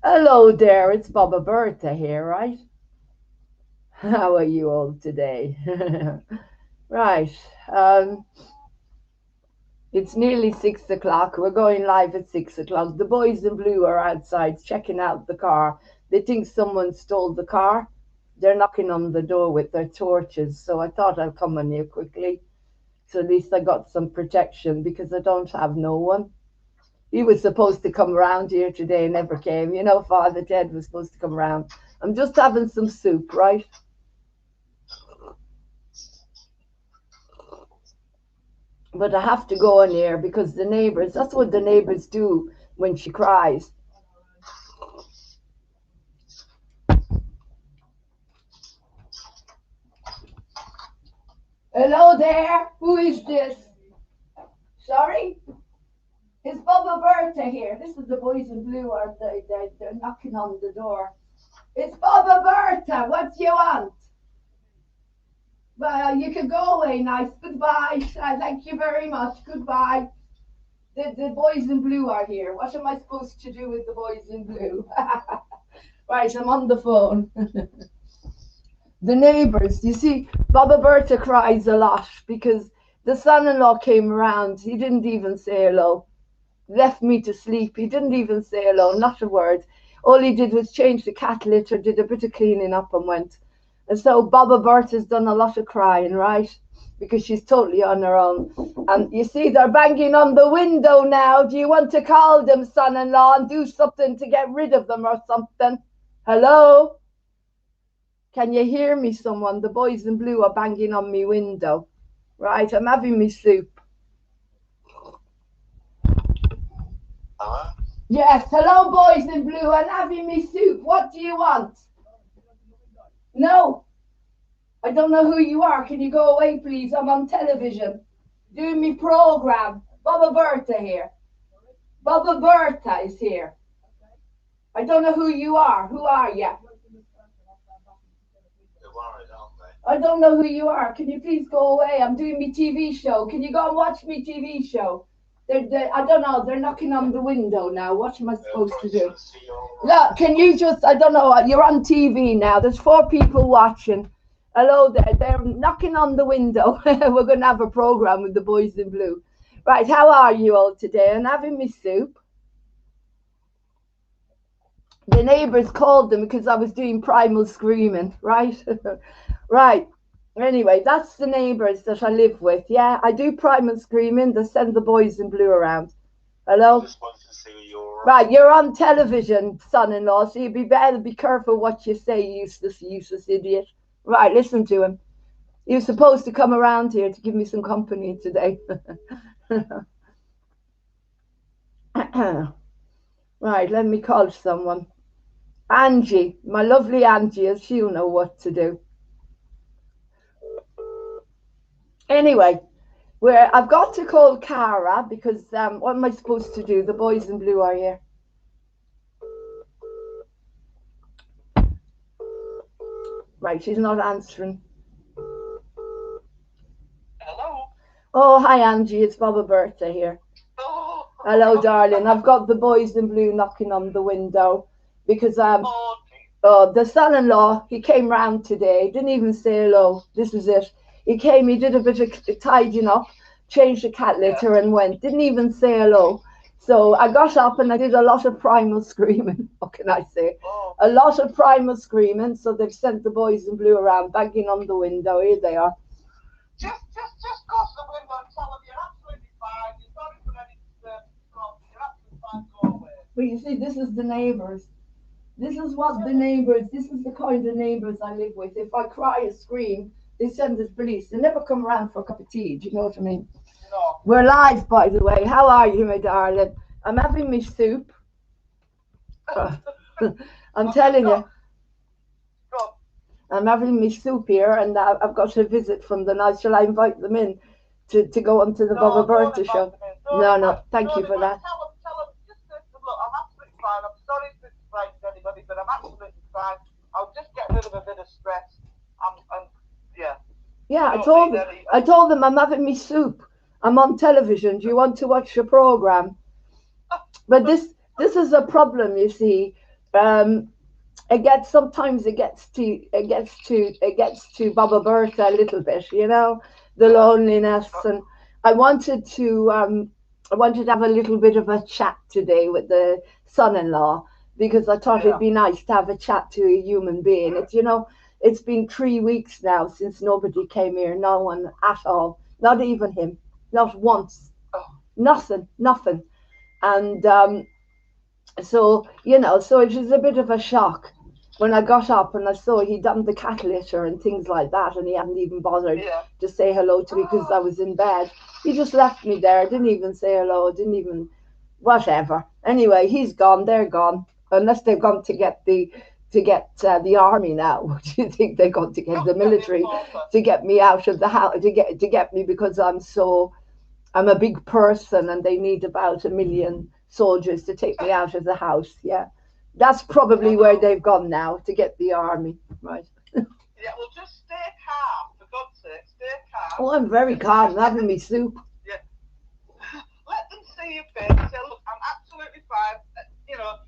Hello there, it's BobbA here, right? How are you all today? Right, um, it's nearly 6 o'clock. We're going live at 6 o'clock. The boys in blue are outside checking out the car. They think someone stole the car. They're knocking on the door with their torches, so I thought I'd come on here quickly. So at least I got some protection because I don't have no one. He was supposed to come around here today, never came. You know, Father Ted was supposed to come around. I'm just having some soup, right? But I have to go in here because the neighbors, that's what the neighbors do when she cries. Hello there, who is this? Sorry? It's BobbA here. This is the boys in blue, are they're knocking on the door. It's BobbA, what do you want? Well, you can go away, nice. Goodbye. Thank you very much. Goodbye. The boys in blue are here. What am I supposed to do with the boys in blue? Right, I'm on the phone. The neighbors, you see, BobbA cries a lot because the son-in-law came around. He didn't even say hello. Left me to sleep. He didn't even say hello, not a word. All he did was change the cat litter, did a bit of cleaning up and went. And so BobbA has done a lot of crying, right? Because she's totally on her own. And you see, they're banging on the window now. Do you want to call them, son-in-law, and do something to get rid of them or something? Hello? Can you hear me, someone? The boys in blue are banging on me window. Right, I'm having me soup. Hello? Yes, hello, boys in blue. I'm having me soup. What do you want? No, I don't know who you are. Can you go away, please? I'm on television doing me program. BobbA here. BobbA is here. I don't know who you are. Who are you? I don't know who you are. Can you please go away? I'm doing me TV show. Can you go and watch me TV show? I don't know. They're knocking on the window now. What am I supposed to do? Look, can you just, I don't know. You're on TV now. There's 4 people watching. Hello there. They're knocking on the window. We're going to have a program with the boys in blue. Right. How are you all today? I'm having me soup. The neighbors called them because I was doing primal screaming, right? Right. Anyway, that's the neighbors that I live with. Yeah, I do primal screaming. They send the boys in blue around. Hello? I just wanted to see you're right, you're on television, son-in-law, so you better be careful what you say, useless idiot. Right, listen to him. He was supposed to come around here to give me some company today. Right, let me call someone. Angie, my lovely Angie, she'll know what to do. Anyway, I've got to call Cara because what am I supposed to do? The boys in blue are here. Right, she's not answering. Hello? Oh, hi Angie, it's BobbA here. Oh. Hello, darling. I've got the boys in blue knocking on the window because the son-in-law, he came round today, didn't even say hello. This is it. He came, he did a bit of tidying up, changed the cat litter and went. Didn't even say hello. So I got up and I did a lot of primal screaming. What can I say? Oh. A lot of primal screaming. So they've sent the boys in blue around, banging on the window. Here they are. Just cross the window and tell them you're absolutely fine. You're sorry for any disturbance. You're absolutely fine. Go away. But you see, this is the neighbours. This is what the neighbours, this is the kind of neighbours I live with. If I cry or scream, they send the police. They never come around for a cup of tea. Do you know what I mean? No. We're live, by the way. How are you, my darling? I'm having me soup. I'm telling you. I'm having me soup here, and I've got a visit from the night. Shall I invite them in to go onto the BobbA show? No, thank you for that. Tell them, just look, I'm absolutely fine. I'm sorry to explain to anybody, but I'm absolutely fine. I'll just get rid of a bit of stress. Yeah. Yeah, I told them I'm having me soup. I'm on television. Do you want to watch the program? But this is a problem, you see. Um, sometimes it gets to bERTHA a little bit, you know, the Yeah. loneliness. And I wanted to have a little bit of a chat today with the son-in-law, because I thought it'd Yeah. be nice to have a chat to a human being. It's, you know, it's been 3 weeks now since nobody came here, no one at all, not even him, not once, Oh, nothing. And so, you know, so it was a bit of a shock when I got up and I saw he'd done the cat litter and things like that, and he hadn't even bothered yeah. to say hello to me because I was in bed. He just left me there, didn't even say hello, didn't even, whatever. Anyway, he's gone, they're gone, unless they've gone to get the army now. What do you think they're going to get the military to get me out of the house, to get me, because I'm a big person and they need about 1 million soldiers to take me out of the house. Yeah. That's probably where they've gone now, to get the army. Right. Yeah, well, just stay calm, for God's sake, stay calm. Oh, I'm very calm. I'm having me soup. Yeah. Let them see your face. Say, look, I'm absolutely fine. You know,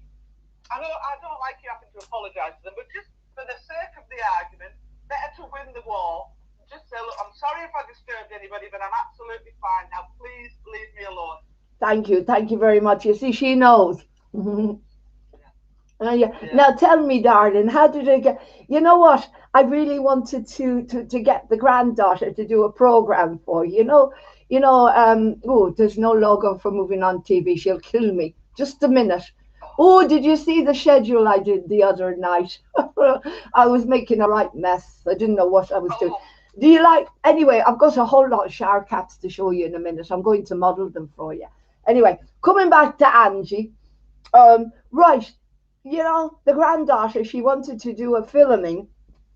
I don't like you having to apologise to them, but just for the sake of the argument, better to win the war. Just say, look, I'm sorry if I disturbed anybody, but I'm absolutely fine. Now, please leave me alone. Thank you very much. You see, she knows. Yeah. Now tell me, darling, how did it get? You know what? I really wanted to get the granddaughter to do a program for you. Oh, there's no logo for Moving On TV. She'll kill me. Just a minute. Oh, did you see the schedule I did the other night? I was making a right mess. I didn't know what I was doing. Do you like? Anyway, I've got a whole lot of shower caps to show you in a minute. I'm going to model them for you. Anyway, coming back to Angie. Right. You know, the granddaughter, she wanted to do a filming.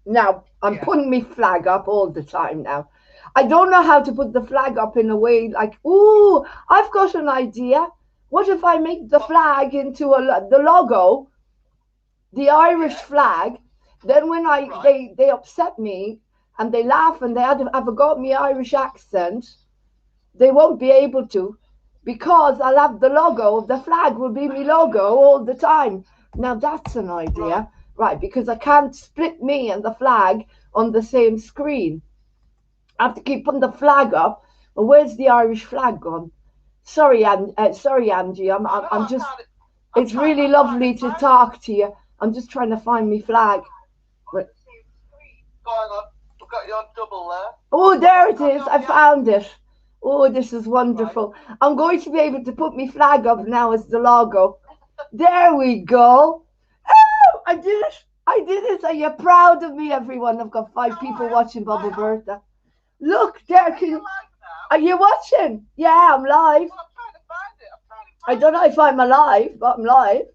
Now, I'm putting my flag up all the time now. I don't know how to put the flag up in a way like, ooh, I've got an idea. What if I make the flag into the logo, the Irish flag? Then when they upset me and they laugh and they have got me Irish accent, they won't be able to, because I'll have the logo. The flag will be my logo all the time. Now that's an idea, right? Because I can't split me and the flag on the same screen. I have to keep putting the flag up. Well, where's the Irish flag gone? Sorry, Angie. I'm just. It's really lovely to talk to you. I'm just trying to find my flag. Going on. We've got you on double there. Oh, there it is. I found it. Oh, this is wonderful. I'm going to be able to put my flag up now as the logo. There we go. Oh, I did it. Are you proud of me, everyone? I've got 5 people watching bERTHA. Look, there. Are you watching? Yeah, I'm live. Well, I'm trying to find it. I don't know if I'm alive, but I'm live.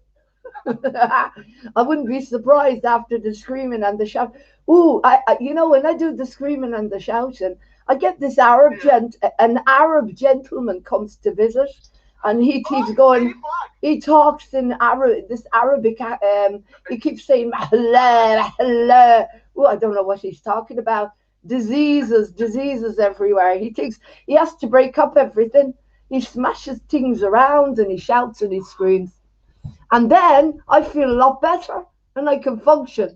I wouldn't be surprised after the screaming and the shout. Ooh, you know, when I do the screaming and the shouting, I get this an Arab gentleman comes to visit, and he keeps going. He talks in Arabic. He keeps saying, "Mahla, mahla." Oh, I don't know what he's talking about. Diseases everywhere. He has to break up everything. He smashes things around and he shouts and he screams. And then I feel a lot better and I can function.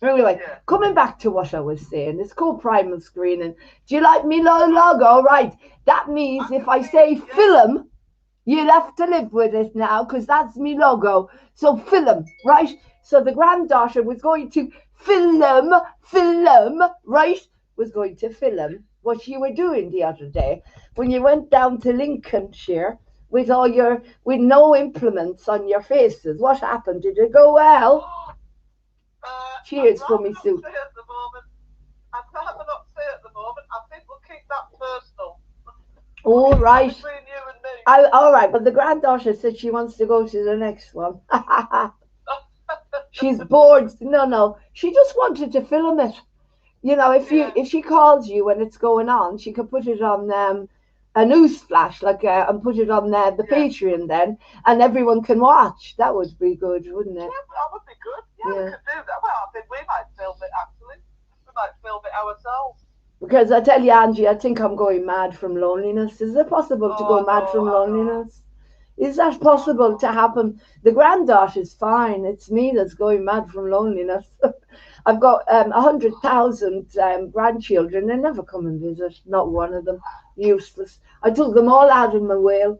Anyway, coming back to what I was saying, it's called primal screening. Do you like me logo? Right. That means if I say film, you'll have to live with it now, because that's me logo. So film, right? So the granddaughter was going to film, right? Was going to film what you were doing the other day when you went down to Lincolnshire with no implements on your faces. What happened? Did it go well? Cheers for me soup. I'd rather not say at the moment. I think we'll keep that personal. All right. Between you and me. All right, but the granddaughter said she wants to go to the next one. She's bored. No. She just wanted to film it. You know, if she calls you when it's going on, she could put it on a news flash, and put it on the Patreon then, and everyone can watch. That would be good, wouldn't it? Yeah, that would be good. Yeah, we could do that. Well, I think we might film it, actually. We might film it ourselves. Because I tell you, Angie, I think I'm going mad from loneliness. Is it possible to go mad from loneliness? Is that possible to happen? The granddaughter's fine. It's me that's going mad from loneliness. I've got 100,000 grandchildren. They never come and visit. Not one of them. Useless. I took them all out of my will.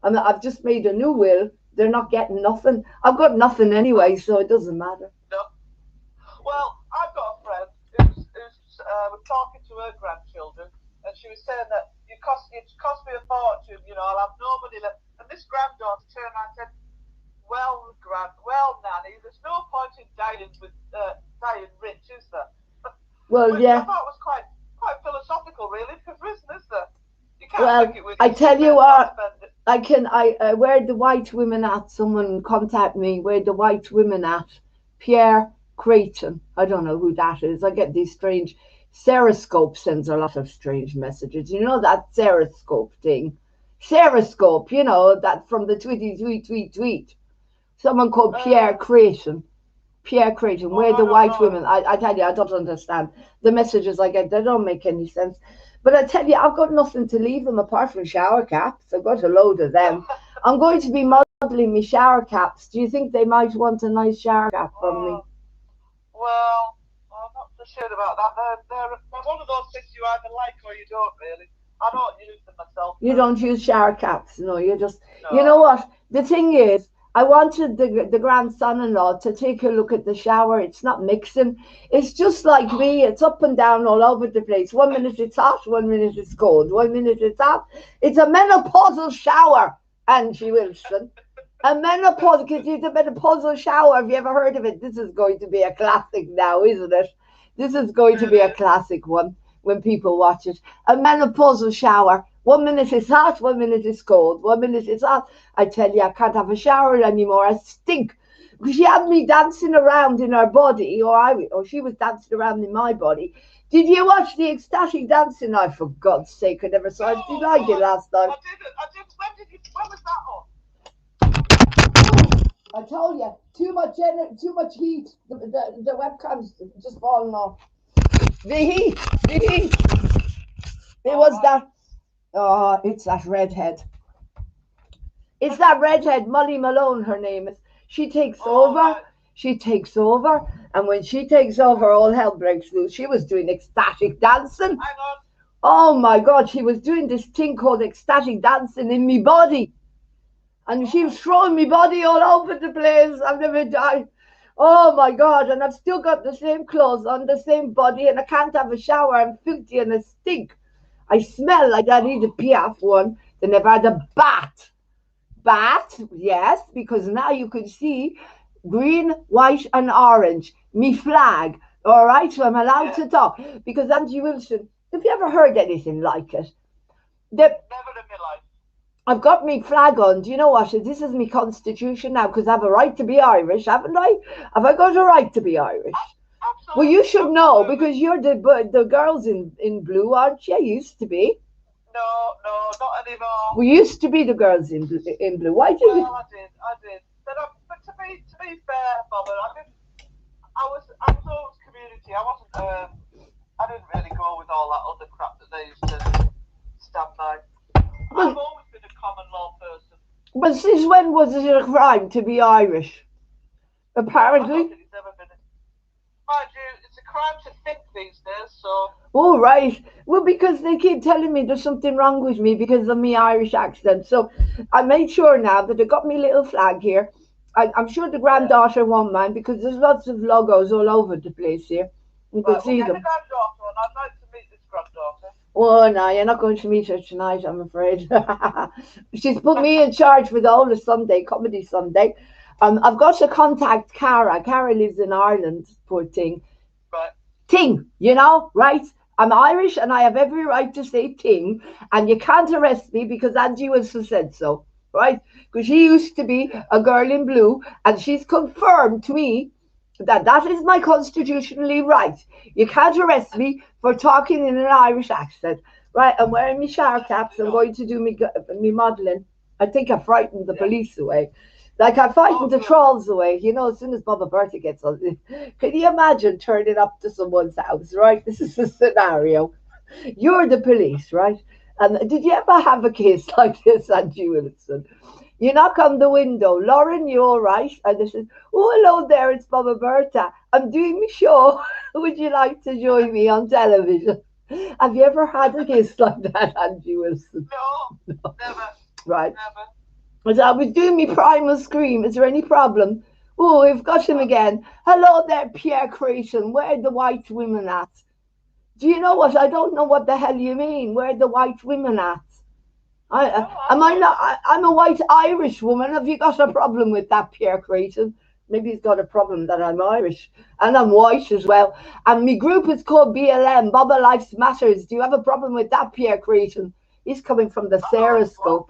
I've just made a new will. They're not getting nothing. I've got nothing anyway, so it doesn't matter. No. Well, I've got a friend who's was talking to her grandchildren, and she was saying that it cost me a fortune. I'll have nobody left. And this granddaughter turned around and said, "Well, Nanny, there's no point in dying rich, is there?" Well, Which yeah. I thought was quite philosophical, really, because there isn't, is there? You can't Well, take it with I you. tell you Spend what, it. where the white women at? Someone contact me. Where the white women at? Pierre Creighton. I don't know who that is. I get these strange. Seroscope sends a lot of strange messages. You know that Seroscope thing? Seroscope, that from the tweet. Someone called Pierre Creighton. Pierre Creighton, where I the don't white know. women. I tell you, I don't understand. The messages I get, they don't make any sense. But I tell you, I've got nothing to leave them apart from shower caps. I've got a load of them. I'm going to be modelling me shower caps. Do you think they might want a nice shower cap from me? Well, I'm not so sure about that. They're one of those things you either like or you don't, really. I don't use them myself. You don't use shower caps, no. You just, No. you know what? The thing is, I wanted the grandson-in-law to take a look at the shower. It's not mixing. It's just like me. It's up and down all over the place. 1 minute it's hot, 1 minute it's cold. 1 minute it's hot. It's a menopausal shower, Angie Wilson. A menopausal, because it's a menopausal shower. Have you ever heard of it? This is going to be a classic now, isn't it? This is going to be a classic one when people watch it. A menopausal shower. 1 minute it's hot, 1 minute it's cold. 1 minute it's hot. I tell you, I can't have a shower anymore. I stink. She had me dancing around in her body, or she was dancing around in my body. Did you watch the ecstatic dancing? I, for God's sake, I never saw it. Did I get last night? I did. When was that on? I told you, too much heat. The webcam's just falling off. The heat. It was that. Oh, it's that redhead. It's that redhead, Molly Malone, her name is. She takes over. She takes over. And when she takes over, all hell breaks loose. She was doing ecstatic dancing. Hang on. Oh my God, she was doing this thing called ecstatic dancing in me body. And she was throwing me body all over the place. I've never died. Oh my God. And I've still got the same clothes on, the same body, and I can't have a shower. I'm filthy and I stink. I smell like I need a Piaf one. They never had a bat. Bat, yes, because now you can see green, white, and orange. Me flag. All right, so I'm allowed to talk. Because Angie Wilson, have you ever heard anything like it? Never in my life. I've got me flag on. Do you know what? This is my constitution now because I have a right to be Irish, haven't I? Have I got a right to be Irish? Absolutely. Well, you should know because you're the girls in blue, aren't you? Used to be. No, not anymore. We used to be the girls in blue. Why did you? Well, I did. But to be fair, Bobba, I was always community. I didn't really go with all that other crap that they used to stand by. I've always been a common law person. But since when was it a crime to be Irish? Apparently. I don't think it's ever been. Mind you, it's a crime to think these days, so. Oh, right. Well, because they keep telling me there's something wrong with me because of my Irish accent. So I made sure now that I got my little flag here. I'm sure the granddaughter won't mind because there's lots of logos all over the place here. You can see them. The granddaughter, and I'd like to meet this granddaughter. Oh, no, you're not going to meet her tonight, I'm afraid. She's put me in charge for the whole of Sunday, Comedy Sunday. I've got to contact Cara. Cara lives in Ireland, poor thing. Right. Ting, right? I'm Irish and I have every right to say ting, and you can't arrest me because Angie Wilson said so, right? Because she used to be a girl in blue, and she's confirmed to me that is my constitutionally right. You can't arrest me for talking in an Irish accent, right? I'm wearing my shower caps. I'm going to do me modelling. I think I frightened the police away. Like I frightened the trolls away, as soon as BERTHA gets on. Can you imagine turning up to someone's house, right? This is a scenario. You're the police, right? And did you ever have a case like this, Angie Wilson? You knock on the window. Lauren, you all right? And they said, oh, hello there, it's BobbA. I'm doing my show. Would you like to join me on television? Have you ever had a guest like that, Angie Wilson? No, never, Right. never. As I was doing my primal scream, is there any problem? Oh, we've got him again. Hello there, Pierre Creation. Where are the white women at? Do you know what? I don't know what the hell you mean. Where are the white women at? Am I not? I'm a white Irish woman. Have you got a problem with that, Pierre Creation? Maybe he's got a problem that I'm Irish and I'm white as well. And my group is called BLM, BobbA Lives Matters. Do you have a problem with that, Pierre Creation? He's coming from the Sarascope.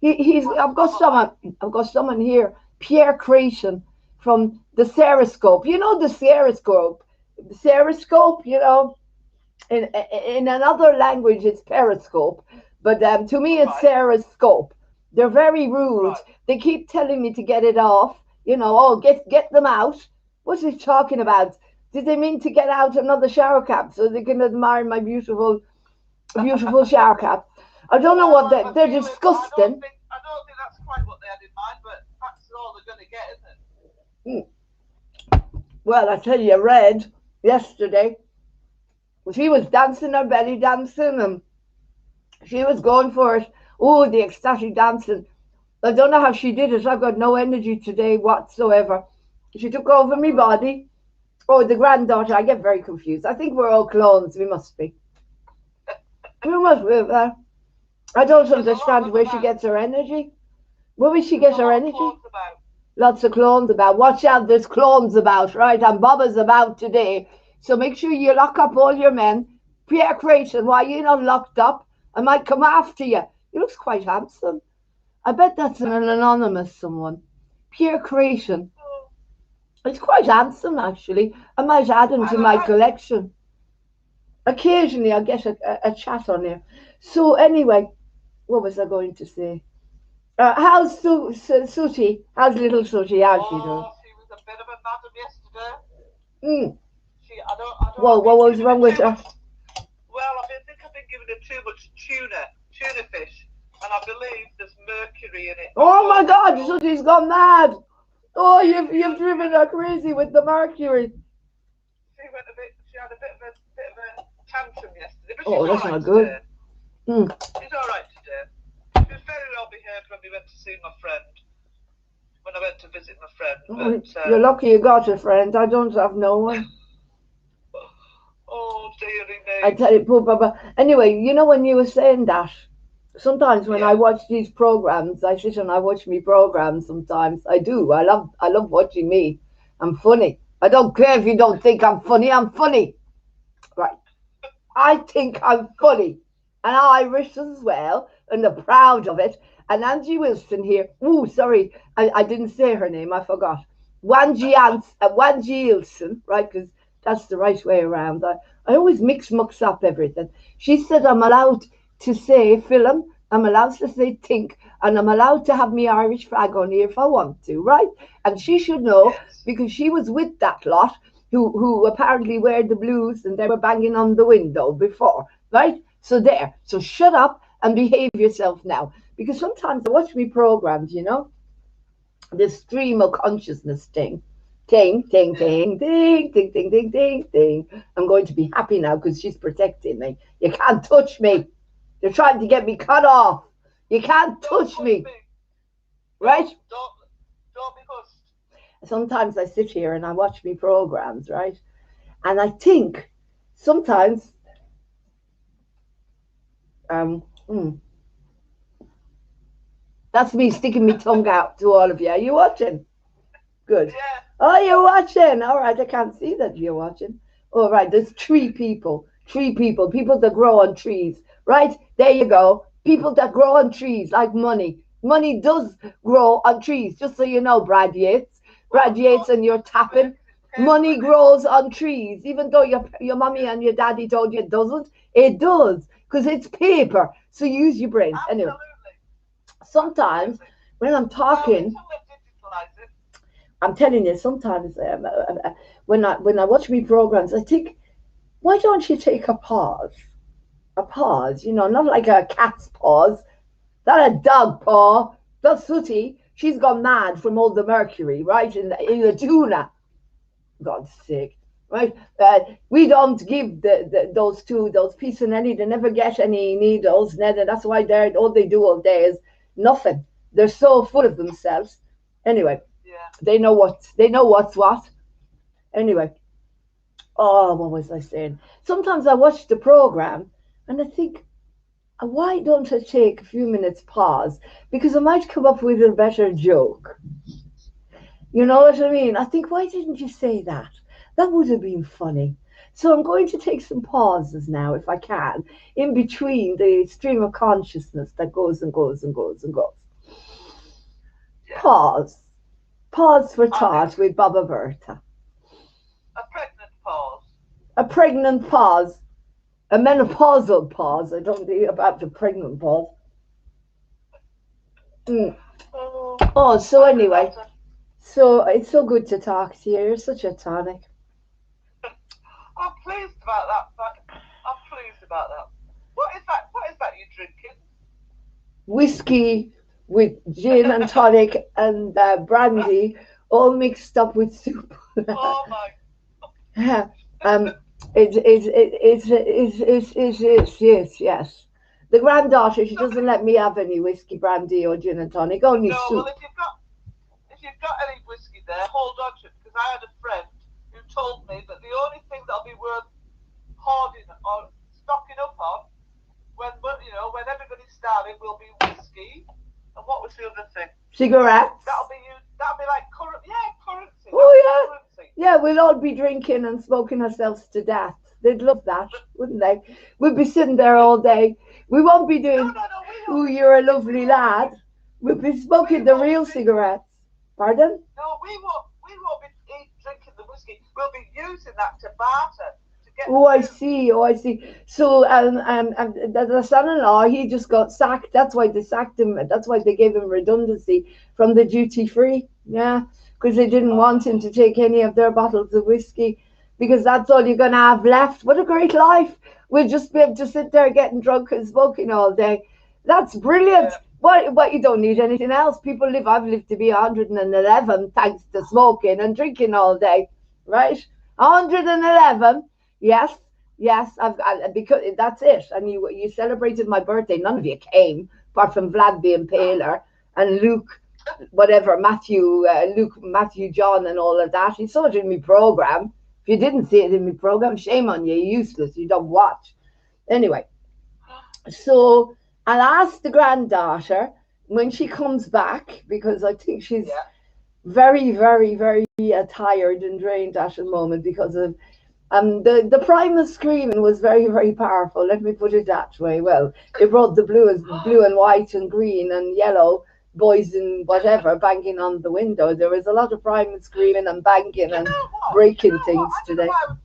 He's. I've got someone. I've got someone here, Pierre Creation from the Sarascope. You know the Sarascope. The Sarascope. You know, in another language it's Periscope, but to me it's Sarascope. They're very rude. Right. They keep telling me to get it off. You know, oh, get them out. What's he talking about? Did they mean to get out another shower cap so they can admire my beautiful shower cap? I don't know what they're disgusting. I don't think that's quite what they had in mind, but that's all they're going to get, isn't it? Well, I tell you, Red yesterday, she was dancing her belly dancing, and she was going for it. Oh, the ecstatic dancing. I don't know how she did it. I've got no energy today whatsoever. She took over my body. Oh, the granddaughter. I get very confused. I think we're all clones. We must be. We must be. I don't understand where she gets her energy. Where will she get her energy? Lots of clones about. Watch out, there's clones about, right? And BobbA's about today. So make sure you lock up all your men. Pierre Creation, why are you not locked up? I might come after you. He looks quite handsome. I bet that's an anonymous someone. Pierre Creation. It's quite handsome, actually. I might add him to my collection. Occasionally, I get a chat on here. So anyway, what was I going to say? How's Sooty? How's little Sooty? How's she doing? Oh, she was a bit of a madam yesterday. I don't Well, what was wrong with her? Well, I think I've been giving her too much tuna fish, and I believe there's mercury in it. Oh my God, Sooty's gone mad. Oh, you've driven her crazy with the mercury. She had a bit of a tantrum yesterday, but oh, that's not good. She's all right today. She was very well behaved when we went to see my friend. When I went to visit my friend. But, you're lucky you got a friend. I don't have no one. Oh, dearie me. I tell you, poor Baba. Anyway, you know when you were saying that, sometimes when I watch these programs, I sit and I watch me programs sometimes. I do. I love watching me. I'm funny. I don't care if you don't think I'm funny. I'm funny. Right. I think I'm funny. And Irish as well. And I'm proud of it. And Angie Wilson here. Oh, sorry. I didn't say her name. I forgot. Wangie Wilson, right? Because that's the right way around. I always mix up everything. She said I'm allowed to say film, I'm allowed to say think, and I'm allowed to have my Irish flag on here if I want to, right? And she should know because she was with that lot who apparently wear the blues and they were banging on the window before, right? So there. So shut up and behave yourself now. Because sometimes I watch me programs, you know, this stream of consciousness thing. Ting, ting, ting, ting, ting, ting, ting, ting, ting. I'm going to be happy now because she's protecting me. You can't touch me. They're trying to get me cut off. You can't touch me. Right? Don't be pushed. Sometimes I sit here and I watch me programs, right? And I think sometimes that's me sticking my tongue out to all of you. Are you watching? Good. Yeah. Oh, you're watching. All right, I can't see that you're watching. All right, there's three people that grow on trees. Right? There you go. People that grow on trees like money. Money does grow on trees, just so you know, Brad Yates. Brad Yates and you're tapping. Money grows on trees, even though your mommy and your daddy told you it doesn't. It does, because it's paper. So use your brain. Anyway, sometimes when I'm talking, I'm telling you, sometimes when I watch me programs, I think, why don't you take a pause? A pause, you know, not like a cat's paws, not a dog paw. Plus Sooty, she's gone mad from all the mercury, right, in the tuna. God's sake, right? We don't give those Pisanelli, they never get any needles, and that's why all they do all day is nothing. They're so full of themselves. Anyway, Yeah. they know what's what. Anyway, oh, what was I saying? Sometimes I watch the program and I think, why don't I take a few minutes pause? Because I might come up with a better joke. You know what I mean? I think, why didn't you say that? That would have been funny. So I'm going to take some pauses now, if I can, in between the stream of consciousness that goes and goes and goes and goes. Yeah. Pause. Pause for thought with BobbA. A pregnant pause. A pregnant pause. A menopausal pause. I don't think about the pregnant pause. Oh, so anyway. So it's so good to talk to you. You're such a tonic. I'm pleased about that. I'm pleased about that. What is that? What is that you're drinking? Whiskey with gin and tonic and brandy, all mixed up with soup. Oh my! Yes. The granddaughter, she doesn't let me have any whiskey, brandy, or gin and tonic. Only No, soup. well, if you've got any whiskey there, hold on to it, because I had a friend who told me that the only thing that'll be worth hoarding or stocking up on when everybody's starving will be whiskey. And what was the other thing? Cigarettes. That'll be like currency. Oh yeah. Currency. Yeah, we'll all be drinking and smoking ourselves to death. They'd love that, wouldn't they? We'd be sitting there all day. We won't be doing, "Ooh, you're a lovely lad." We'll be smoking the real cigarettes. Pardon? No, we won't be drinking the whiskey. We'll be using that to barter. Oh, I see. So, the son-in-law, he just got sacked. That's why they sacked him. That's why they gave him redundancy from the duty-free. Yeah, because they didn't want him to take any of their bottles of whiskey, because that's all you're going to have left. What a great life. We'll just be able to sit there getting drunk and smoking all day. That's brilliant. Yeah. But you don't need anything else. I've lived to be 111 thanks to smoking and drinking all day, right? 111. Yes, because that's it. And you celebrated my birthday. None of you came, apart from Vlad being paler and Luke, Matthew, John, and all of that. You saw it in my program. If you didn't see it in my program, shame on you. You're useless. You don't watch. Anyway, so I'll ask the granddaughter when she comes back, because I think she's very, very, very tired and drained at the moment because of. The primal screaming was very, very powerful. Let me put it that way. Well, it brought the blue and white and green and yellow boys and whatever banging on the window. There was a lot of primal screaming and banging and breaking things today. I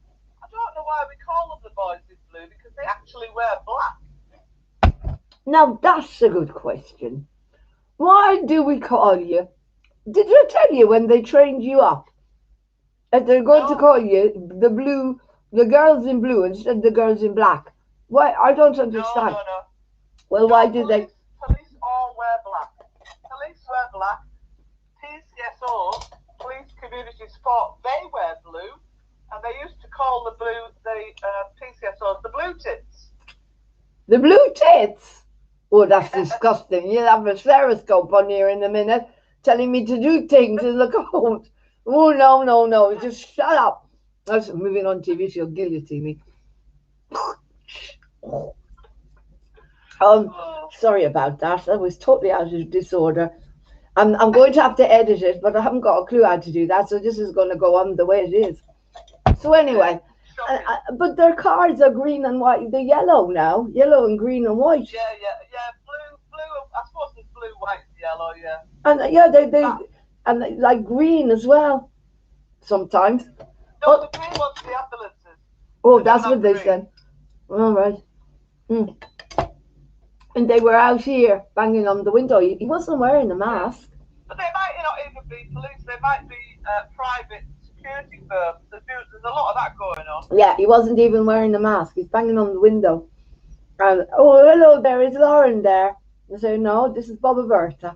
don't know why we call them the boys in blue, because they actually wear black. Now that's a good question. Why do we call you? Did they tell you when they trained you up? And they're going to call you the girls in blue instead of the girls in black. Why? I don't understand. No. Well, why did they? Police all wear black. Police wear black. PCSO, Police Community Support, they wear blue, and they used to call the PCSOs the blue tits. The blue tits? Oh, that's disgusting. You'll have a stereoscope on here in a minute telling me to do things in the cold. Oh, no. Just shut up. I was moving on TV. She'll guillotine me. Sorry about that. That was totally out of disorder. I'm going to have to edit it, but I haven't got a clue how to do that. So this is going to go on the way it is. So anyway, but their cards are green and white. They're yellow now. Yellow and green and white. Yeah. Blue. I suppose it's blue, white, yellow. Yeah. And they like green as well. Sometimes. No, the green ones are the ambulances. Oh, that's what they said. All right. And they were out here banging on the window. He wasn't wearing a mask. But they might not even be police. They might be private security firms. There's a lot of that going on. Yeah, he wasn't even wearing a mask. He's banging on the window. And, oh, hello there. Is Lauren there? I say, no, this is BobbA.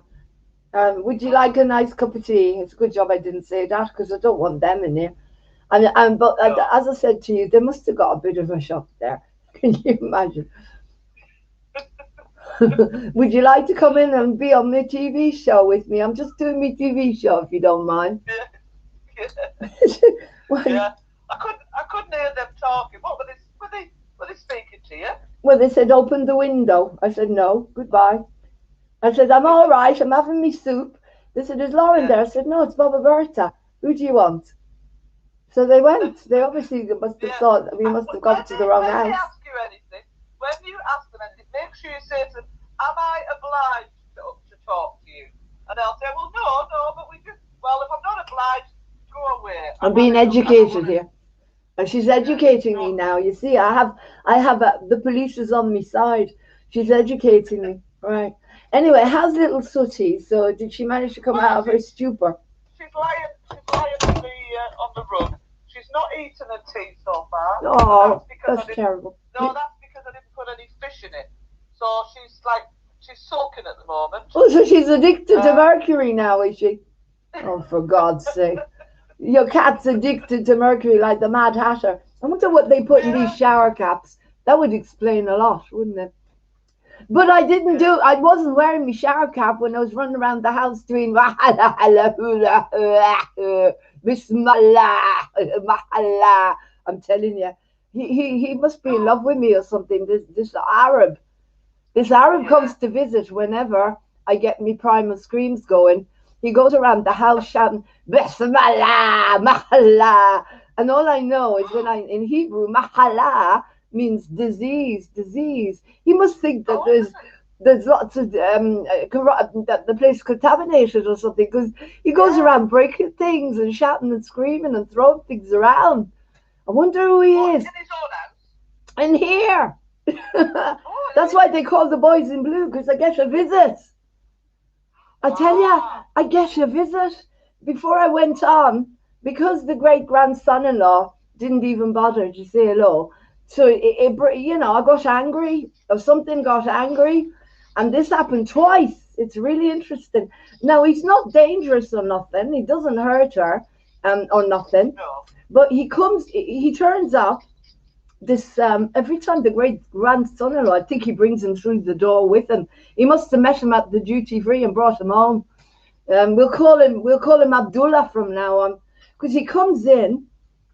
Would you like a nice cup of tea? It's a good job I didn't say that because I don't want them in here. But No. as I said to you, they must have got a bit of a shock there. Can you imagine? Would you like to come in and be on my TV show with me? I'm just doing my TV show, if you don't mind. Yeah. Well, Yeah. I couldn't hear them talking. What were they speaking to you? well, they said, open the window. I said, no, goodbye. I said, I'm all right. I'm having me soup. They said, is Lauren there? I said, no, it's BERTHA. Who do you want? So they went. They obviously must have Yeah. thought we must have gone to the wrong When they house. ask you anything, when you ask them anything, make sure you say to them, am I obliged to talk to you? And they'll say, well, no, but we just, well, if I'm not obliged, go away. I'm being educated here. And she's educating me now. You see, I have the police is on my side. She's educating me. Right. Anyway, how's little Sooty? So did she manage to come out of her stupor? She's lying on the rug. She's not eaten her tea so far. Oh, that's terrible. No, that's because I didn't put any fish in it. So she's soaking at the moment. Oh, so she's addicted to mercury now, is she? Oh, for God's sake. Your cat's addicted to mercury like the Mad Hatter. I wonder what they put in these shower caps. That would explain a lot, wouldn't it? But I wasn't wearing my shower cap when I was running around the house doing Bismillah, Mahallah. I'm telling you, he must be in love with me or something. This Arab comes to visit whenever I get me primal screams going. He goes around the house shouting Bismillah, Mahallah, and all I know is in Hebrew, Mahallah means disease. He must think that there's lots of that the place contaminated or something because he goes around breaking things and shouting and screaming and throwing things around. I wonder who he is. In his own house? In here. That's why they call the boys in blue, because I get a visit. I tell you, I get a visit. Before I went on, because the great grandson-in-law didn't even bother to say hello. So I got angry, or something got angry, and this happened twice. It's really interesting. Now he's not dangerous or nothing. He doesn't hurt her, or nothing. No. But he turns up. This every time the great grandson-in-law, I think he brings him through the door with him. He must have met him at the duty free and brought him home. We'll call him Abdullah from now on, because he comes in.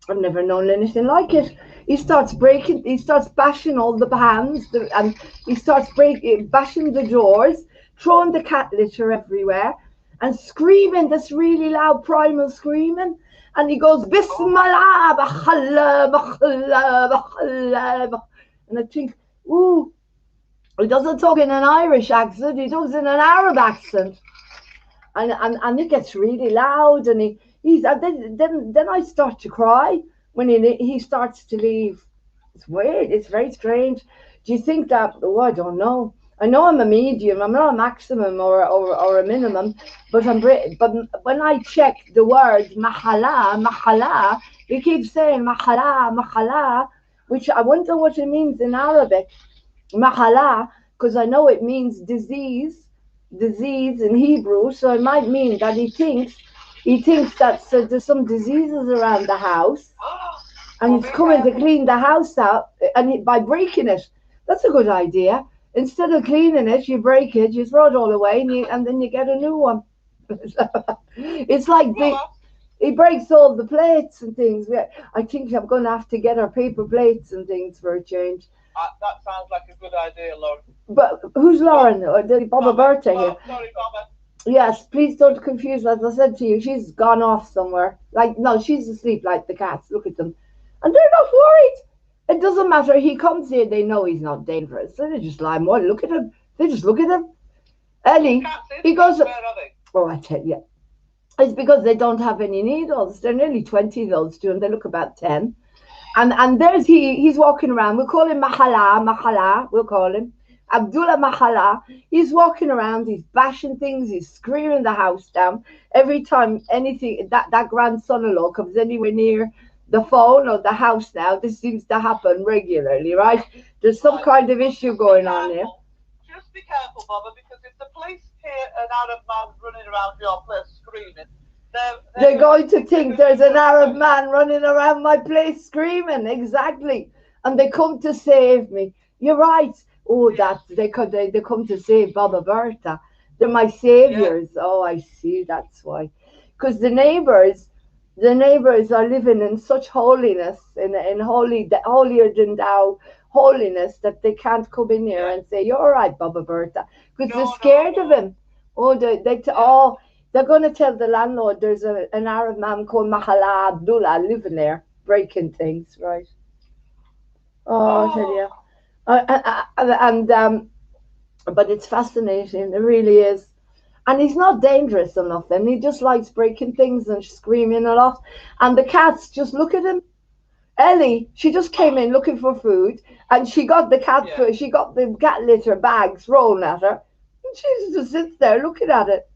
I've never known anything like it. He starts bashing all the pans, and he starts bashing the doors, throwing the cat litter everywhere, and screaming this really loud primal screaming. And he goes, Bismillah, Bakhallah, Bakhallah, Bakhallah. And I think, ooh, he doesn't talk in an Irish accent, he talks in an Arab accent. And it gets really loud, and then I start to cry when he starts to leave. It's weird, it's very strange. Do you think that, I don't know. I know I'm a medium. I'm not a maximum or a minimum, but when I check the word mahala, he keeps saying mahala, which I wonder what it means in Arabic. Mahala, because I know it means disease in Hebrew, so it might mean that he thinks that there's some diseases around the house, and he's coming to clean the house out, and by breaking it. That's a good idea. Instead of cleaning it, you break it, you throw it all away, and then you get a new one. It's like he breaks all the plates and things. I think I'm going to have to get our paper plates and things for a change. That sounds like a good idea, Lauren. But who's Lauren? Bobba Bertha here. Sorry, Bobba. Yes, please don't confuse. As I said to you, she's gone off somewhere. No, she's asleep like the cats. Look at them. And they're not worried. It doesn't matter. He comes here, they know he's not dangerous. So they just lie more. Look at him. They just look at him. Ellie, he goes. Where are they? Oh, I tell you. It's because they don't have any needles. They're nearly 20, those two, and they look about 10. And there's he's walking around. We'll call him Mahala, we'll call him. Abdullah Mahala. He's walking around, he's bashing things, he's screaming the house down. Every time anything, that grandson-in-law comes anywhere near the phone or the house now, this seems to happen regularly, right? There's some kind of issue going on here. Just be careful, Bobba, because if the police hear an Arab man running around your place screaming, they're going to think there's an Arab man running around my place screaming, exactly, and they come to save me. You're right. Oh, that they come to save BobbA. They're my saviors. Yeah. Oh, I see. That's why, because the neighbors are living in such holiness, in holier than thou holiness, that they can't come in here and say, "You're all right, BobbA," because they're scared of him. Oh, they're going to tell the landlord there's an Arab man called Mahala Abdullah living there, breaking things, right? Oh, I tell you. But it's fascinating, it really is. And he's not dangerous or nothing. He just likes breaking things and screaming a lot. And the cats just look at him. Ellie, she just came in looking for food, and she got the cat food. She got the cat litter bags thrown at her, and she just sits there looking at it.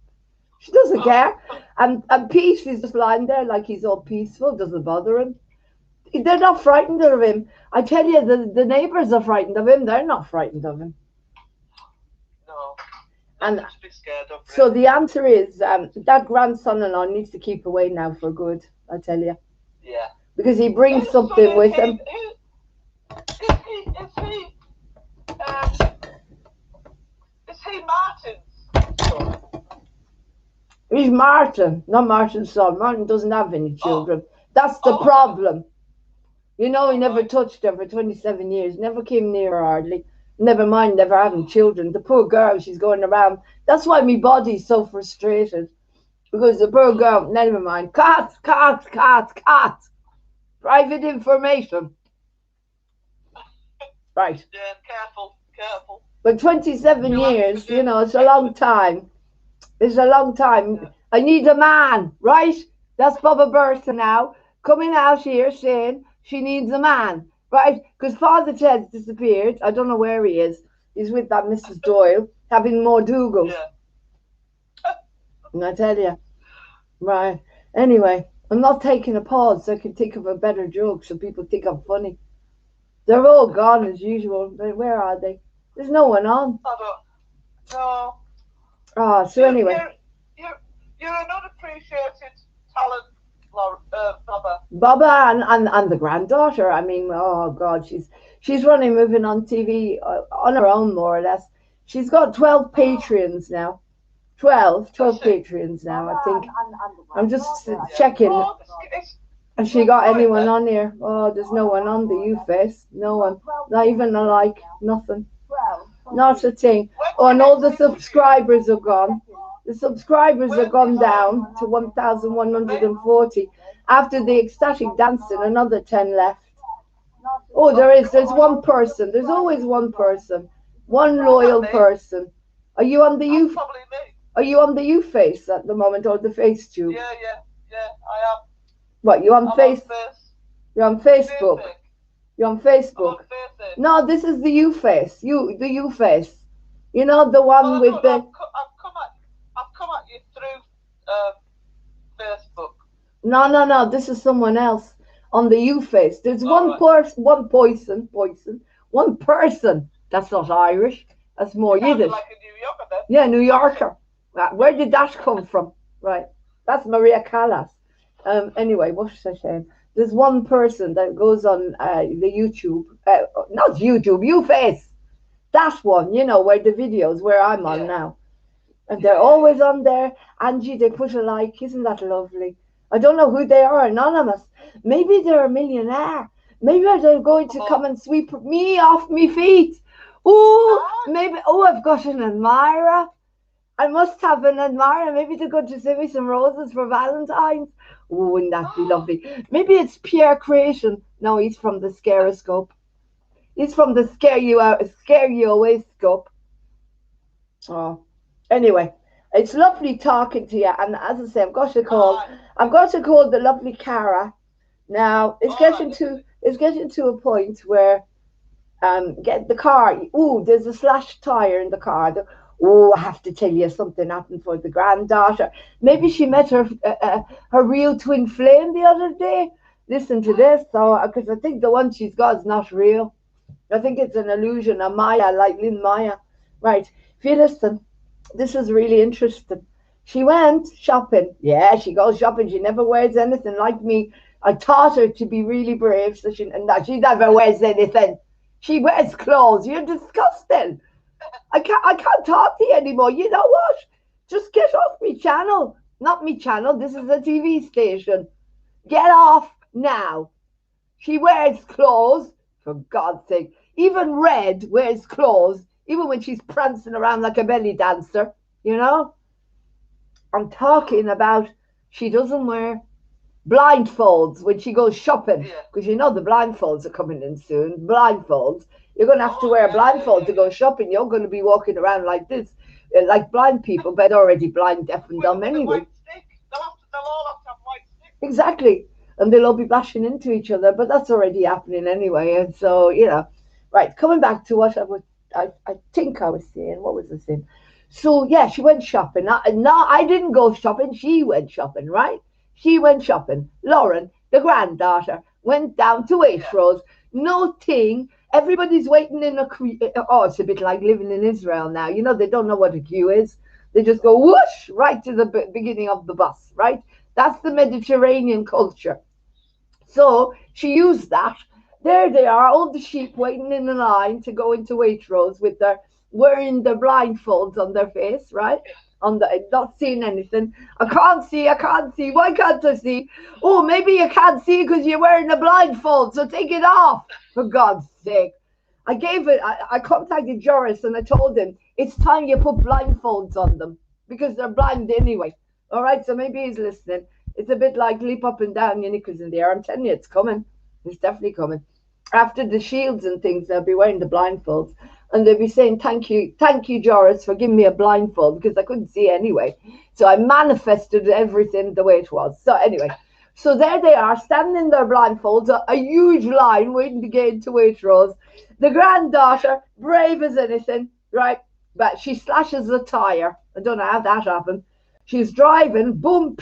She doesn't care. And Pete is just lying there like he's all peaceful, doesn't bother him. They're not frightened of him. I tell you, the neighbours are frightened of him. They're not frightened of him. No. And to be scared of, so the answer is that grandson-in-law needs to keep away now for good, I tell you. Yeah. Because he brings something with him. Is he Martin's son? He's Martin, not Martin's son. Martin doesn't have any children. That's the problem. You know, he never touched her for 27 years, never came near her hardly. Never mind never having children. The poor girl, she's going around. That's why my body's so frustrated. Because the poor girl, never mind. Cat. Private information. Right. Yeah, careful. But 27 years, you know, it's a long time. It's a long time. Yeah. I need a man, right? That's BobbA now, coming out here saying she needs a man, right? Because Father Ted's disappeared. I don't know where he is. He's with that Mrs. Doyle, having more Dougals. Yeah. And I tell you, right. Anyway, I'm not taking a pause so I can think of a better joke so people think I'm funny. They're all gone as usual. Where are they? There's no one on. No. Oh, so anyway. You're an unappreciated talent, BobbA. BobbA and the granddaughter. I mean, oh God, she's running, moving on TV on her own, more or less. She's got 12 Patreons now. 12 Patreons now, I think. I'm just checking. Has she got anyone on here? Oh, there's no one on the U-Face. No one. Not even a like. Nothing. Not a thing. Oh, and all the subscribers are gone. The subscribers have gone down to 1,140. After the ecstatic dancing, another 10 left. Oh, there's one person. There's always one person. One loyal person. Are you on the U? Are you on the U-Face at the moment, or the FaceTube? Yeah, I am. What, you on You're on Facebook? You're on Facebook? No, this is the U-Face. The U-Face. You know, the one with the... I've come at you through Facebook. No, this is someone else on the U-Face. There's one person. That's not Irish. That's more Yiddish. Like a New Yorker, then. Yeah, New Yorker. Where did that come from? Right. That's Maria Callas. Anyway, what was I saying? There's one person that goes on the YouTube, not YouTube, U-Face. That one, you know, where the videos, where I'm on now. And they're always on there. Angie, they put a like. Isn't that lovely? I don't know who they are, anonymous. Maybe they're a millionaire. Maybe they're going to come and sweep me off me feet. I've got an admirer. I must have an admirer. Maybe they're going to send me some roses for Valentine's. Oh, wouldn't that be lovely? Maybe it's Pierre Creation. No, he's from the Scaroscope. He's from the Scare You Away scope. Oh, anyway, it's lovely talking to you. And as I say, I've got to call the lovely Cara. Now it's getting to a point where get the car. Oh, there's a slashed tire in the car. I have to tell you, something happened for the granddaughter. Maybe she met her real twin flame the other day. Listen to this, because I think the one she's got is not real. I think it's an illusion, a Maya, like Lynn Maya. Right, if you listen, this is really interesting. She went shopping. Yeah, she goes shopping. She never wears anything like me. I taught her to be really brave. So she never wears anything. She wears clothes. You're disgusting. I can't talk to you anymore. You know what? Just get off me channel. Not me channel. This is a TV station. Get off now. She wears clothes, for God's sake. Even Red wears clothes, even when she's prancing around like a belly dancer, you know? I'm talking about she doesn't wear blindfolds when she goes shopping, because you know the blindfolds are coming in soon. Blindfolds. You're going to have to wear a blindfold to go shopping. You're going to be walking around like this, like blind people, but already blind, deaf, and dumb anyway. They'll all have to have white sticks. Exactly. And they'll all be bashing into each other, but that's already happening anyway. And so, you know, right, coming back to what I think I was saying. What was I saying? So, yeah, she went shopping. No, I didn't go shopping. She went shopping, right? She went shopping. Lauren, the granddaughter, went down to Waitrose. No thing. Everybody's waiting in a queue. Oh, it's a bit like living in Israel now. You know, they don't know what a queue is. They just go whoosh right to the beginning of the bus, right? That's the Mediterranean culture. So she used that. There they are, all the sheep waiting in a line to go into Waitrose with their wearing their blindfolds on their face, right? On the not seeing anything. I can't see. Why can't I see? Oh, maybe you can't see because you're wearing a blindfold. So take it off, for God's sake. I contacted Joris and I told him it's time you put blindfolds on them because they're blind anyway. All right, so maybe he's listening. It's a bit like leap up and down, your knickers in the air. I'm telling you, it's coming. It's definitely coming. After the shields and things, they'll be wearing the blindfolds. And they'll be saying, thank you, Joris, for giving me a blindfold because I couldn't see anyway. So I manifested everything the way it was. So anyway, so there they are, standing in their blindfolds, a huge line waiting to get into Waitrose. The granddaughter, brave as anything, right? But she slashes the tire. I don't know how that happened. She's driving, boom,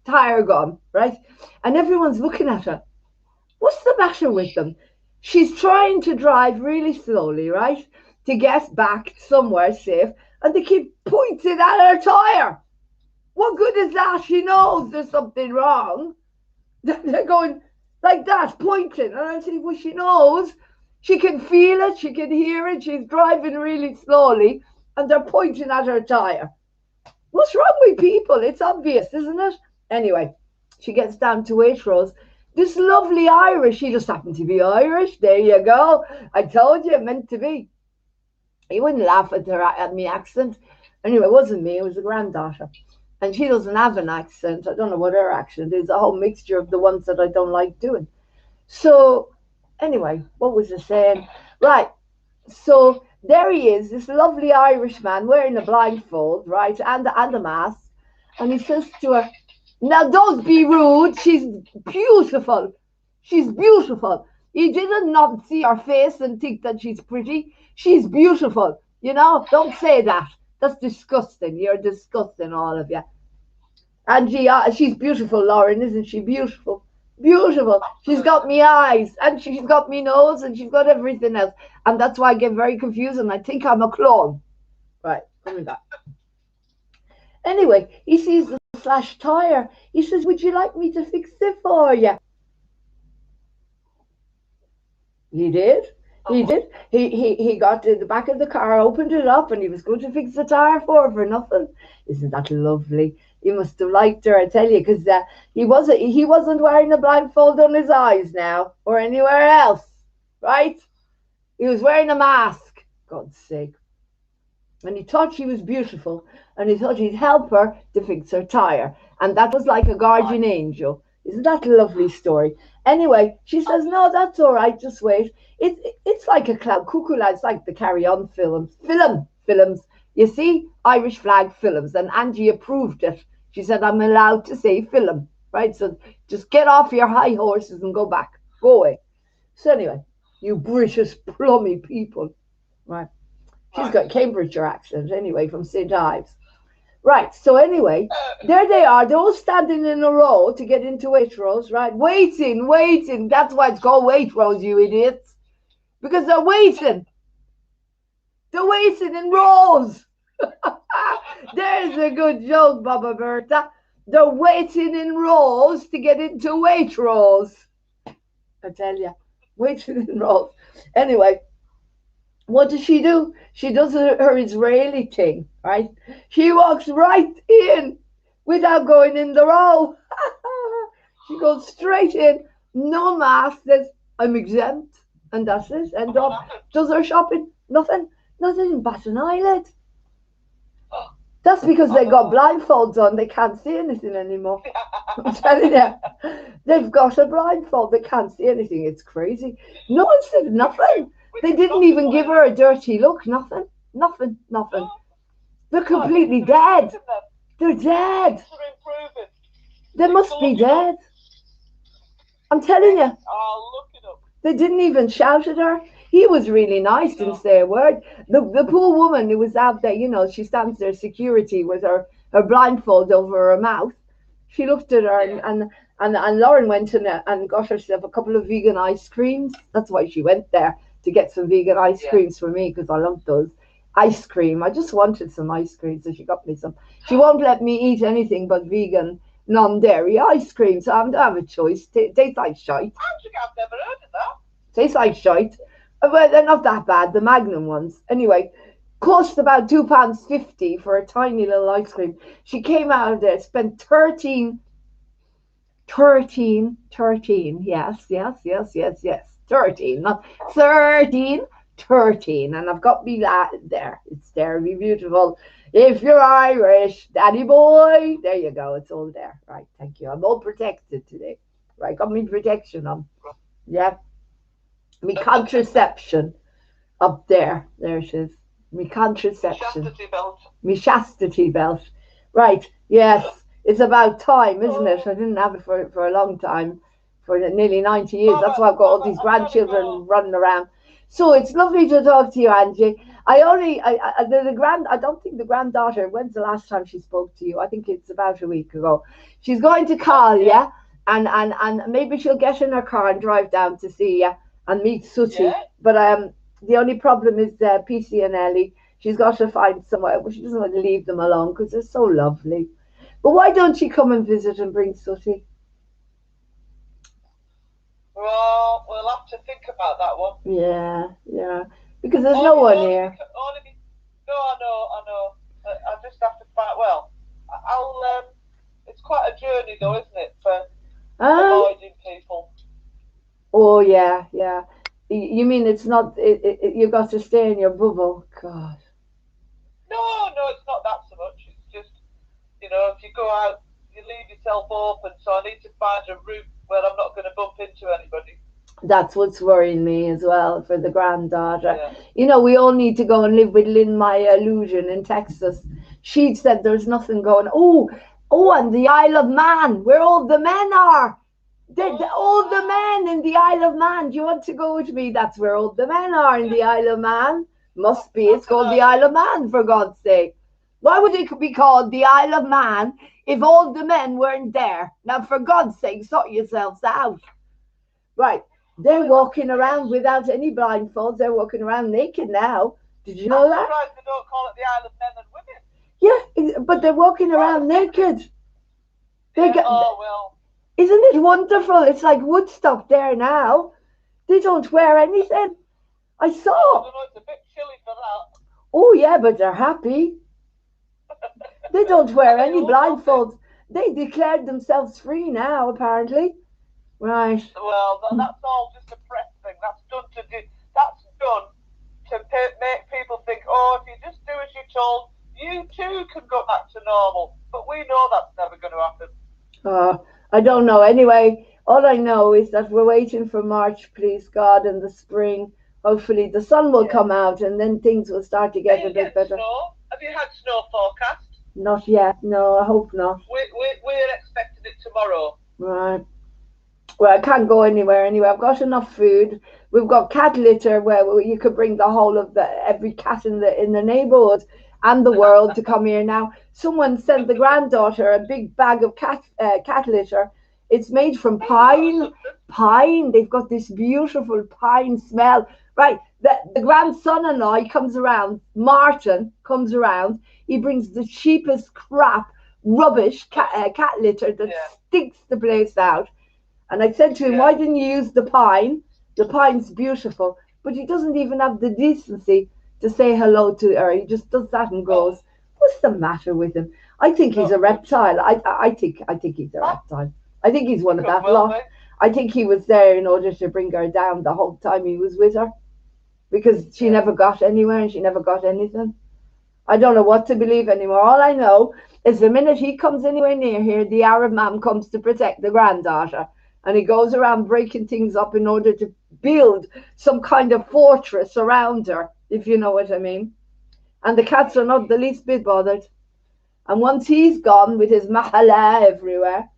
tire gone, right? And everyone's looking at her. What's the matter with them? She's trying to drive really slowly, right? To get back somewhere safe. And they keep pointing at her tire. What good is that? She knows there's something wrong. They're going like that, pointing. And I'm saying, well, she knows. She can feel it. She can hear it. She's driving really slowly. And they're pointing at her tire. What's wrong with people? It's obvious, isn't it? Anyway, she gets down to Waitrose. This lovely Irish, she just happened to be Irish. There you go. I told you, it meant to be. You wouldn't laugh at me accent. Anyway, it wasn't me, it was the granddaughter. And she doesn't have an accent. I don't know what her accent is. A whole mixture of the ones that I don't like doing. So, anyway, what was I saying? Right. So there he is, this lovely Irish man wearing a blindfold, right, and a mask. And he says to her, now don't be rude. She's beautiful. She's beautiful. You didn't not see her face and think that she's pretty. She's beautiful. You know, don't say that. That's disgusting. You're disgusting, all of you. Angie, she's beautiful, Lauren, isn't she? Beautiful. Beautiful. She's got me eyes and she's got me nose and she's got everything else. And that's why I get very confused and I think I'm a clone. Right, coming back. Anyway, he sees the slashed tire. He says, would you like me to fix it for you? He did. He did. He got to the back of the car, opened it up, and he was going to fix the tire for nothing. Isn't that lovely? You must have liked her, I tell you, because he wasn't wearing a blindfold on his eyes now or anywhere else, right? He was wearing a mask, God's sake. And he thought she was beautiful, and he thought he'd help her to fix her tire. And that was like a guardian angel. Isn't that a lovely story? Anyway, she says, no, that's all right, just wait. It's like a cloud cuckoo lad. It's like the Carry On films. You see, Irish flag films. And Angie approved it. She said, I'm allowed to say film, right? So just get off your high horses and go back. Go away. So anyway, you British plummy people, right? She's got Cambridgeshire accent anyway from St. Ives. Right, so anyway, there they are. They're all standing in a row to get into Waitrose, right? Waiting. That's why it's called Waitrose, you idiots. Because they're waiting. They're waiting in rows. There's a good joke, bERTHA. They're waiting in rows to get into Waitrose. I tell you, waiting in rows. Anyway, what does she do? She does her Israeli thing, right? She walks right in without going in the row. She goes straight in, no mask, says, I'm exempt. And that's it. End up, does her shopping, nothing, but an eyelid. That's because they got blindfolds on, they can't see anything anymore. I'm telling you, they've got a blindfold, they can't see anything. It's crazy. No one said nothing. They didn't even give her a dirty look. Nothing. They're completely dead. They're dead. They must be dead. I'm telling you. They didn't even shout at her. He was really nice, didn't say a word. The poor woman who was out there, you know, she stands there, security, with her blindfold over her mouth. She looked at her, and Lauren went in and got herself a couple of vegan ice creams. That's why she went there, to get some vegan ice creams for me, because I love those. Ice cream. I just wanted some ice cream, so she got me some. She won't let me eat anything but vegan, non-dairy ice cream, so I don't have a choice. Tastes like shite. I've never heard of that. Tastes like shite. Well, they're not that bad, the Magnum ones. Anyway, cost about £2.50 for a tiny little ice cream. She came out of there, spent 13, yes, 13, not 13, and I've got me that there. It's there, be beautiful. If you're Irish, daddy boy, there you go, it's all there. Right, thank you. I'm all protected today. Right, got me protection on. Yeah. Me contraception up there. There it is. Me contraception. Chastity belt. Me chastity belt. Right, yes. It's about time, isn't it? I didn't have it for a long time, for nearly 90 years. That's why I've got all these grandchildren running around. So it's lovely to talk to you, Angie. I don't think the granddaughter, when's the last time she spoke to you? I think it's about a week ago. She's going to call you, and maybe she'll get in her car and drive down to see you and meet Sooty. Yeah. But the only problem is PC and Ellie. She's got to find somewhere, but she doesn't want to leave them alone because they're so lovely. But why don't you come and visit and bring Sooty? Well, we'll have to think about that one. Yeah. Because there's no one here. I know. I just have to find. Well, it's quite a journey, though, isn't it, for avoiding people? Oh yeah. You mean it's not? You've got to stay in your bubble. God. No, it's not that so much. It's just, if you go out, you leave yourself open. So I need to find a route where I'm not going to bump into anybody. That's what's worrying me as well for the granddaughter. Yeah. We all need to go and live with Lynn, my illusion, in Texas. She said there's nothing going. Oh, and the Isle of Man, where all the men are. All the men in the Isle of Man. Do you want to go with me? That's where all the men are, in the Isle of Man. Must be. It's called the Isle of Man, for God's sake. Why would it be called the Isle of Man if all the men weren't there? Now, for God's sake, sort yourselves out. Right. They're walking around without any blindfolds. They're walking around naked now. Did you know that? I'm surprised they don't call it the Isle of Men and Women. Yeah, but they're walking around naked. Well. Isn't it wonderful? It's like Woodstock there now. They don't wear anything. I saw. I don't know, it's a bit chilly for that. Oh, yeah, but they're happy. They don't wear any blindfolds. They declared themselves free now, apparently. Right. Well, that's all just a press thing. That's done to make people think, if you just do as you're told, you too can go back to normal. But we know that's never going to happen. I don't know. Anyway, all I know is that we're waiting for March, please God, in the spring. Hopefully the sun will come out and then things will start to get a bit better. Snow? Have you had snow forecast? Not yet. No, I hope not. We're expecting it tomorrow. Right. Well, I can't go anywhere anyway. I've got enough food. We've got cat litter where you could bring the whole of every cat in the neighborhood and the world to come here now. Someone sent the granddaughter a big bag of cat litter. It's made from pine. They've got this beautiful pine smell, Right, the grandson-in-law, he comes around, Martin comes around, he brings the cheapest crap, rubbish, cat litter that stinks the place out. And I said to him, why didn't you use the pine? The pine's beautiful. But he doesn't even have the decency to say hello to her. He just does that and goes, what's the matter with him? I think he's a reptile. I think he's a reptile. I think he's one of that lot. I think he was there in order to bring her down the whole time he was with her, because she never got anywhere and she never got anything. I don't know what to believe anymore. All I know is the minute he comes anywhere near here, the Arab man comes to protect the granddaughter. And he goes around breaking things up in order to build some kind of fortress around her, if you know what I mean. And the cats are not the least bit bothered. And once he's gone with his mahala everywhere,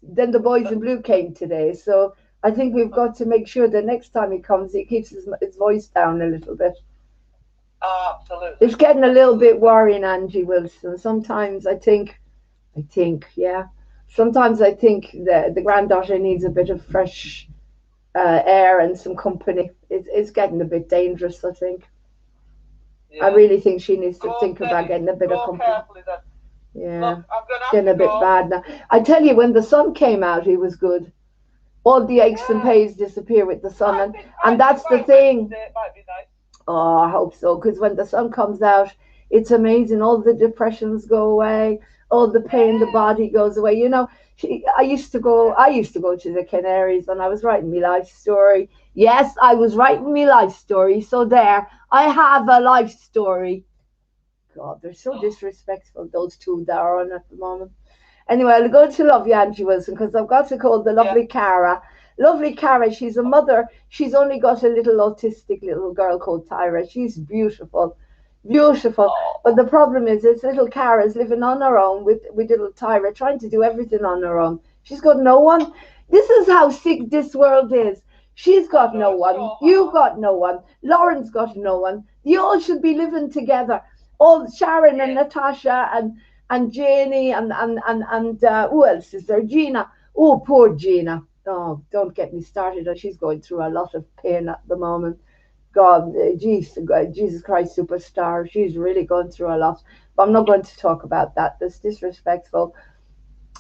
then the boys in blue came today. So I think we've got to make sure that next time he comes, he keeps his voice down a little bit. Absolutely. It's getting a little bit worrying, Angie Wilson. Sometimes I think, sometimes I think that the granddaughter needs a bit of fresh air and some company. It's getting a bit dangerous, I think. I really think she needs to think about getting a bit of company. Yeah, it's getting a bit bad now. I tell you, when the sun came out, it was good. All the aches and pains disappear with the sun, and that's the thing. Oh, I hope so, because when the sun comes out, it's amazing. All the depressions go away, all the pain in the body goes away. You know, I used to go to the Canaries, and I was writing my life story. Yes, I was writing my life story. So there, I have a life story. God, they're so disrespectful, those two that are on at the moment. Anyway, I'll go to love you, Angie Wilson, because I've got to call the lovely Cara. Lovely Cara, she's a mother. She's only got a little autistic little girl called Tyra. She's beautiful, beautiful. But the problem is, this little Cara's living on her own with little Tyra, trying to do everything on her own. She's got no one. This is how sick this world is. She's got no one. You've got no one. Lauren's got no one. You all should be living together. All Sharon and Natasha and Janie and who else is there? Gina. Oh, poor Gina. Oh, don't get me started. She's going through a lot of pain at the moment. God, Jesus Christ superstar. She's really going through a lot. But I'm not going to talk about that. That's disrespectful.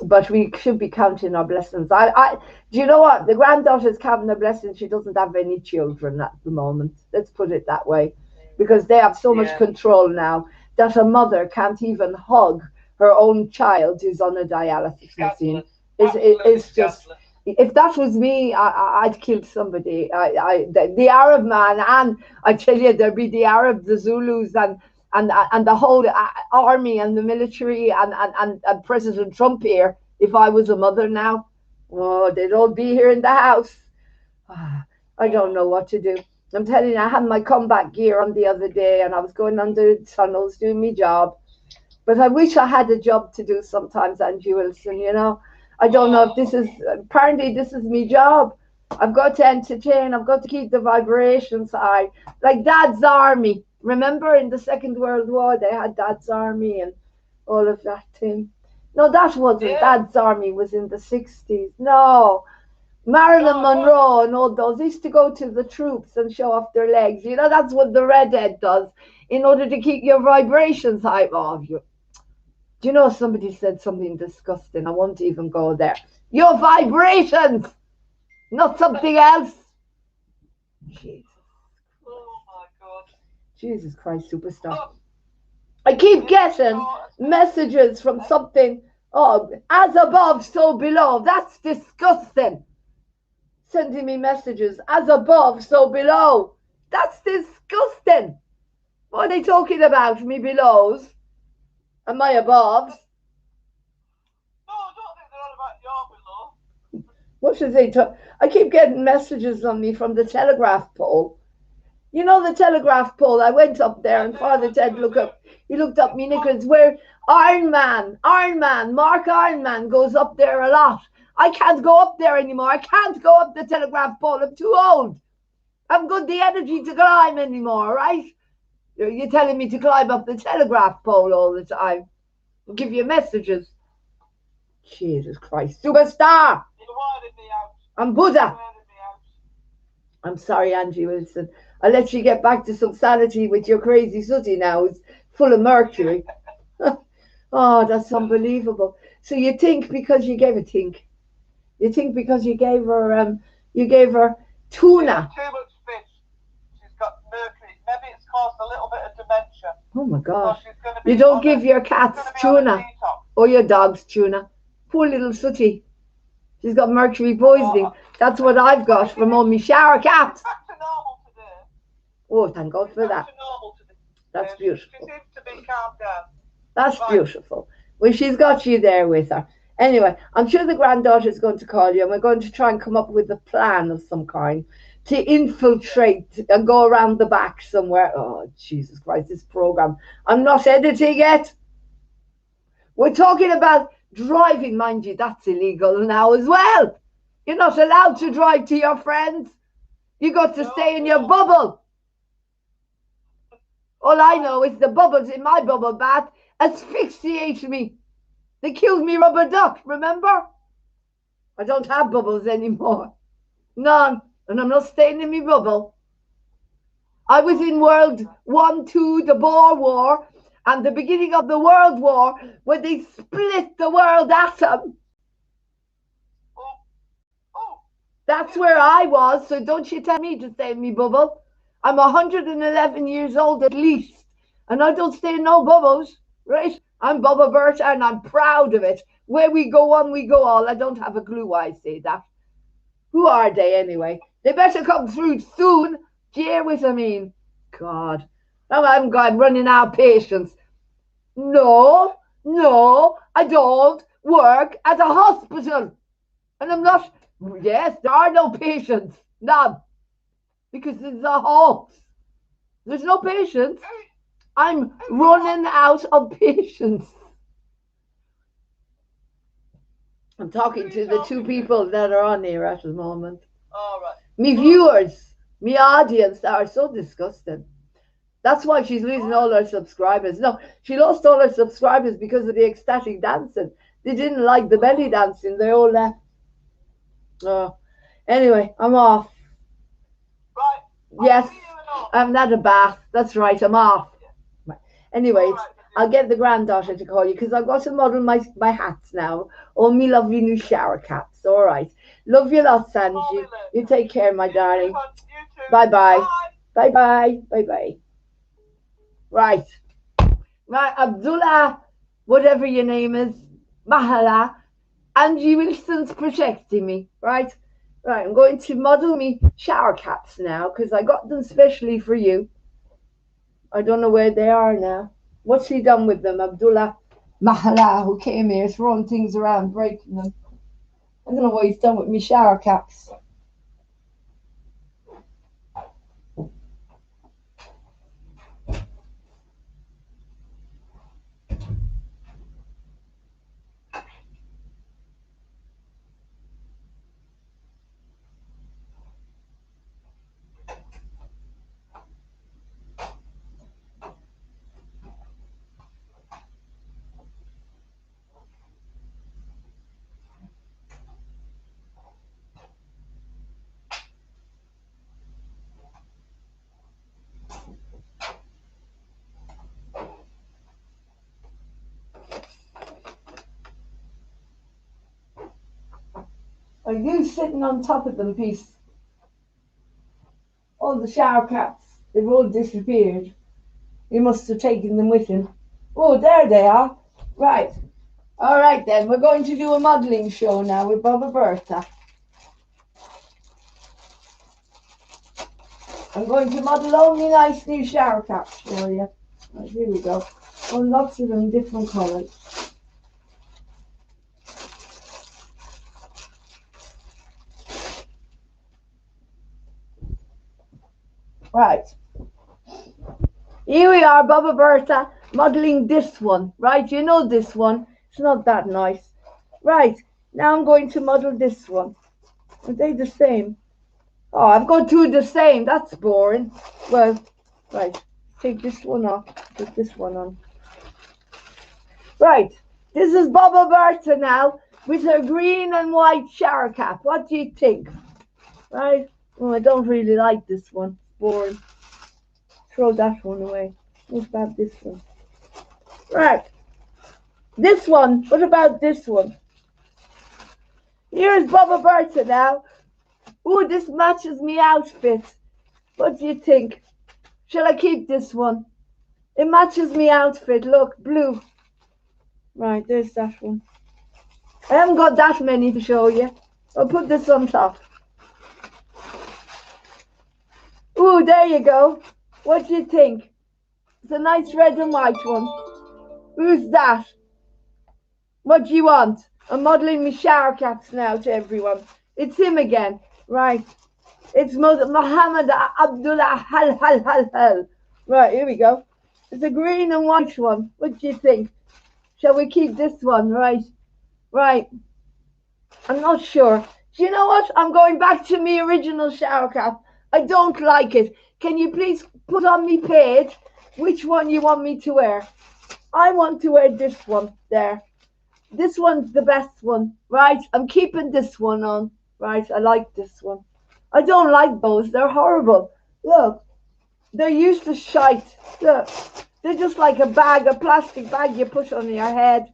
But we should be counting our blessings. Do you know what? The granddaughter's counting her blessings. She doesn't have any children at the moment. Let's put it that way. Because they have so much control now that a mother can't even hug her own child who's on a dialysis machine. It's just, if that was me, I'd kill somebody. The Arab man, and I tell you, there'd be the Arabs, the Zulus, and the whole army and the military and President Trump here. If I was a mother now, oh, they'd all be here in the house. I don't know what to do. I'm telling you, I had my combat gear on the other day, and I was going under tunnels doing my job. But I wish I had a job to do sometimes, Angie Wilson, you know. I don't know if this is, apparently this is my job. I've got to entertain, I've got to keep the vibrations high. Like Dad's Army. Remember in the Second World War, they had Dad's Army and all of that thing. No, that wasn't. Dad's Army was in the 60s. No. Marilyn Monroe and all those used to go to the troops and show off their legs. You know, that's what the redhead does in order to keep your vibrations high. Oh, do you know, somebody said something disgusting. I won't even go there. Your vibrations, not something else. Jesus. Oh, my God. Jesus Christ, superstar. I keep getting messages from something. Oh, as above, so below. That's disgusting. Sending me messages, as above, so below. That's disgusting. What are they talking about? Me belows? And my aboves? No, I don't think they're on about your below. What should they talk? I keep getting messages on me from the telegraph pole. You know the telegraph pole? I went up there and Father Ted he looked up me knickers where Iron Man, Mark Iron Man goes up there a lot. I can't go up there anymore. I can't go up the telegraph pole. I'm too old. I haven't got the energy to climb anymore, right? You're telling me to climb up the telegraph pole all the time. I'll give you messages. Jesus Christ. Superstar. You wanted me out. I'm Buddha. I'm sorry, Angie Wilson. I'll let you get back to some sanity with your crazy sooty now. It's full of mercury. Oh, that's unbelievable. So you think because you gave you think because you gave her tuna. Too much fish. She's got mercury. Maybe it's caused a little bit of dementia. Oh my gosh. So You don't give your cats tuna or your dogs tuna. Poor little sooty. She's got mercury poisoning. That's what I've got from all my shower caps. Back to normal today. Oh, thank God for that. Back to normal today. That's beautiful. She seems to be calmed down. That's beautiful. Well, she's got you there with her. Anyway, I'm sure the granddaughter is going to call you, and we're going to try and come up with a plan of some kind to infiltrate and go around the back somewhere. Oh, Jesus Christ, this program. I'm not editing it. We're talking about driving, mind you, that's illegal now as well. You're not allowed to drive to your friends. You got to stay in your bubble. All I know is the bubbles in my bubble bath asphyxiate me. They killed me rubber duck, remember? I don't have bubbles anymore. None. And I'm not staying in my bubble. I was in World War II, the Boer War, and the beginning of the World War, when they split the world atom. That's where I was, so don't you tell me to stay in my bubble. I'm 111 years old at least, and I don't stay in no bubbles, right? I'm BobbA and I'm proud of it. Where we go on, we go all. I don't have a clue why I say that. Who are they anyway? They better come through soon. Do you hear what I mean? God. Now I'm running out of patience. No, I don't work at a hospital. And I'm not, yes, there are no patients. None. Because it's a hoax. There's no patients. I'm running out of patience. I'm talking to the two people that are on here at the moment. All right. Me viewers, me audience are so disgusting. That's why she's losing all her subscribers. No, she lost all her subscribers because of the ecstatic dancing. They didn't like the belly dancing. They all left. Oh. Anyway, I'm off. Right. Yes, I haven't had a bath. That's right, I'm off. Anyway, I'll get the granddaughter to call you because I've got to model my hats now. Oh, me lovely new shower caps. All right. Love you lots, Angie. You take care, my darling. Bye-bye. Bye-bye. Bye-bye. Right. Abdullah, whatever your name is, Mahala, Angie Wilson's protecting me. Right. I'm going to model me shower caps now because I got them specially for you. I don't know where they are now. What's he done with them? Abdullah Mahala, who came here throwing things around, breaking them. I don't know what he's done with me shower caps. Are you sitting on top of them, piece? All the shower caps, they've all disappeared. He must have taken them with him. Oh, there they are. Right. All right, then. We're going to do a modelling show now with BERTHA. I'm going to model only nice new shower caps for you. Right, here we go. Oh, lots of them, different colours. Right. Here we are, BERTHA, modelling this one. Right, you know this one. It's not that nice. Right, now I'm going to model this one. Are they the same? Oh, I've got two the same. That's boring. Well, right, take this one off. Put this one on. Right, this is BERTHA now with her green and white shower cap. What do you think? Right? Oh, I don't really like this one. Boring. throw that one away. What about this one? Right. This one. What about this one? Here's bERTHA now. Ooh, this matches me outfit. What do you think? Shall I keep this one? It matches me outfit. Look, blue. Right, there's that one. I haven't got that many to show you. I'll put this on top. Ooh, there you go. What do you think? It's a nice red and white one. Who's that? What do you want? I'm modelling my shower caps now to everyone. It's him again. Right. It's Muhammad Abdullah Hal. Right, here we go. It's a green and white one. What do you think? Shall we keep this one? Right. Right. I'm not sure. Do you know what? I'm going back to my original shower cap. I don't like it. Can you please put on me page which one you want me to wear? I want to wear this one there. This one's the best one. Right. I'm keeping this one on. Right. I like this one. I don't like those. They're horrible. Look. They're useless shite. Look. They're just like a bag, a plastic bag you put on your head.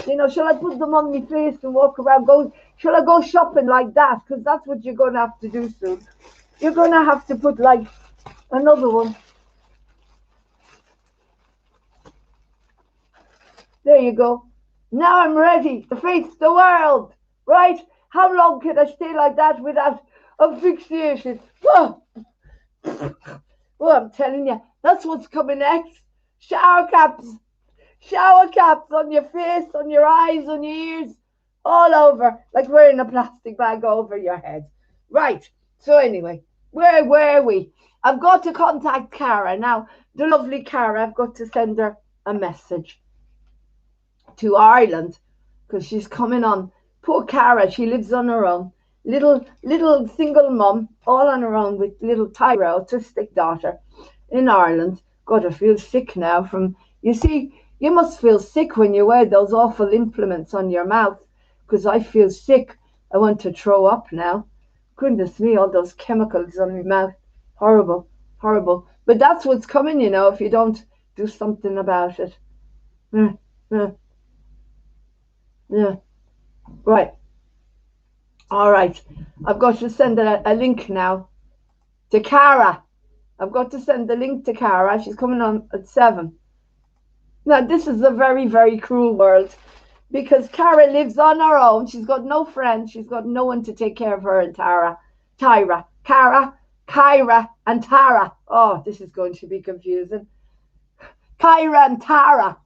You know, shall I put them on my face and walk around? Shall I go shopping like that? Because that's what you're going to have to do soon. You're going to have to put like another one. There you go. Now I'm ready to face the world. Right? How long can I stay like that without asphyxiation? Whoa. Well, I'm telling you, that's what's coming next. Shower caps. Shower caps on your face, on your eyes, on your ears, all over, like wearing a plastic bag over your head. Right. So anyway, where were we? I've got to contact Cara. Now, the lovely Cara, I've got to send her a message to Ireland because she's coming on. Poor Cara, she lives on her own. Little single mum, all on her own with little Tyra, autistic daughter in Ireland. God, I feel sick now from, you see, you must feel sick when you wear those awful implements on your mouth, because I feel sick. I want to throw up now. Goodness me, all those chemicals on my mouth. Horrible, horrible. But that's what's coming, you know, if you don't do something about it. Yeah. Right. All right. I've got to send a link now to Cara. I've got to send the link to Cara. She's coming on at 7. Now, this is a very, very cruel world because Cara lives on her own. She's got no friends. She's got no one to take care of her and Tyra. Kyra, and Tara. Oh, this is going to be confusing. Kyra and Tara.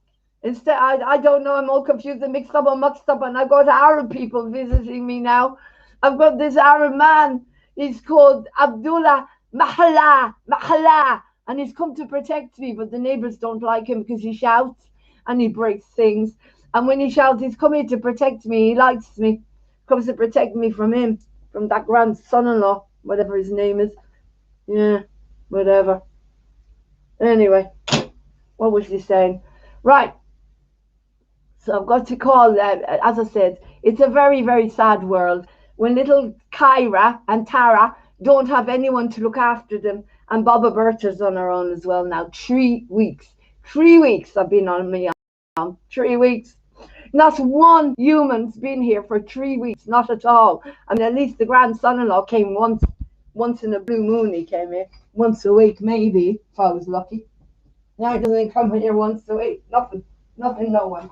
Instead, I don't know. I'm all confused and mixed up and I've got Arab people visiting me now. I've got this Arab man. He's called Abdullah Mahala, and he's come to protect me, but the neighbors don't like him because he shouts and he breaks things. And when he shouts, he's coming to protect me. He likes me, comes to protect me from him, from that grand son-in-law, whatever his name is. Yeah, whatever. Anyway, what was he saying? Right. So I've got to call, as I said, it's a very, very sad world when little Kyra and Tara don't have anyone to look after them, and bERTHA's on her own as well now. 3 weeks. 3 weeks I've been on my own. 3 weeks. Not one human's been here for 3 weeks, not at all. I mean, at least the grandson-in-law came once in a blue moon. He came here once a week, maybe, if I was lucky. Now he doesn't come here once a week. Nothing, no one.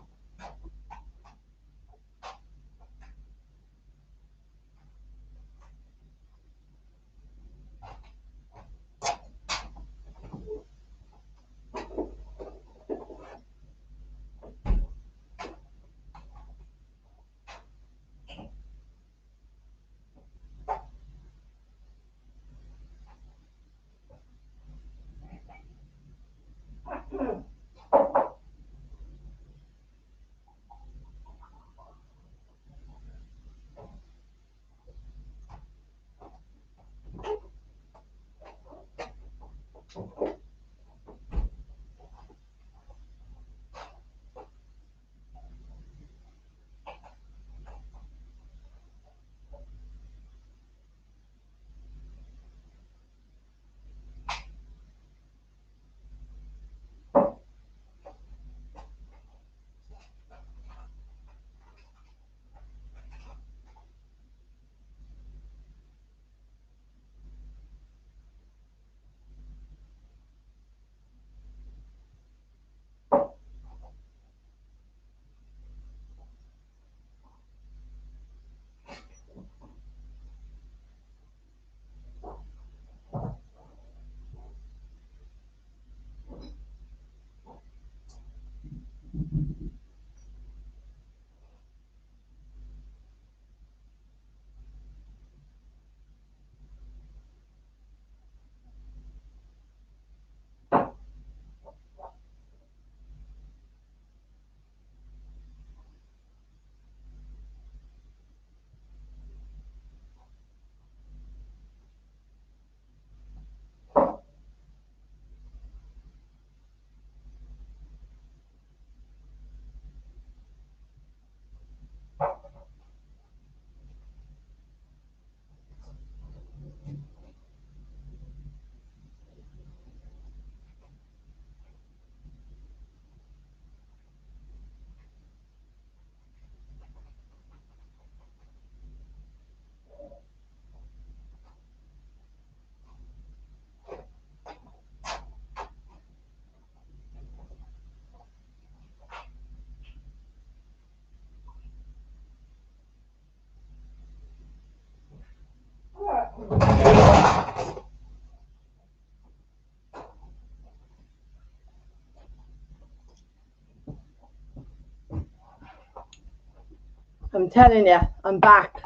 I'm telling you, I'm back.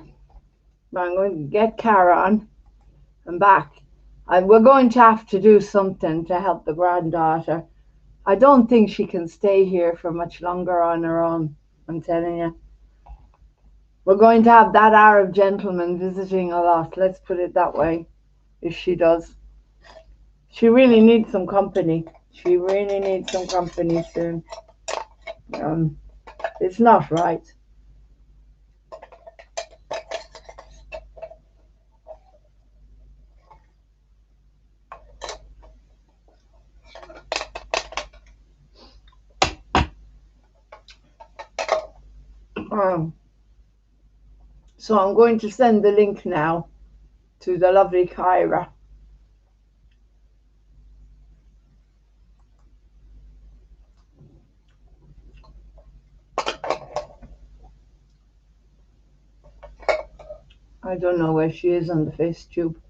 I'm going to get Cara on. I'm back. And we're going to have to do something to help the granddaughter. I don't think she can stay here for much longer on her own. I'm telling you. We're going to have that Arab gentleman visiting a lot. Let's put it that way. If she does. She really needs some company. She really needs some company soon. It's not right. So I'm going to send the link now to the lovely Kyra. I don't know where she is on the face tube.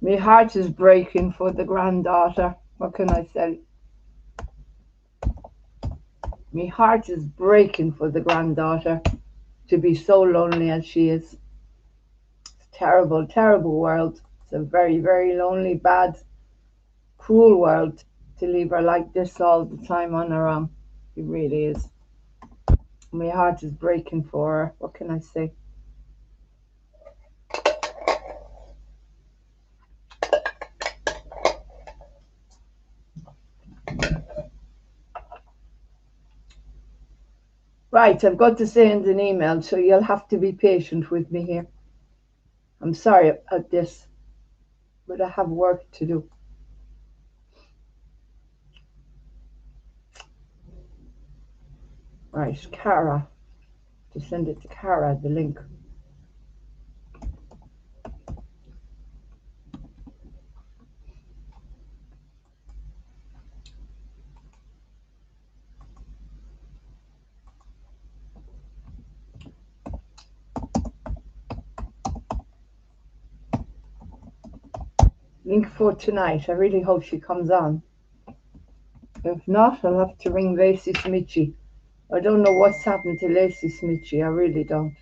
My heart is breaking for the granddaughter. What can I say? My heart is breaking for the granddaughter to be so lonely as she is. It's a terrible, terrible world. It's a very, very lonely, bad, cruel world to leave her like this all the time on her own. It really is. My heart is breaking for her. What can I say? Right, I've got to send an email, so you'll have to be patient with me here. I'm sorry about this, but I have work to do. Right, Cara. To send it to Cara, the link. Link for tonight. I really hope she comes on. If not, I'll have to ring Lacey Smitchy. I don't know what's happened to Lacey Smitchy. I really don't.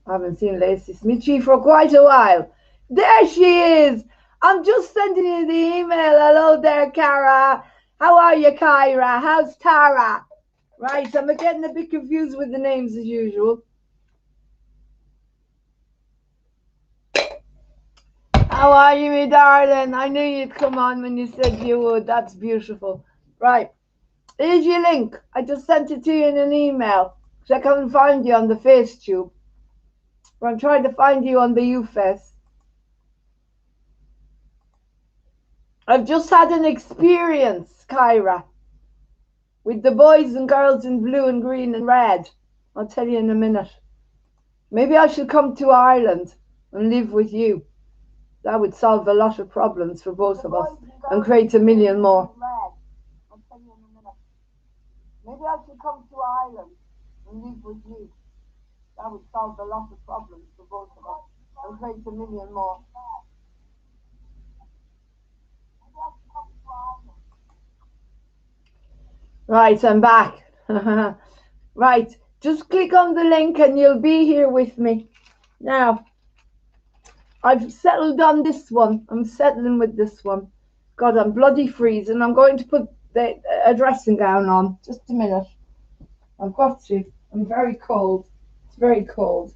I haven't seen Lacey Smitchy for quite a while. There she is. I'm just sending you the email. Hello there, Cara. How are you, Kyra? How's Tara? Right, I'm getting a bit confused with the names as usual. How are you, my darling? I knew you'd come on when you said you would. That's beautiful. Right, here's your link. I just sent it to you in an email because I couldn't find you on the FaceTube. I'm trying to find you on the UFS. I've just had an experience, Kyra, with the boys and girls in blue and green and red. I'll tell you in a minute. Maybe I should come to Ireland and live with you. That would solve a lot of problems for both of us and create a million more. I'll tell you in a minute. Maybe I should come to Ireland and live with you. That would solve a lot of problems for both of us and create a million more. Right, I'm back. Right, just click on the link and you'll be here with me. Now, I've settled on this one. I'm settling with this one. God, I'm bloody freezing. I'm going to put a dressing gown on. Just a minute. I've got to. I'm very cold. It's very cold.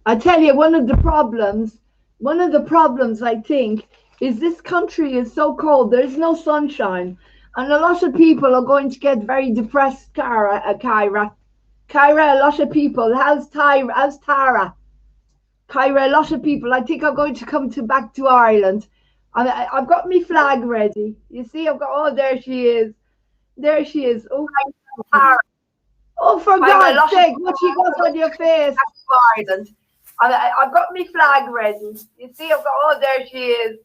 I tell you, one of the problems I think is this country is so cold. There's no sunshine, and a lot of people are going to get very depressed. Kyra, a lot of people. How's Tara? Kyra, a lot of people. I think I'm going to come back to Ireland. I've got my flag ready. You see, I've got. Oh, there she is. There she is. Oh, Tara. Oh, for God's sake, what you got on your face? Ireland. I've got my flag ready. You see, I've got. Oh, there she is.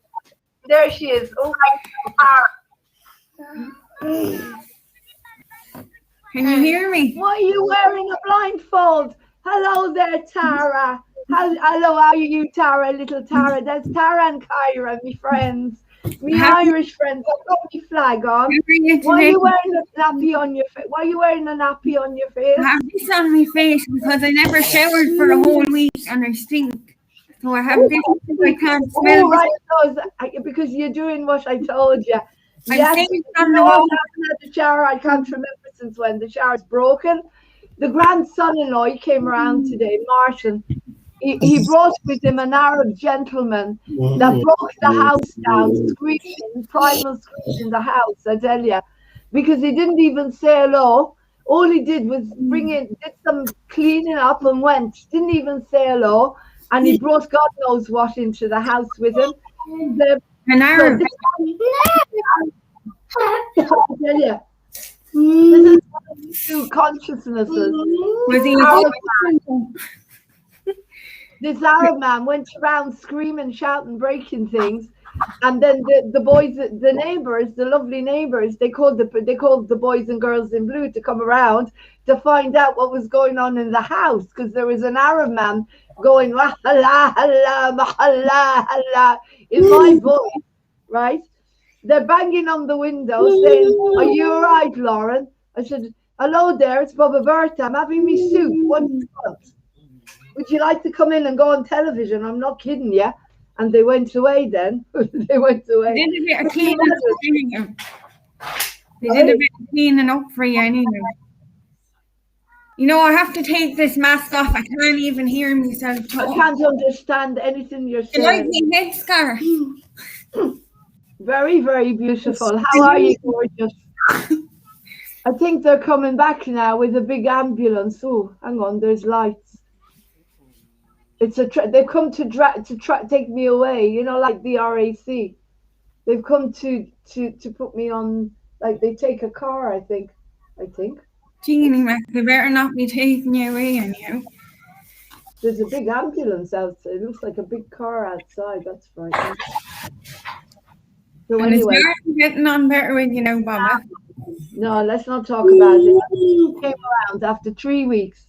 There she is. Oh, Can you hear me? Why are you wearing a blindfold? Hello there, Tara. Hello, how are you, Tara, little Tara? That's Tara and Kyra, me friends. Me Irish friends. I've got my flag on. Why are you wearing a nappy on your face? Why are you wearing a nappy on your face? I have this on my face because I never showered for a whole week and I stink. So I have this because I can't smell. Oh, right, because you're doing what I told you. Yes, on the wall. I haven't had a shower. I can't remember since when the shower's broken. The grandson-in-law, he came around today, Martin. He brought with him an Arab gentleman that broke the house down, screaming, primal screaming in the house, I tell you, because he didn't even say hello. All he did was did some cleaning up and went. Didn't even say hello. And he brought God knows what into the house with him. An Arab. I tell you, this is one of the two consciousnesses. This Arab man went around screaming, shouting, breaking things, and then the boys, the neighbors, the lovely neighbors, they called the boys and girls in blue to come around to find out what was going on in the house, because there was an Arab man going la la la la la in my voice, right? They're banging on the window saying, "Are you all right, Lauren?" I said, "Hello there, it's BobbA. I'm having me soup. What do you want? Would you like to come in and go on television? I'm not kidding you." And they went away then. They went away. They did a bit of cleaning up for you. They did a bit of cleaning up for you anyway. You know, I have to take this mask off. I can't even hear myself talk. I can't understand anything you're saying. You like my head scarf? Very, very beautiful. How are you, gorgeous? I think they're coming back now with a big ambulance. Oh, hang on, there's lights. They've come to take me away. You know, like the RAC. They've come to put me on. Like they take a car. I think. Jeannie, they better not be taking you away anyhow. There's a big ambulance outside. It looks like a big car outside. That's frightening. So and anyway, it's getting on better with you now, BobbA. No, let's not talk about it. I came around after 3 weeks.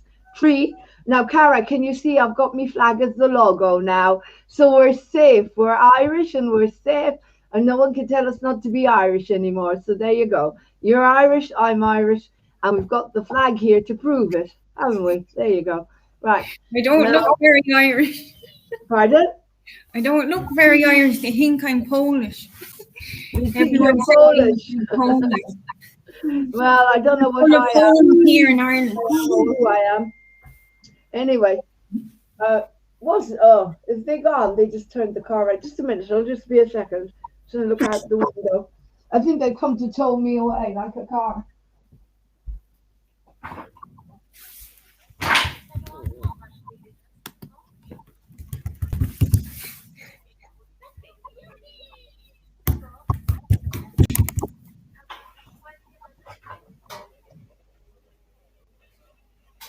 Now, Cara, can you see I've got me flag as the logo now? So we're safe. We're Irish and we're safe. And no one can tell us not to be Irish anymore. So there you go. You're Irish, I'm Irish. And we've got the flag here to prove it, haven't we? There you go. Right. I don't look very Irish. Pardon? I don't look very Irish. They think I'm Polish. You think you're Polish? Well, I don't know what I am. Here in Ireland. I don't know who I am. Anyway, is they gone? They just turned the car right. Just a minute. It'll just be a second. Just gonna look out the window. I think they've come to tow me away like a car.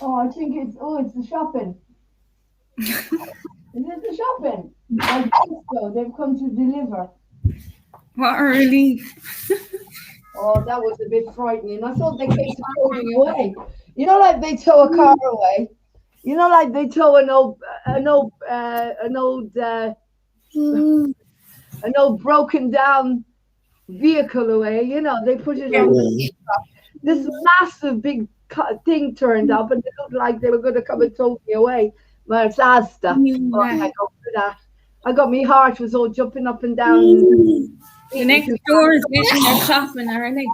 Oh, I think it's the shopping. Is it the shopping? I think so. They've come to deliver. What a relief. Oh, that was a bit frightening. I thought they came to tow me away. You know, like they tow a car away. You know, like they tow an old broken down vehicle away. You know, they put it on this massive big thing turned up, and it looked like they were going to come and tow me away. Well, it's Asda. Oh, I go for that. I got my heart was all jumping up and down. The next door is getting their shopping, are they?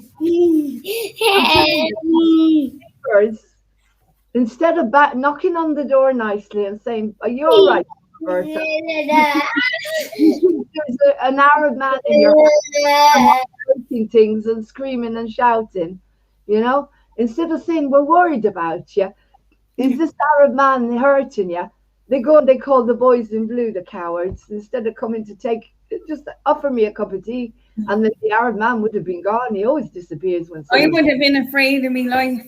Instead of knocking on the door nicely and saying, "Are you all right, Bertha?" There's an Arab man in your house breaking things and screaming and shouting, you know. Instead of saying, "We're worried about you," is this Arab man hurting you? They go and they call the boys in blue the cowards. Instead of coming to just offer me a cup of tea, and then the Arab man would have been gone. He always disappears when I would have been afraid of my life.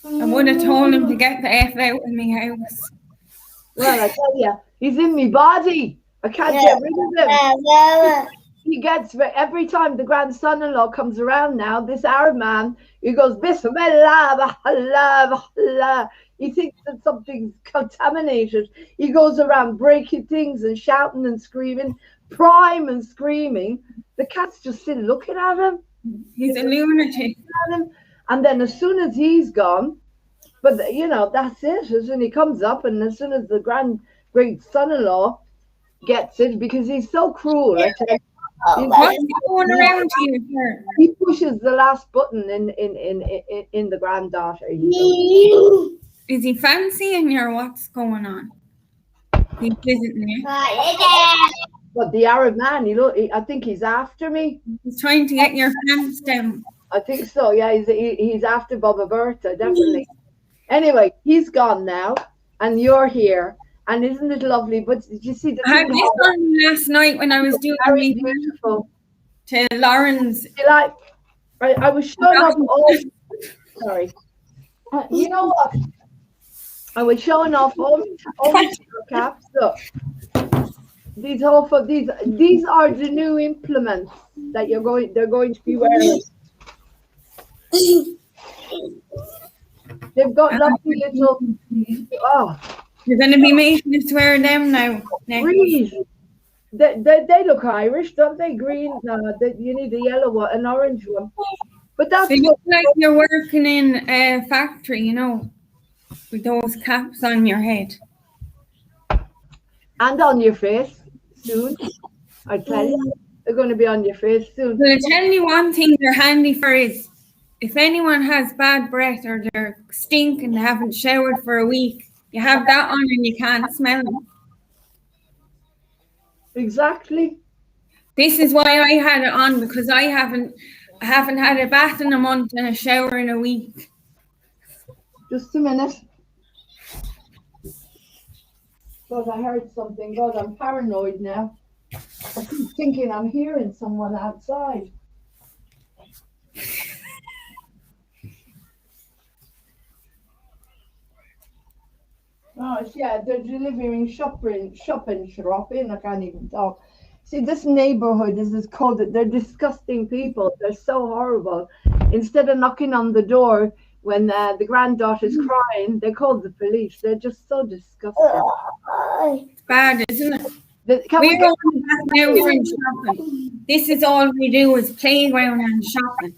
I would have told him to get the F out of my house. Well, I tell you, he's in my body. I can't get rid of him. he gets every time the grandson-in-law comes around now, this Arab man, he goes, Bismillah, Allah, Allah. He thinks that something's contaminated. He goes around breaking things and shouting and screaming, prime and screaming. The cat's just still looking at him. He's a lunatic. And then as soon as he's gone, but you know, that's it. As soon as he comes up, and as soon as the great son-in-law gets it, because he's so cruel. What's going around here? He pushes the last button in the granddaughter. Is he fancying you or what's going on? He's visiting you. But the Arab man, I think he's after me. He's trying to get your pants down. I think so. Yeah, he's after BERTHA, definitely. Anyway, he's gone now, and you're here. And isn't it lovely? But did you see the? I had this on last night when I was doing very beautiful to Lauren's. Like, I was showing off all. Sorry, you know what? I was showing off all the caps. Look, these are the new implements that they're going to be wearing. They've got lovely little. Oh. You're going to be making us wear them now. Green. They look Irish, don't they? Green. No, you need a yellow one, an orange one. But that's. They look like you're working in a factory, you know, with those caps on your head. And on your face soon. I tell you, they're going to be on your face soon. Well, I tell you one thing they're handy for is if anyone has bad breath or they're stinking, they haven't showered for a week. You have that on and you can't smell them. Exactly. This is why I had it on, because I haven't had a bath in a month and a shower in a week. Just a minute. God, I heard something. God, I'm paranoid now. I keep thinking I'm hearing someone outside. Oh, yeah, they're delivering shopping. I can't even talk. See, this neighborhood is called. They're disgusting people. They're so horrible. Instead of knocking on the door when the granddaughter's crying, they call the police. They're just so disgusting. It's bad, isn't it? We go back now for shopping. This is all we do is playground and shopping.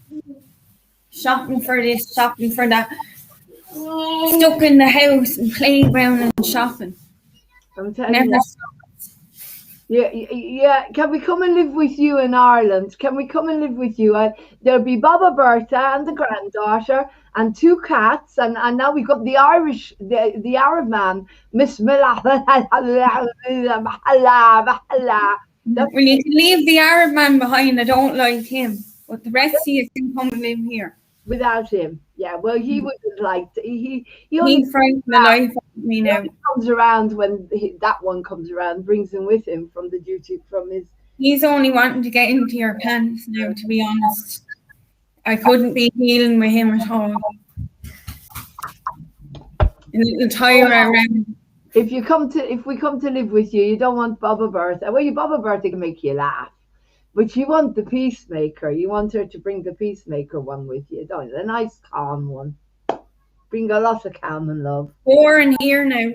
Shopping for this, shopping for that. Stuck in the house and playground and shopping. I'm telling you. Yeah. Can we come and live with you in Ireland? Can we come and live with you? There'll be BERTHA and the granddaughter and 2 cats, and now we've got the Arab man, Bismillah. Well, you can leave the Arab man behind. I don't like him, but the rest of you can come and live here. Without him, yeah. Well, he wouldn't like to. He frightened the life out of me now. He comes around when that one comes around, brings him with him from the duty from his. He's only wanting to get into your pants now. To be honest, I couldn't be dealing with him at all. A little tire around. If we come to live with you, you don't want BERTHA. Well, BERTHA can make you laugh. But you want the peacemaker. You want her to bring the peacemaker one with you, don't you? A nice, calm one. Bring a lot of calm and love. Boring here now.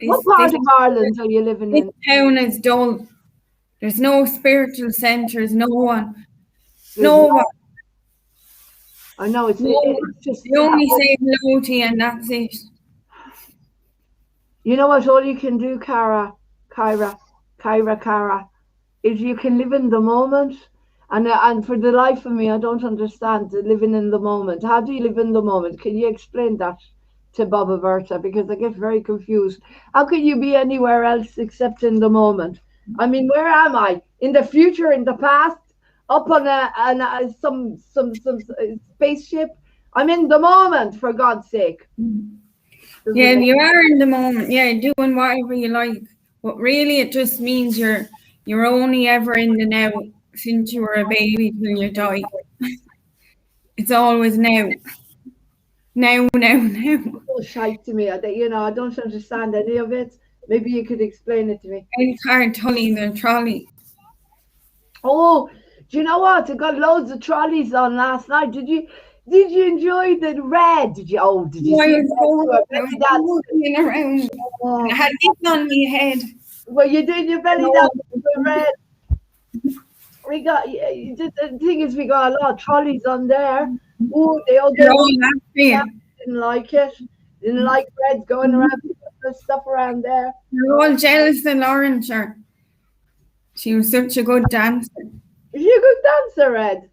What part of Ireland are you living in? This town is dull. There's no spiritual centres, no one. No one. I know, it's just... You only say hello to you and that's it. You know what all you can do, Kyra, is you can live in the moment, and for the life of me, I don't understand living in the moment. How do you live in the moment? Can you explain that to BERTHA? Because I get very confused. How can you be anywhere else except in the moment? I mean, where am I? In the future? In the past? Up on some spaceship? I'm in the moment, for God's sake. Yeah, you are in the moment. Yeah, doing whatever you like. But really, it just means you're only ever in the now since you were a baby till you die. It's always now. Now. It's shite to me. I don't understand any of it. Maybe you could explain it to me. Any car, tully, the trolley. Oh, do you know what? I got loads of trolleys on last night. Did you enjoy the red? Did you? Oh, did you I see was walking around. Oh, I had this on my head. well, you did your belly No. dance with the red. We got. The thing is, we got a lot of trolleys on there. Oh, they all They're get. all laughing. Didn't like it. Didn't like red going around. There's stuff around there. They're all jealous of Lauren, sure. She was such a good dancer. Is she a good dancer, Red?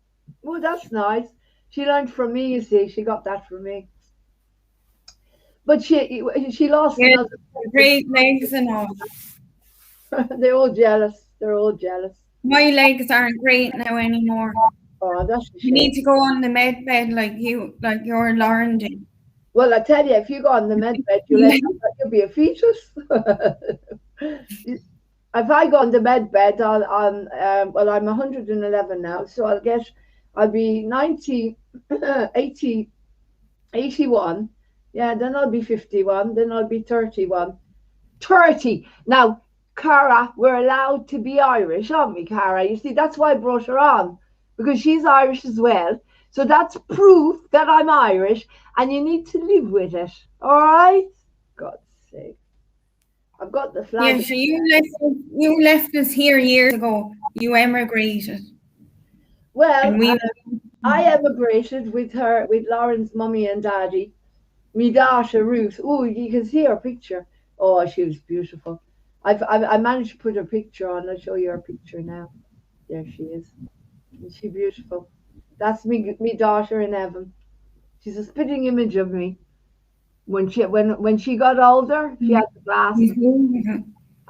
Oh, that's nice. She learned from me, you see. She got that from me. But she lost Yeah, another. great legs and all. They're all jealous. They're all jealous. My legs aren't great now anymore. Oh, that's a You shame. need to go on the med bed like your Lauren did. Well, I tell you, if you go on the med bed, you'll be a fetus. If I go on the med bed, well, I'm 111 now, so I'll be 90, 80, 81. Yeah, then I'll be 51. Then I'll be 31. 30. Now, Cara, we're allowed to be Irish, aren't we, Cara? You see, that's why I brought her on, because she's Irish as well. So that's proof that I'm Irish, and you need to live with it. All right? God's sake. I've got the flag. Yeah, so you left us here years ago. You emigrated. Well, I emigrated with Lauren's mummy and daddy. Me daughter Ruth. Oh, you can see her picture. Oh, she was beautiful. I managed to put her picture on. I'll show you her picture now. There she is. Isn't she beautiful? That's me daughter in heaven. She's a spitting image of me. When she got older, she had the glasses.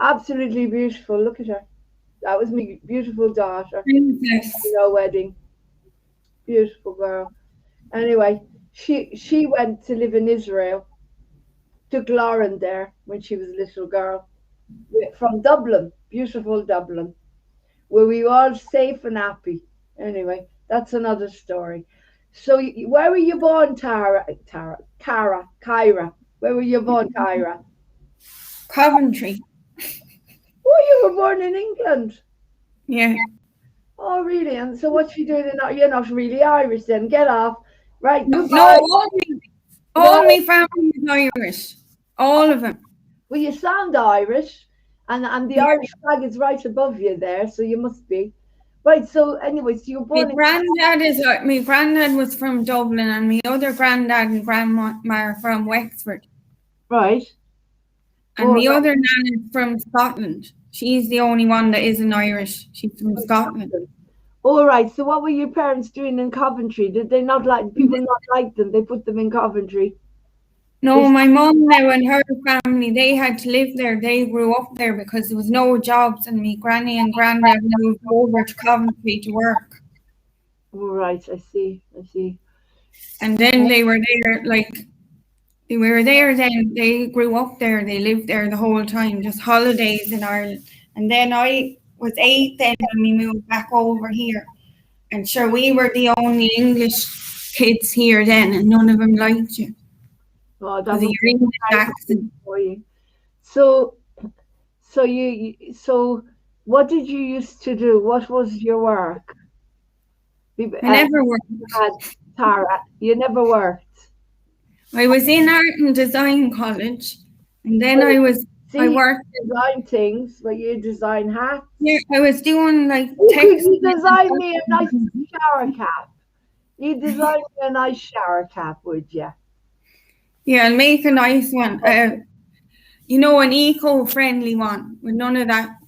Absolutely beautiful. Look at her. That was my beautiful daughter. Wedding. Beautiful girl. Anyway, she went to live in Israel. Took Lauren there when she was a little girl. From Dublin, beautiful Dublin, where we were all safe and happy. Anyway, that's another story. So, where were you born, Kyra? Where were you born, Kyra? Coventry. Oh, you were born in England. Yeah. Oh, really? And so, what's she doing? You're not really Irish then. Get off. Right. No, Goodbye. all my family is Irish. All of them. Well, you sound Irish, and the Irish flag is right above you there, so you must be. Right, so anyway, so you were born my granddad was from Dublin, and my other granddad and grandma are from Wexford. Right. And the other nan is from Scotland. She's the only one that isn't Irish. She's from Scotland. All right, so what were your parents doing in Coventry? Did they not people not like them? They put them in Coventry. No, my mum now and her family, they had to live there. They grew up there because there was no jobs, and my granny and granddad moved over to Coventry to work. All right, I see. And then they were there, then they grew up there. They lived there the whole time, just holidays in Ireland. And then I was 8 then when we moved back over here. And sure, we were the only English kids here then, and none of them liked you. Oh, that's for you. So what did you used to do? What was your work? I never worked. Tara, you never worked. I was in art and design college, and then I worked. Design things, but you design hats. Yeah, I was doing Could you design me a nice shower cap? You design me a nice shower cap, would you? Yeah, I'll make a nice one. An eco-friendly one with none of that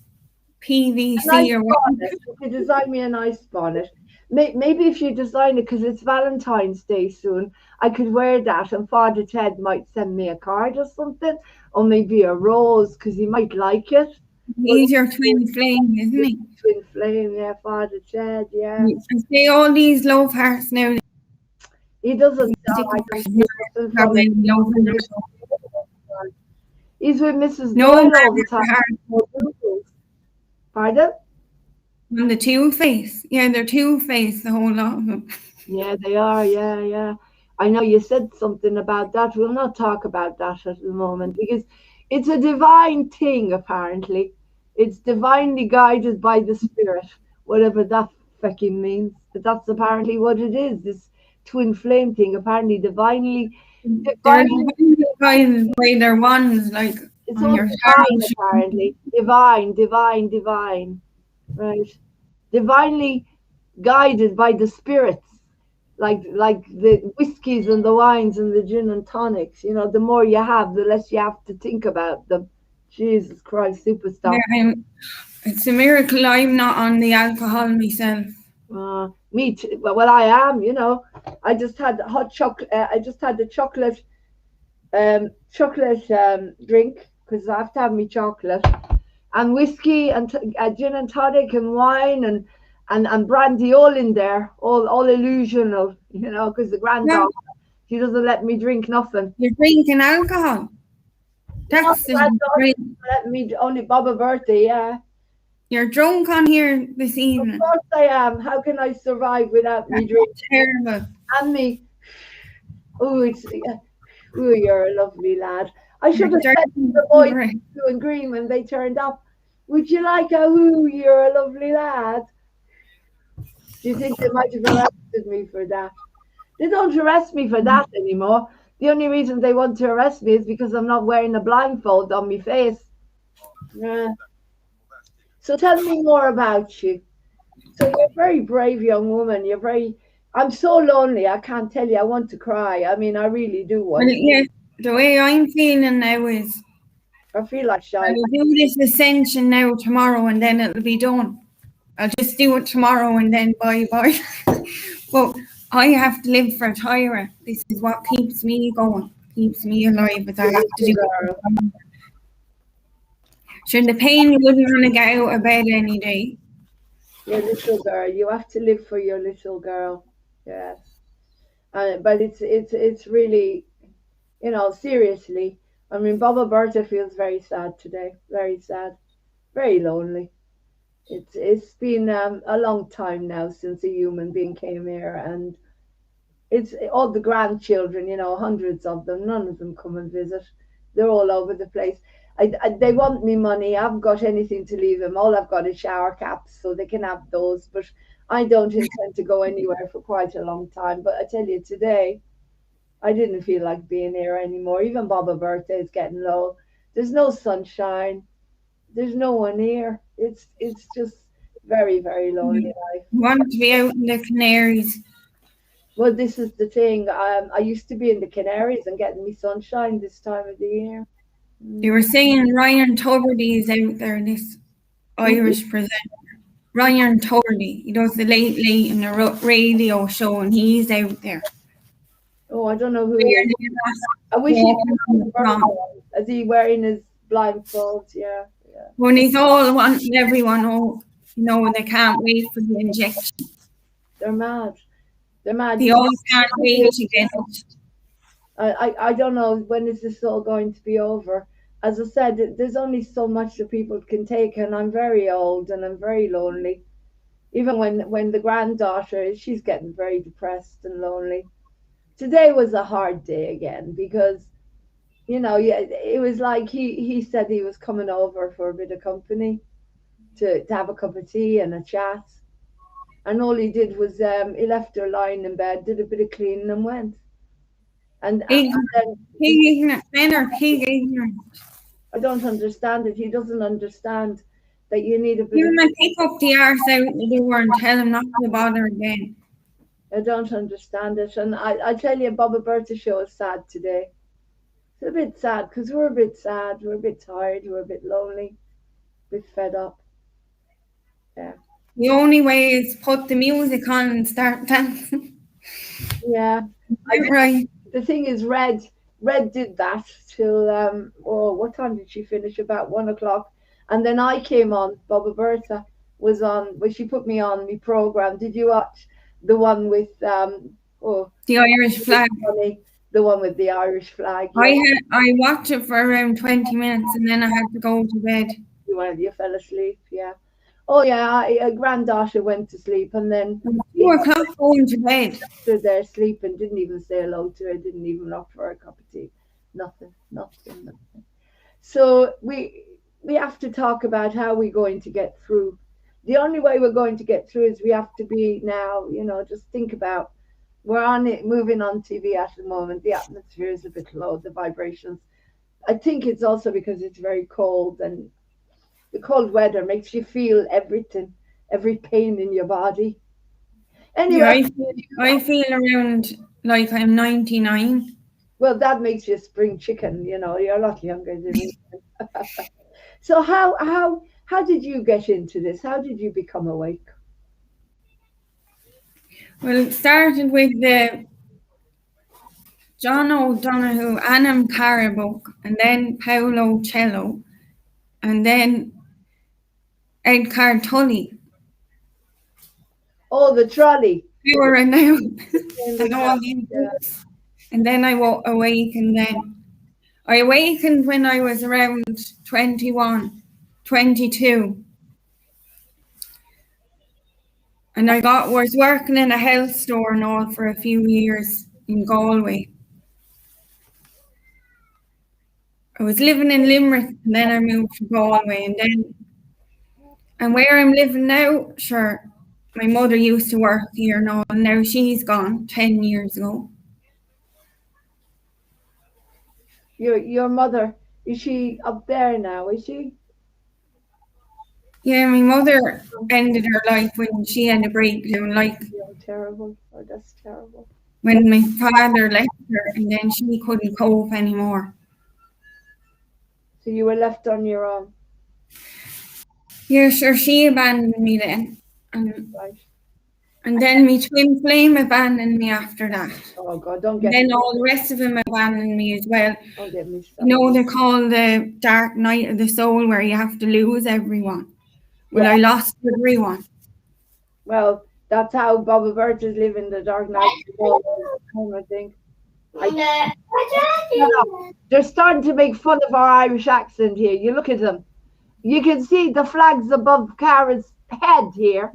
PVC or what. You could design me a nice bonnet. Maybe if you design it, because it's Valentine's Day soon, I could wear that, and Father Ted might send me a card or something, or maybe a rose, because he might like it. He's your twin flame, isn't he? Twin flame, yeah, Father Ted, yeah. I say all these love hearts now. He doesn't. He's with Mrs. Doyle all the time. Pardon? And the Two-Face. Yeah, they're Two-Face, the whole lot of them. Yeah, they are. Yeah. I know you said something about that. We'll not talk about that at the moment, because it's a divine thing, apparently. It's divinely guided by the Spirit. whatever that fucking means. But that's apparently what it is. This twin flame thing, apparently They're divinely, guided by their wands, like it's on all your divine tarot. apparently. Divine. Right. Divinely guided by the spirits. Like the whiskies and the wines and the gin and tonics, the more you have, the less you have to think about them. Jesus Christ, superstar. Yeah, it's a miracle I'm not on the alcohol myself. Me too. Well, I am. I just had hot chocolate. I just had the chocolate drink because I have to have me chocolate and whiskey and gin and tonic and wine and brandy all in there, all illusional, because the Yeah, granddaughter, she doesn't let me drink nothing. you're drinking alcohol. That's The the granddaughter drink. doesn't let me only BobbA birthday, yeah. You're drunk on here this Of evening. course I am. How can I survive without me That's drinking? terrible. And me. Oh, you're a lovely lad. I should have You're said to dirty. the boys Right. in blue and green when they turned up, would you like a ooh, you're a lovely lad? Do you think they might have arrested me for that? They don't arrest me for that anymore. The only reason they want to arrest me is because I'm not wearing a blindfold on my face. Yeah. So tell me more about you. So you're a very brave young woman. I'm so lonely. I can't tell you. I want to cry. I mean, I really do Well, want to. yeah, the way I'm feeling now is I feel like shy. I'll do this ascension now tomorrow and then it'll be done. I'll just do it tomorrow and then bye. But I have to live for Tyra. This is what keeps me going, keeps me alive. But I have to do it. Sure, the pain you wouldn't want to get out of bed any day. Your little girl. You have to live for your little girl. Yes. But it's really, seriously. I mean, BERTHA feels very sad today. Very sad. Very lonely. It's been a long time now since a human being came here, and it's all the grandchildren, hundreds of them. None of them come and visit. They're all over the place. They want me money. I haven't got anything to leave them. All I've got is shower caps, so they can have those. But I don't intend to go anywhere for quite a long time. But I tell you, today, I didn't feel like being here anymore. Even BobbA birthday is getting low. There's no sunshine. There's no one here. It's just very, very lonely life. I want to be out in the Canaries. Well, this is the thing. I used to be in the Canaries and getting me sunshine this time of the year. They were saying Ryan Tuberty is out there, this Irish presenter. Ryan Tuberty, he does the Late Late in the radio show, and he's out there. Oh, I don't know who he is. I wish he could. Is he wearing his blindfolds? Yeah. When he's all wanting everyone, they can't wait for the injection. They're mad. They all can't wait to get it. I don't know, when is this all going to be over? As I said, there's only so much that people can take, and I'm very old and I'm very lonely. Even when the granddaughter, she's getting very depressed and lonely. Today was a hard day again because, it was like he said he was coming over for a bit of company to have a cup of tea and a chat. And all he did was he left her lying in bed, did a bit of cleaning and went. And then pig ignorant, men are pig ignorant. I don't understand it. He doesn't understand that you need a bit. You might pick up the arse out the door and tell him not to bother again. I don't understand it. And I tell you, BobbA birthday show is sad today. It's a bit sad because we're a bit sad, we're a bit tired, we're a bit lonely, a bit fed up. Yeah. The only way is put the music on and start dancing. Yeah. Right. The thing is, Red did that till what time did she finish? About 1 o'clock. And then I came on. BobbA birthday was on. Well, she put me on my program. Did you watch the one with the Irish flag? The one with the Irish flag. Yeah. I watched it for around 20 minutes and then I had to go to bed. You fell asleep, yeah. Oh yeah, a granddaughter went to sleep and then 2 o'clock going to bed. Stood there sleeping, didn't even say hello to her, didn't even offer her a cup of tea. Nothing. So we have to talk about how we're going to get through the only way we're going to get through is we have to be now, just think about, we're on it, moving on TV at the moment. The atmosphere is a bit low, the vibrations. I think it's also because it's very cold, and the cold weather makes you feel everything, every pain in your body. Anyway, I feel around like I'm 99. Well, that makes you a spring chicken. You're a lot younger than me. So how did you get into this? How did you become awake? Well, it started with the John O'Donoghue Anam Cara book, and then Paolo Cello, and then Edgar Tully. Oh, the trolley. Power and Now, and all these books. And then I awakened then. I awakened when I was around 21, 22. And I was working in a health store and all for a few years in Galway. I was living in Limerick, and then I moved to Galway, and where I'm living now, sure, my mother used to work here and all, and now she's gone 10 years ago. Your mother, is she up there now, is she? Yeah, my mother ended her life when she had a breakdown, Terrible. Oh, that's terrible. When my father left her, and then she couldn't cope anymore. So you were left on your own? Yeah, sure, she abandoned me then. Right. And then my twin flame abandoned me after that. Oh God, don't get me. Then all the rest of them abandoned me as well. Don't get me started. They call the dark night of the soul, where you have to lose everyone. Well, yeah. I lost everyone. Well, that's how bERTHA's living the dark night of the soul, I think. They're starting to make fun of our Irish accent here. You look at them. You can see the flags above Cara's head here.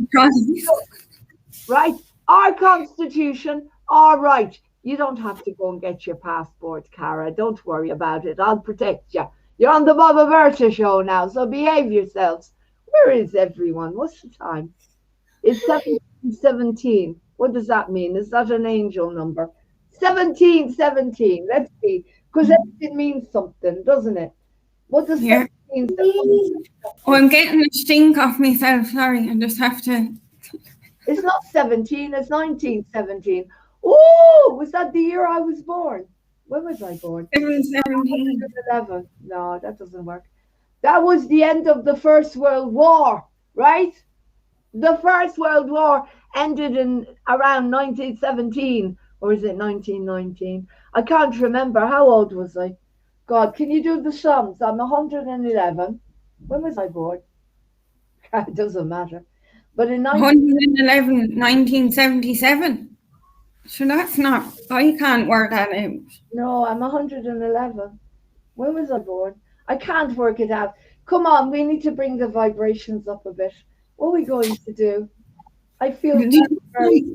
Right? Our constitution, our right. You don't have to go and get your passport, Cara. Don't worry about it. I'll protect you. You're on the bERTHA show now, so behave yourselves. Where is everyone? What's the time? It's 17:17. What does that mean? Is that an angel number? 17:17. Let's see. Because everything means something, doesn't it? What does 17 mean? Oh, I'm getting a stink off myself. Sorry, I just have to. It's not 17, it's 1917. Oh, was that the year I was born? When was I born? 1711. No, that doesn't work. That was the end of the First World War, right? The First World War ended in around 1917, or is it 1919? I can't remember. How old was I? God, can you do the sums? I'm 111. When was I born? It doesn't matter. But in 1977. So that's not, I can't work that out. No, I'm 111. When was I born? I can't work it out. Come on, we need to bring the vibrations up a bit. What are we going to do? I feel very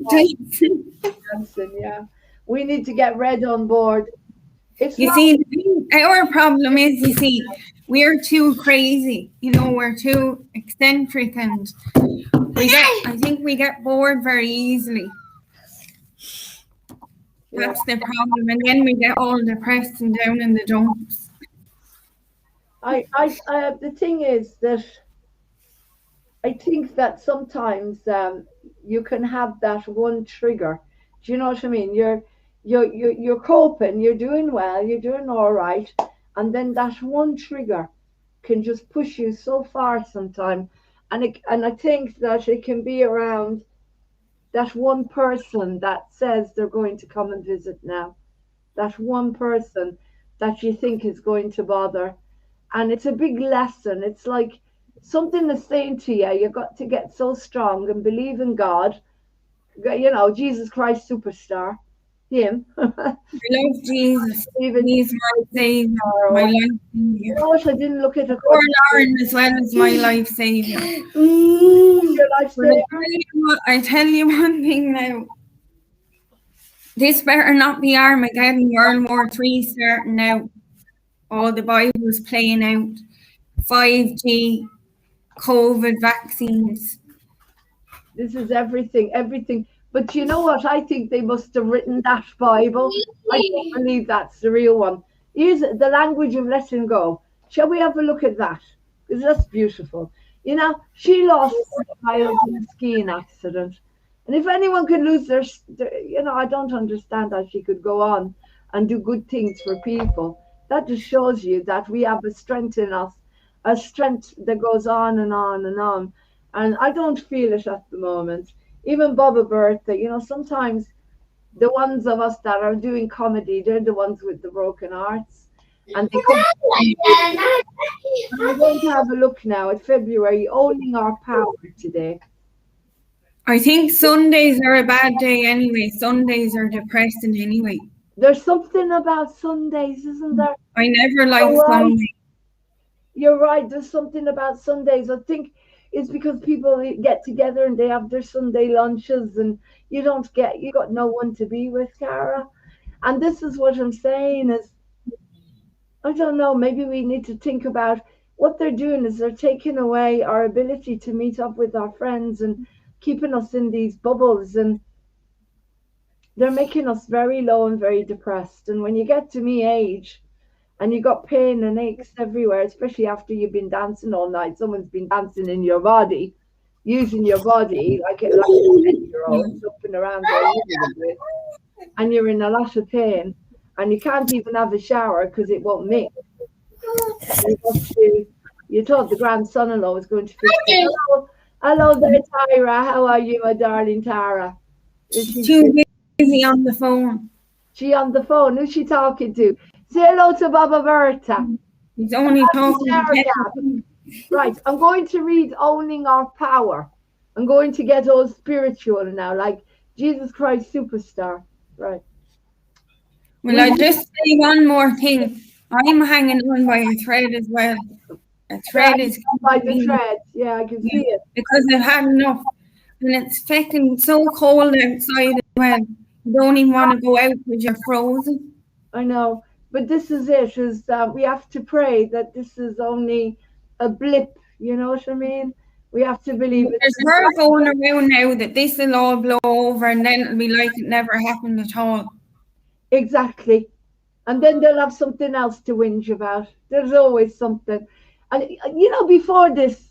dancing, yeah. We need to get Red on board. See, our problem is, we're too crazy. We're too eccentric, and I think we get bored very easily. That's the problem, and then we get all depressed and down in the dumps. The thing is that I think that sometimes you can have that one trigger. Do you know what I mean? You're coping, you're doing well, you're doing all right, and then that one trigger can just push you so far sometimes. And I think that it can be around that one person that says they're going to come and visit now. That one person that you think is going to bother. And it's a big lesson. It's like something is saying to you, you've got to get so strong and believe in God. Jesus Christ superstar. Him. I love Jesus. He's my savior, my life savior. You know what? I didn't look at it. Or Lauren as well as my life savior. Your life savior? I tell you one thing now. This better not be Armageddon, World War III starting now. All the Bible's playing out. 5G, COVID vaccines. This is everything. But you know what? I think they must have written that Bible. I don't believe that's the real one. Here's the language of letting go. Shall we have a look at that? Because that's beautiful. You know, she lost her child in a skiing accident. And if anyone could lose their, you know, I don't understand how she could go on and do good things for people. That just shows you that we have a strength in us, a strength that goes on and on and on. And I don't feel it at the moment. Even BobbA, you know, sometimes the ones of us that are doing comedy, they're the ones with the broken hearts. And they come. And I'm going to have a look now at February, owning our power today. I think Sundays are a bad day anyway. Sundays are depressing anyway. There's something about Sundays, isn't there? I never liked Sundays. You're right. There's something about Sundays. I think it's because people get together and they have their Sunday lunches, and you got no one to be with, Cara. And this is what I'm saying is, I don't know, maybe we need to think about what they're doing is they're taking away our ability to meet up with our friends and keeping us in these bubbles, and they're making us very low and very depressed. And when you get to me age and you got pain and aches everywhere, especially after you've been dancing all night, someone's been dancing in your body, using your body like a 10-year-old, jumping around there, and you're in a lot of pain, and you can't even have a shower because it won't mix. You thought the grandson-in-law was going to fix it. Hello there, Tyra. How are you, my darling Tara? Is she too busy on the phone? She on the phone? Who's she talking to? Say hello to BERTHA. He's only talking to Right, I'm going to read Owning Our Power. I'm going to get all spiritual now, like Jesus Christ Superstar. Right. Well, I just say one more thing. I'm hanging on by a thread as well. A thread is by the thread. Yeah, I can see it. Because I've had enough. And it's fucking so cold outside as well. You don't even want to go out because you're frozen. I know. But this is it, is we have to pray that this is only a blip, you know what I mean? We have to believe it. There's word going around now that this will all blow over and then it'll be like it never happened at all. Exactly. And then they'll have something else to whinge about. There's always something. And you know, before this,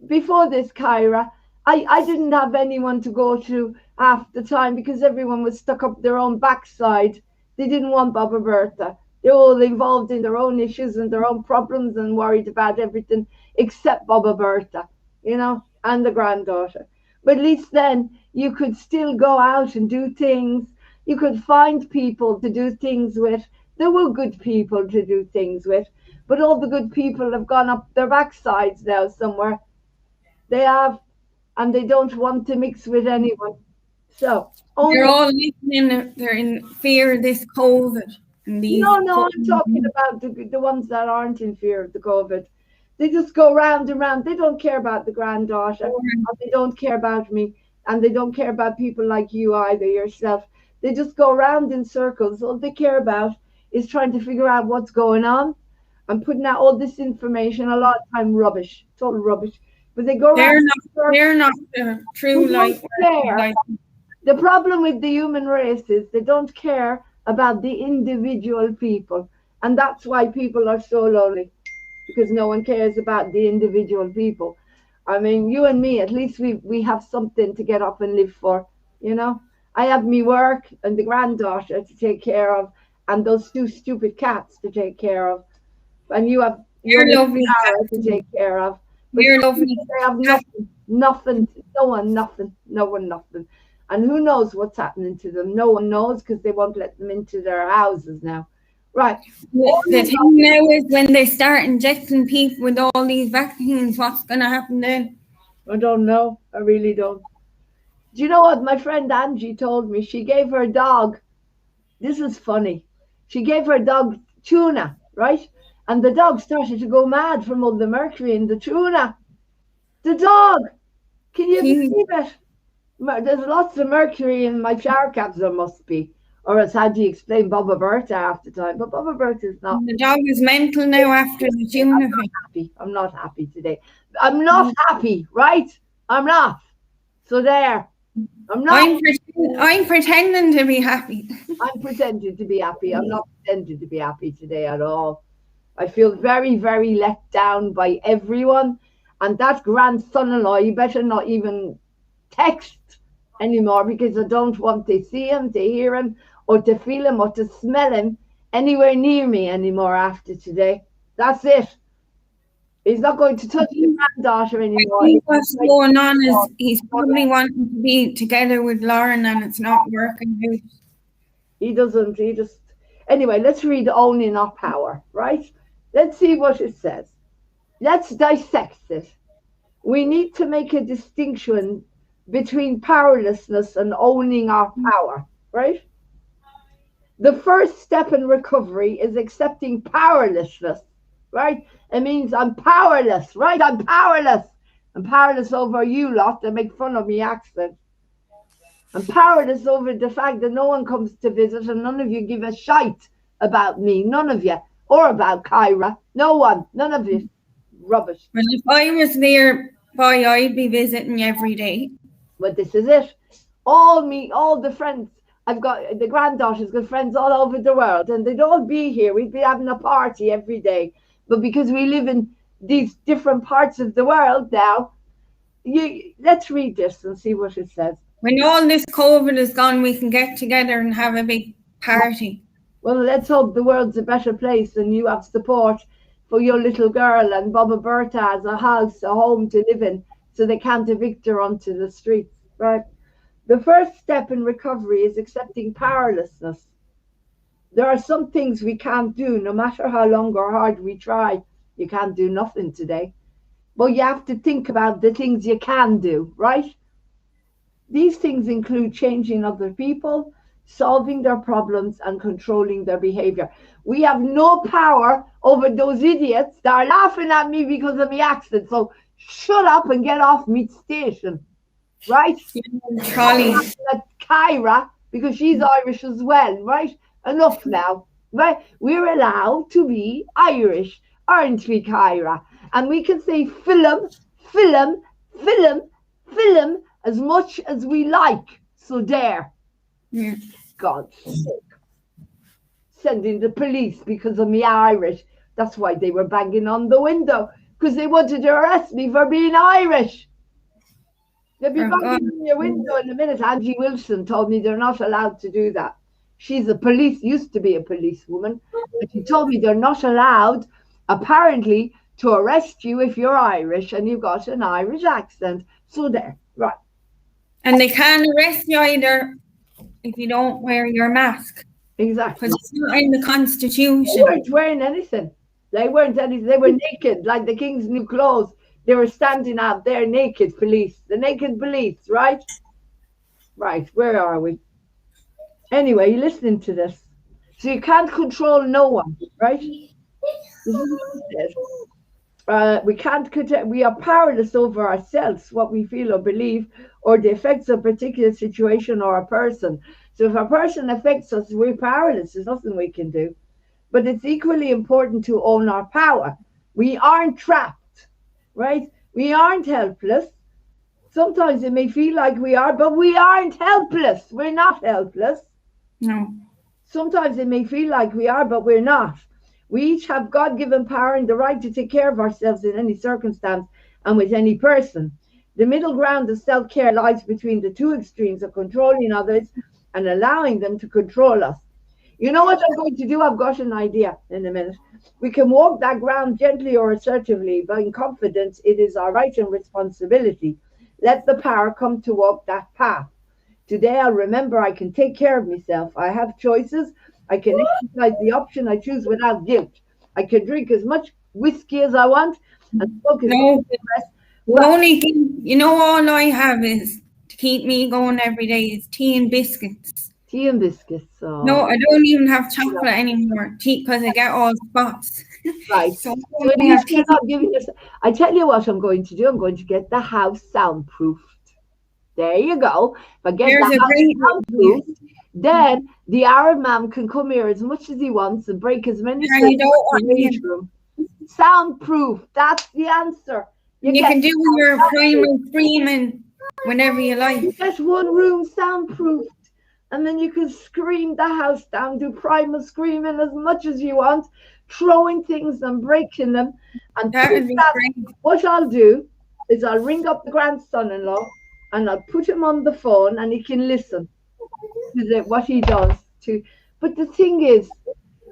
Kyra, I didn't have anyone to go to half the time because everyone was stuck up their own backside. They didn't want BERTHA. They're all involved in their own issues and their own problems and worried about everything except BERTHA, you know, and the granddaughter. But at least then you could still go out and do things. You could find people to do things with. There were good people to do things with. But all the good people have gone up their backsides now somewhere. They have, and they don't want to mix with anyone. So they're all they're in fear of this COVID. No, I'm talking about the ones that aren't in fear of the COVID. They just go round and round. They don't care about the granddaughter, and they don't care about me, and they don't care about people like you either, yourself. They just go round in circles. All they care about is trying to figure out what's going on and putting out all this information. A lot of time rubbish, total rubbish. But they go they're not the true light. The problem with the human race is they don't care about the individual people, and that's why people are so lonely, because no one cares about the individual people. I mean, you and me, at least we have something to get up and live for, you know. I have me work and the granddaughter to take care of, and those two stupid cats to take care of, and you have your lovely to take care of. But you're lovely. They have nothing, no one, nothing. And who knows what's happening to them? No one knows because they won't let them into their houses now. Right. The thing now is when they start injecting people with all these vaccines, what's going to happen then? I don't know. I really don't. Do you know what my friend Angie told me? She gave her dog. This is funny. She gave her dog tuna, right? And the dog started to go mad from all the mercury in the tuna. The dog. Can you believe it? There's lots of mercury in my shower caps, there must be. Or else how do you explain BERTHA half the time? But BERTHA is not. The dog is mental now after the tuna. I'm not happy today. I'm not happy, right? I'm not. So there. I'm pretending to be happy. I'm pretending to be happy. I'm not pretending to be happy today at all. I feel very, very let down by everyone. And that grandson-in-law, you better not even text anymore, because I don't want to see him, to hear him, or to feel him, or to smell him anywhere near me anymore after today. That's it. He's not going to touch his granddaughter anymore. I think what's going on is he's probably wanting to be together with Lauren and it's not working out. He doesn't. He just... Anyway, let's read Owning Our Power, right? Let's see what it says. Let's dissect it. We need to make a distinction between powerlessness and owning our power, right? The first step in recovery is accepting powerlessness, right? It means I'm powerless, right? I'm powerless. I'm powerless over you lot that make fun of me accent. I'm powerless over the fact that no one comes to visit and none of you give a shite about me. None of you. Or about Kyra. No one. None of you. Rubbish. Well, if I was nearby, I'd be visiting every day. But this is it. All the friends. I've got the granddaughter's got friends all over the world, and they'd all be here. We'd be having a party every day. But because we live in these different parts of the world now, let's read this and see what it says. When all this COVID is gone, we can get together and have a big party. Well, let's hope the world's a better place and you have support for your little girl, and BERTHA has a house, a home to live in, so they can't evict her onto the streets, right? The first step in recovery is accepting powerlessness. There are some things we can't do, no matter how long or hard we try. You can't do nothing today. But you have to think about the things you can do, right? These things include changing other people, solving their problems, and controlling their behavior. We have no power over those idiots that are laughing at me because of my accent. So shut up and get off me station, right? Charlie. Kyra, because she's Irish as well, right? Enough now, right? We're allowed to be Irish, aren't we, Kyra? And we can say film as much as we like. So there. Yeah. God's sake. Sending the police because of me Irish. That's why they were banging on the window, because they wanted to arrest me for being Irish. They'll be banging on your window in a minute. Angie Wilson told me they're not allowed to do that. She's used to be a policewoman, but she told me they're not allowed, apparently, to arrest you if you're Irish and you've got an Irish accent. So there, right. And they can't arrest you either if you don't wear your mask. Exactly. Because it's not in the Constitution. They weren't wearing anything. They weren't anything. They were naked, like the king's new clothes. They were standing out there naked, police. The naked police, right? Right, where are we? Anyway, you're listening to this. So you can't control no one, right? This is what it says. We are powerless over ourselves, what we feel or believe, or the effects of a particular situation or a person. So if a person affects us, we're powerless. There's nothing we can do. But it's equally important to own our power. We aren't trapped, right? We aren't helpless. Sometimes it may feel like we are, but we aren't helpless. We're not helpless. No. Sometimes it may feel like we are, but we're not. We each have God-given power and the right to take care of ourselves in any circumstance and with any person. The middle ground of self-care lies between the two extremes of controlling others and allowing them to control us. You know what I'm going to do? I've got an idea in a minute. We can walk that ground gently or assertively, but in confidence it is our right and responsibility. Let the power come to walk that path. Today I'll remember I can take care of myself. I have choices. I can exercise the option I choose without guilt. I can drink as much whiskey as I want and smoke as much as I want. The only thing, all I have is to keep me going every day is tea and biscuits. Tea and biscuits. Oh. No, I don't even have chocolate anymore. Tea, because I get all spots. Right. So I tell you what I'm going to do. I'm going to get the house soundproofed. There you go. If I get the house soundproofed, then the Arab man can come here as much as he wants and break as many things in the rage room. Soundproof. That's the answer. You can do your primal screaming whenever you like. You get one room soundproofed, and then you can scream the house down, do primal screaming as much as you want, throwing things and breaking them. And That would be great. what I'll do is I'll ring up the grandson-in-law and I'll put him on the phone and he can listen to what he does too. But the thing is,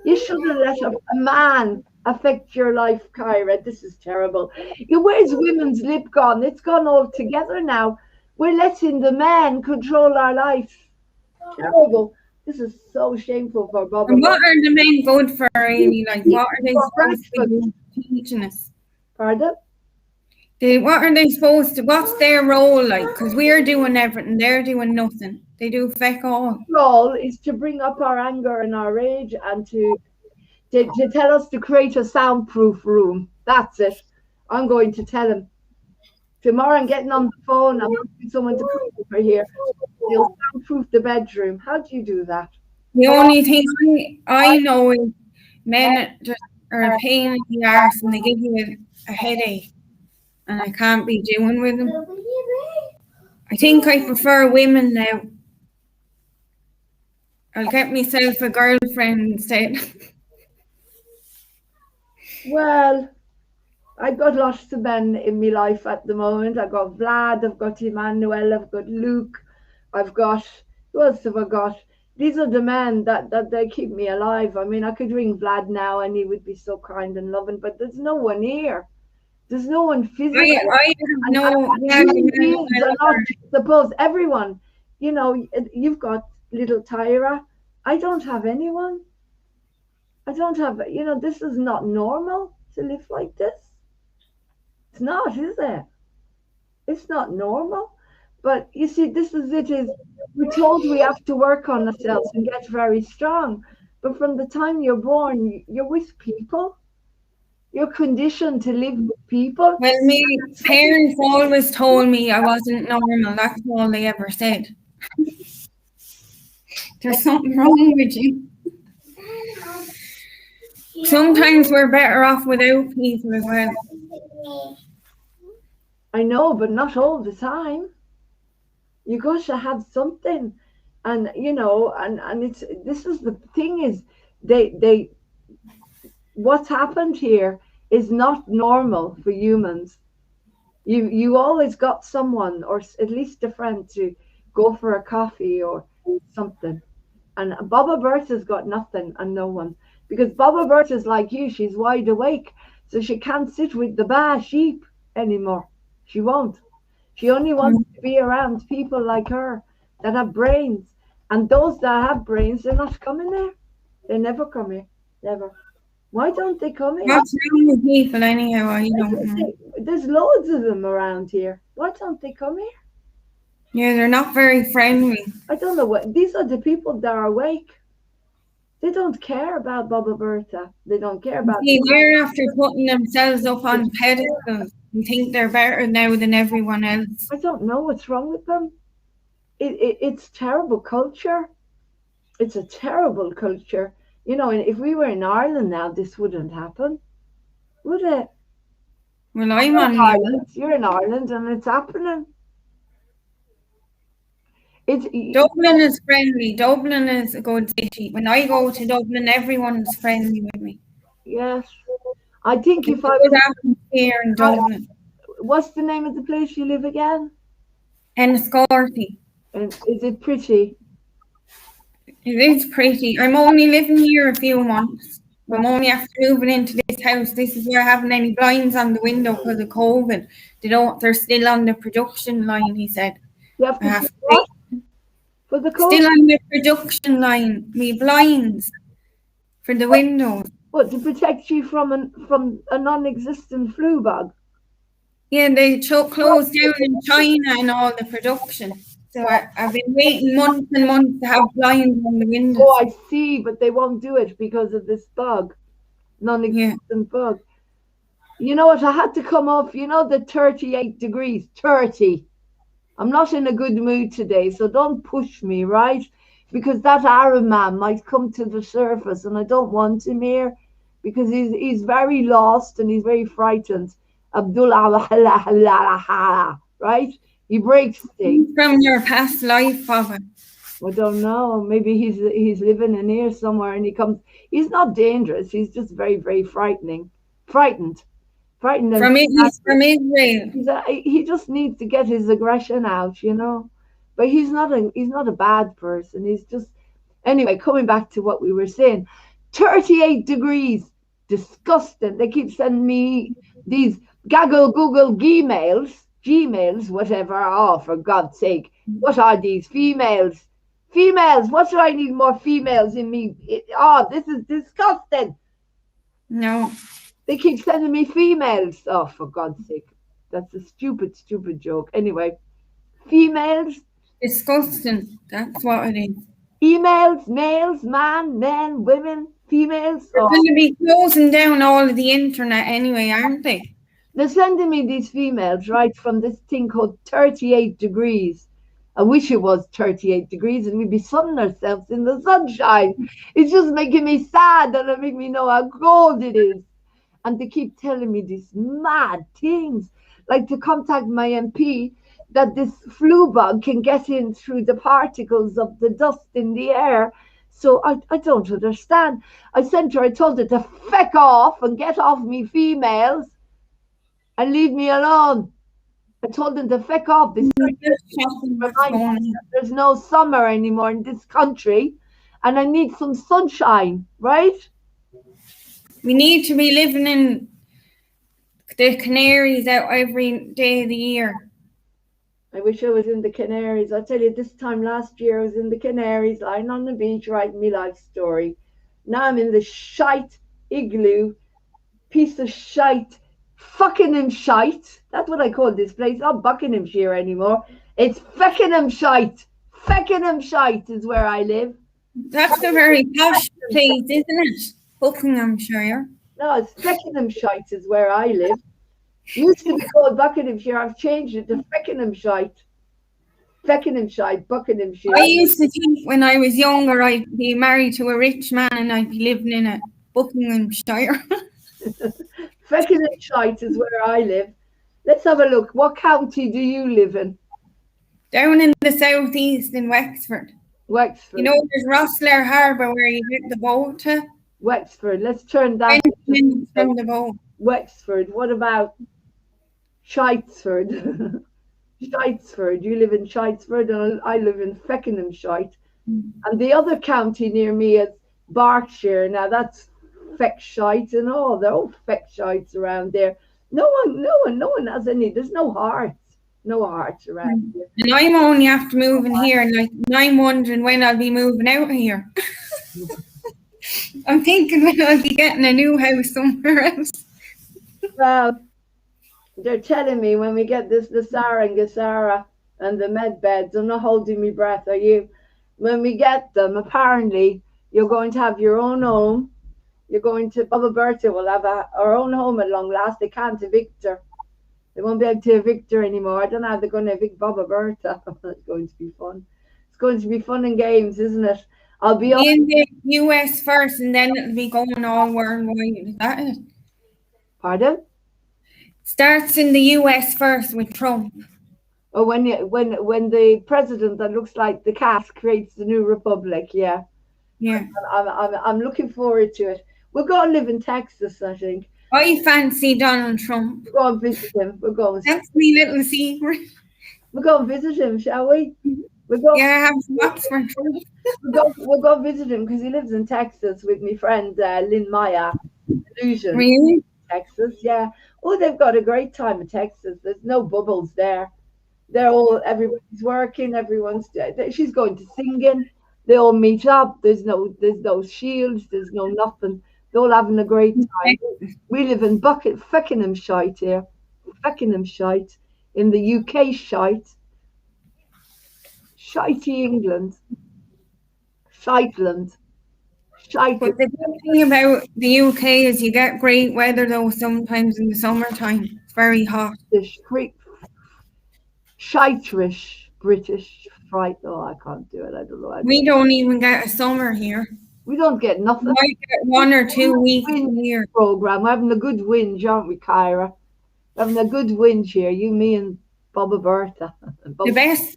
you shouldn't let a man affect your life, Kyra. This is terrible. Where's women's lip gone? It's gone all together now. We're letting the man control our life. Terrible. This is so shameful for Bob. And what are the men good for, really? Like, what are they supposed to be teaching us? Pardon? What are they supposed to, what's their role like? Because we're doing everything, they're doing nothing. They do feck all. Their role is to bring up our anger and our rage and to tell us to create a soundproof room. That's it. I'm going to tell him. Tomorrow I'm getting on the phone. I'm asking someone to come over here. They'll soundproof the bedroom. How do you do that? The only thing I know is men just are a pain in the arse and they give you a headache. And I can't be doing with them. I think I prefer women now. I'll get myself a girlfriend instead. Well, I've got lots of men in my life at the moment. I've got Vlad, I've got Emmanuel, I've got Luke, I've got, who else have I got? These are the men that they keep me alive. I mean, I could ring Vlad now and he would be so kind and loving, but there's no one here. There's no one physical. I know. Suppose everyone, you've got little Tyra. I don't have anyone. I don't have, this is not normal to live like this. It's not, is it? It's not normal. But you see, this is it. We're told we have to work on ourselves and get very strong. But from the time you're born, you're with people. You're conditioned to live with people. Well, my parents always told me I wasn't normal. That's all they ever said. There's something wrong with you. Sometimes we're better off without people as well. I know, but not all the time. You got to have something, and this is the thing is they what's happened here is not normal for humans. You always got someone, or at least a friend, to go for a coffee or something. And BERTHA's got nothing and no one, because BERTHA's like you. She's wide awake, so she can't sit with the bad sheep anymore. She won't. She only wants to be around people like her that have brains. And those that have brains, they're not coming there. They never come here. Never. Why don't they come here? What's wrong with people anyhow? I don't know. There's loads of them around here. Why don't they come here? Yeah, they're not very friendly. I don't know what. These are the people that are awake. They don't care about BERTHA. They don't care about. See, they're after putting themselves up on pedestals and think they're better now than everyone else. I don't know what's wrong with them. It's terrible culture. It's a terrible culture. And if we were in Ireland now, this wouldn't happen, would it? Well, I'm on Ireland. You're in Ireland, and it's happening. Dublin is friendly. Dublin is a good city. When I go to Dublin, everyone's friendly with me. Yes, I think if I was here in Dublin. What's the name of the place you live again? Enniscorthy. And is it pretty? It is pretty. I'm only living here a few months. I'm only after moving into this house. This is where I haven't any blinds on the window because of COVID. They're still on the production line, he said. You have to what? For the COVID? Still on the production line. Me blinds for the windows. What, to protect you from a non-existent flu bug? Yeah, they closed down in China and all the production. So I've been waiting months and months to have blinds on the windows. Oh, I see, but they won't do it because of this bug, non-existent bug. You know what? I had to come off, the 38 degrees, 30. I'm not in a good mood today, so don't push me, right? Because that Arab man might come to the surface, and I don't want him here because he's very lost and he's very frightened. Abdullah, right? He breaks things. From your past life, Bobbas. I don't know. Maybe he's living in here somewhere, and he comes. He's not dangerous. He's just very, very frightened. Frightened. From Israel. He just needs to get his aggression out, you know. But he's not a bad person. He's just anyway. Coming back to what we were saying, 38 degrees, disgusting. They keep sending me these Google Gmails, whatever. Oh, for God's sake, what are these females? Females, what do I need more females in me? This is disgusting. No. They keep sending me females. Oh, for God's sake. That's a stupid, stupid joke. Anyway, females. Disgusting. That's what it is. Emails, males, men, women, females. They're going to be closing down all of the internet anyway, aren't they? They're sending me these females, right, from this thing called 38 degrees. I wish it was 38 degrees and we'd be sunning ourselves in the sunshine. It's just making me sad and it makes me know how cold it is. And they keep telling me these mad things, like to contact my MP, that this flu bug can get in through the particles of the dust in the air. So I don't understand. I told her to feck off and get off me females and leave me alone. I told them to feck off. There's no summer anymore in this country, and I need some sunshine, right? We need to be living in the Canaries out every day of the year. I wish I was in the Canaries. I tell you, this time last year I was in the Canaries, lying on the beach, writing my life story. Now I'm in the shite igloo, piece of shite, fucking shite. That's what I call this place. Not Buckinghamshire anymore. It's Feckenham-shite. Feckenham-shite is where I live. That's a very posh place, isn't it? Buckinghamshire. No, it's Feckenham-shite is where I live. It used to be called Buckinghamshire. I've changed it to Feckenham-shite. Feckenham-shite, Buckinghamshire. I used to think when I was younger I'd be married to a rich man and I'd be living in a Buckinghamshire. Feckenham-shite is where I live. Let's have a look. What county do you live in? Down in the southeast in Wexford. Wexford. You know, there's Rossler Harbour where you get the boat to. Wexford. Let's turn that. 20 minutes from the boat. Wexford. What about Shitesford? Shitesford. You live in Shitesford and I live in Feckenham-shite. And the other county near me is Berkshire. Now that's feck-shite and all. They're all feck-shites around there. No one has any. There's no hearts. No hearts around here. And I'm only after moving here, and I'm wondering when I'll be moving out of here. I'm thinking when I'll be getting a new house somewhere else. Well, they're telling me when we get this Lasara and Gasara and the med beds, I'm not holding my breath, are you? When we get them, apparently, you're going to have your own home. You're going to, BERTHA will have our own home at long last. They can't evict her. They won't be able to evict her anymore. I don't know how they're going to evict BERTHA. It's going to be fun. It's going to be fun and games, isn't it? I'll be in the US first and then it'll be going all worldwide. Is that it? Pardon? Starts in the US first with Trump. Oh, when the president that looks like the cat creates the new republic, yeah. Yeah. I'm looking forward to it. We'll go and live in Texas, I think. I fancy Donald Trump. We'll go and visit him. That's my little secret. We'll go and visit him, shall we? We'll go. Yeah, have lots for Trump. We'll go visit him because he lives in Texas with my friend Lynn Maya. Illusion. Really? Texas, yeah. Oh, they've got a great time in Texas. There's no bubbles there. Everybody's working. She's going to singing. They all meet up. There's no shields. There's no nothing. They're all having a great time. We live in Feckenham-shite here. Feckenham-shite in the UK shite. Shitey England. Shiteland. Shite. But the good thing about the UK is you get great weather though sometimes in the summertime. It's very hot. Shite-rish British fright. Oh, I can't do it. I don't know. We don't even get a summer here. We don't get nothing. We might get 1 or 2 weeks a year. Program. We're having a good whinge, aren't we, Kyra? We're having a good whinge here. You, me, and BERTHA.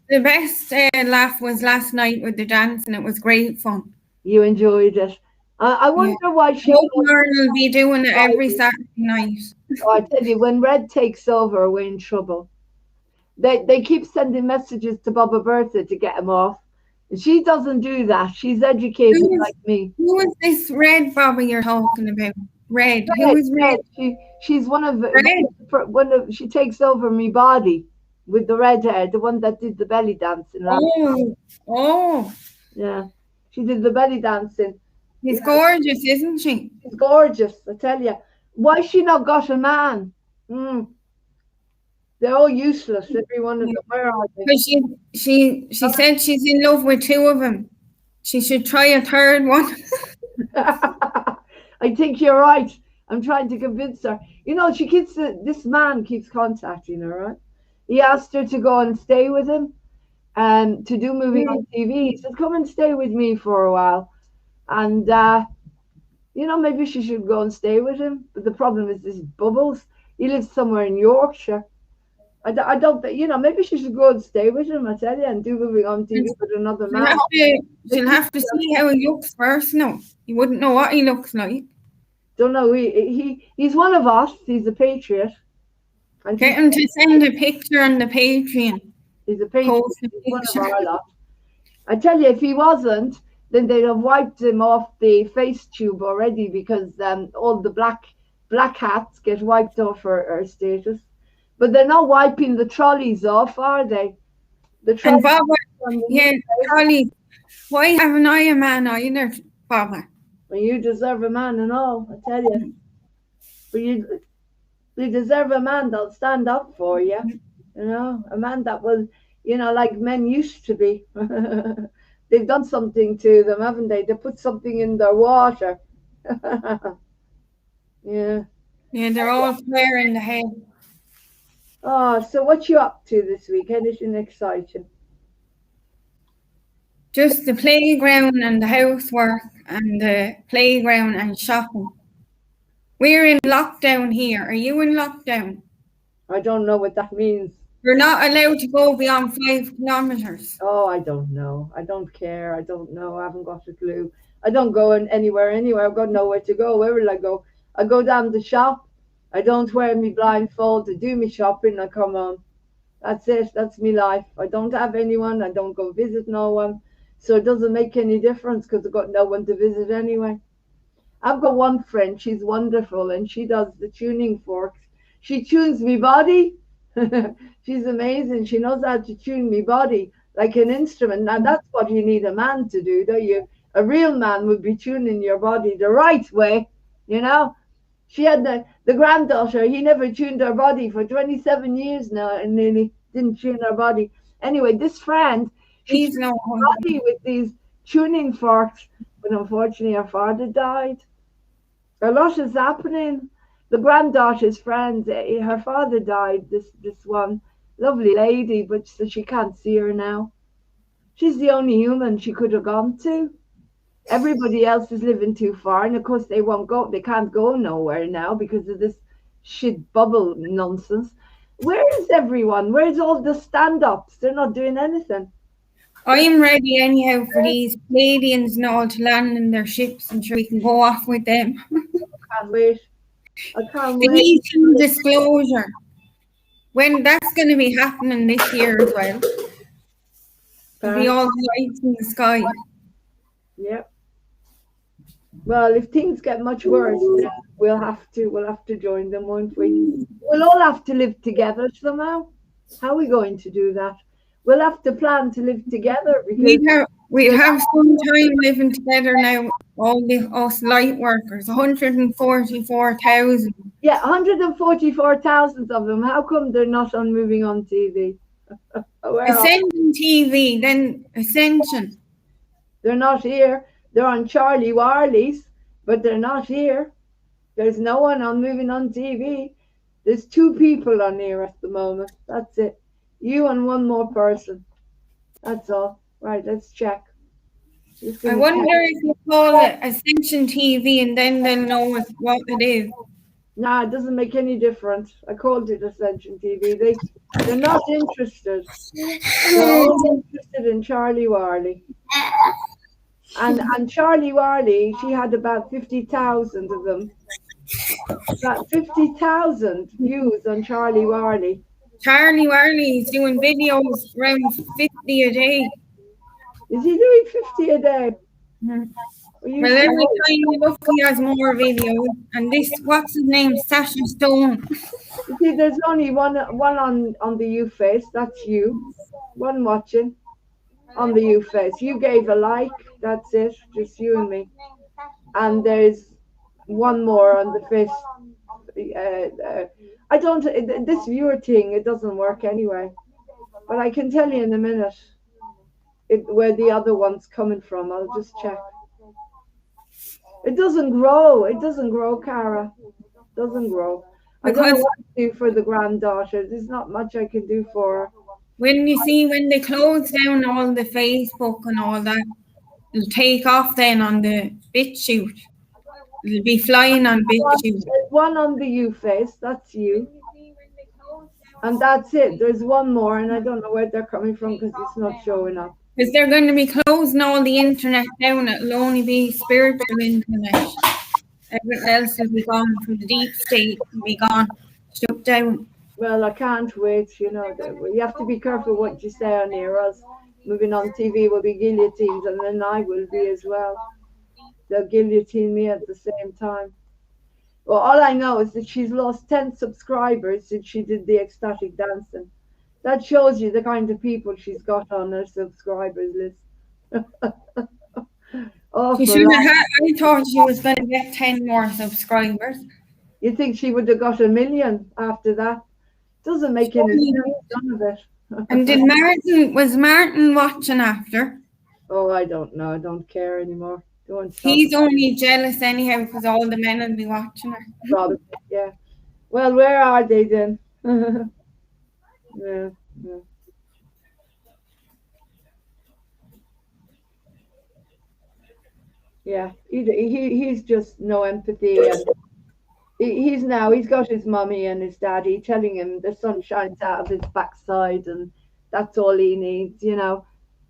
The best laugh was last night with the dance, and it was great fun. You enjoyed it. I wonder why she. Hope Lauren will be doing it every Saturday night. Oh, I tell you, when Red takes over, we're in trouble. They keep sending messages to BERTHA to get him off. And she doesn't do that. She's educated like me. Who is this Red BobbA you're talking about? Red. Who is Red? She's one of she takes over me body with the red hair, the one that did the belly dancing. Oh. Yeah. She did the belly dancing. She's gorgeous, isn't she? She's gorgeous, I tell you. Why she not got a man? They're all useless, every one of them. Where are they? Because she said she's in love with two of them. She should try a third one. I think you're right. I'm trying to convince her. You know, this man keeps contacting her, right? He asked her to go and stay with him and to do movie on TV. He said, come and stay with me for a while. And, maybe she should go and stay with him. But the problem is this Bubbles. He lives somewhere in Yorkshire. I don't think, maybe she should go and stay with him, I tell you, and do moving on TV with another man. She'll have to see how he looks first, no. You wouldn't know what he looks like. Don't know. He's one of us. He's a patriot. And get him to send a picture on the Patreon. He's a patriot. He's one of our lot. I tell you, if he wasn't, then they'd have wiped him off the face tube already, because all the black hats get wiped off her status. But they're not wiping the trolleys off, are they? The trolleys. And BobbA, trolleys. Why haven't I a man either, BobbA? Well, you deserve a man and all, I tell you. But you deserve a man that'll stand up for you. A man that will, like men used to be. They've done something to them, haven't they? They put something in their water. Yeah. Yeah, they're all clear in the head. Oh, so what you up to this week? Anything exciting? Just the playground and the housework and the playground and shopping. We're in lockdown here. Are you in lockdown? I don't know what that means. You're not allowed to go beyond 5 kilometers. Oh, I don't know. I don't care. I don't know. I haven't got a clue. I don't go anywhere. I've got nowhere to go. Where will I go? I go down the shop. I don't wear me blindfold to do me shopping. I come home. That's it. That's me life. I don't have anyone. I don't go visit no one. So it doesn't make any difference because I've got no one to visit anyway. I've got one friend. She's wonderful and she does the tuning forks. She tunes me body. She's amazing. She knows how to tune me body like an instrument. Now that's what you need a man to do, don't you? A real man would be tuning your body the right way, She had the granddaughter. He never tuned her body for 27 years now, and nearly didn't tune her body. Anyway, this friend, she's no body with these tuning forks, but unfortunately, her father died. A lot is happening. The granddaughter's friend, her father died. This one lovely lady, but so she can't see her now. She's the only human she could have gone to. Everybody else is living too far, and of course they won't go. They can't go nowhere now because of this shit bubble nonsense. Where is everyone? Where's all the stand-ups? They're not doing anything. I'm ready anyhow for these Canadians and all to land in their ships, and sure we can go off with them. I can't wait. They need some disclosure. When that's going to be happening this year as well. There'll be all the lights in the sky. Yep. Well, if things get much worse, then we'll have to join them, won't we? We'll all have to live together somehow. How are we going to do that? We'll have to plan to live together because we have some time living together now. All us light workers, 144,000. Yeah, 144,000 of them. How come they're not on moving on TV? Ascension TV, then Ascension. They're not here. They're on Charlie Warley's, but they're not here. There's no one on moving on TV. There's 2 people on here at the moment. That's it. You and one more person. That's all. Right, let's check. I wonder if you call it Ascension TV and then they'll know what it is. Nah, it doesn't make any difference. I called it Ascension TV. They're not interested. They're all interested in Charlie Warley. And Charlie Warley, she had about 50,000 of them. About 50,000 views on Charlie Warley. Charlie Warley's doing videos around 50 a day. Is he doing 50 a day? Well, every time you look, he has more videos. And this, what's his name? Sasha Stone. You see, there's only one on the U face. That's you. One watching on the U face. You gave a like. That's it. Just you and me. And there's one more on the face. I don't. This viewer thing, it doesn't work anyway. But I can tell you in a minute where the other one's coming from. I'll just check. It doesn't grow. It doesn't grow, Cara. It doesn't grow. I don't know what to do for the granddaughter. There's not much I can do for her. When they close down all the Facebook and all that, it'll take off then on the BitChute. It'll be flying on BitChute. There's one on the U face. That's you. And that's it. There's one more, and I don't know where they're coming from because it's not showing up. Because they're going to be closing all the internet down. It'll only be spiritual internet. Everything else will be gone from the deep state. Will be gone, shut down. Well, I can't wait. You know, you have to be careful what you say on here, else moving on TV will be guillotines, and then I will be as well. They'll guillotine me at the same time. Well, all I know is that she's lost 10 subscribers since she did the ecstatic dancing. That shows you the kind of people she's got on her subscribers list. I thought she was going to get 10 more subscribers. You think she would have got 1 million after that? Doesn't make any sense, none of it. And was Martin watching after? Oh, I don't know. I don't care anymore. He's only jealous anyhow because all the men will be watching her. Probably, yeah. Well, where are they then? Yeah. Yeah, he's just no empathy, and he's got his mummy and his daddy telling him the sun shines out of his backside, and that's all he needs, you know.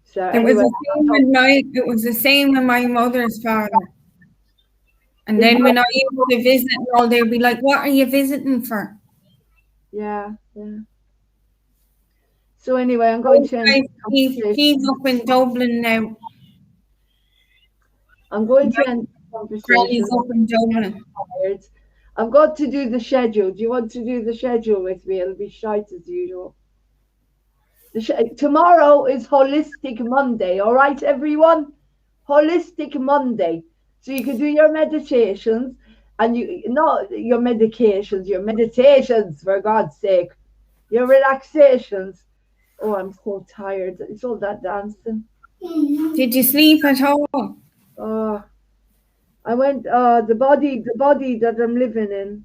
So it was the same with my mother's father. And then when I used to visit and all, they'd be like, "What are you visiting for?" Yeah. So anyway, I'm going to end. He's up in Dublin now. I'm going to end the conversation. He's up in Dublin. I've got to do the schedule. Do you want to do the schedule with me? It'll be shite as usual. Tomorrow is Holistic Monday, all right, everyone? Holistic Monday. So you can do your meditations and your meditations, for God's sake. Your relaxations. Oh, I'm so tired. It's all that dancing. Did you sleep at all? Oh, I went, the body that I'm living in.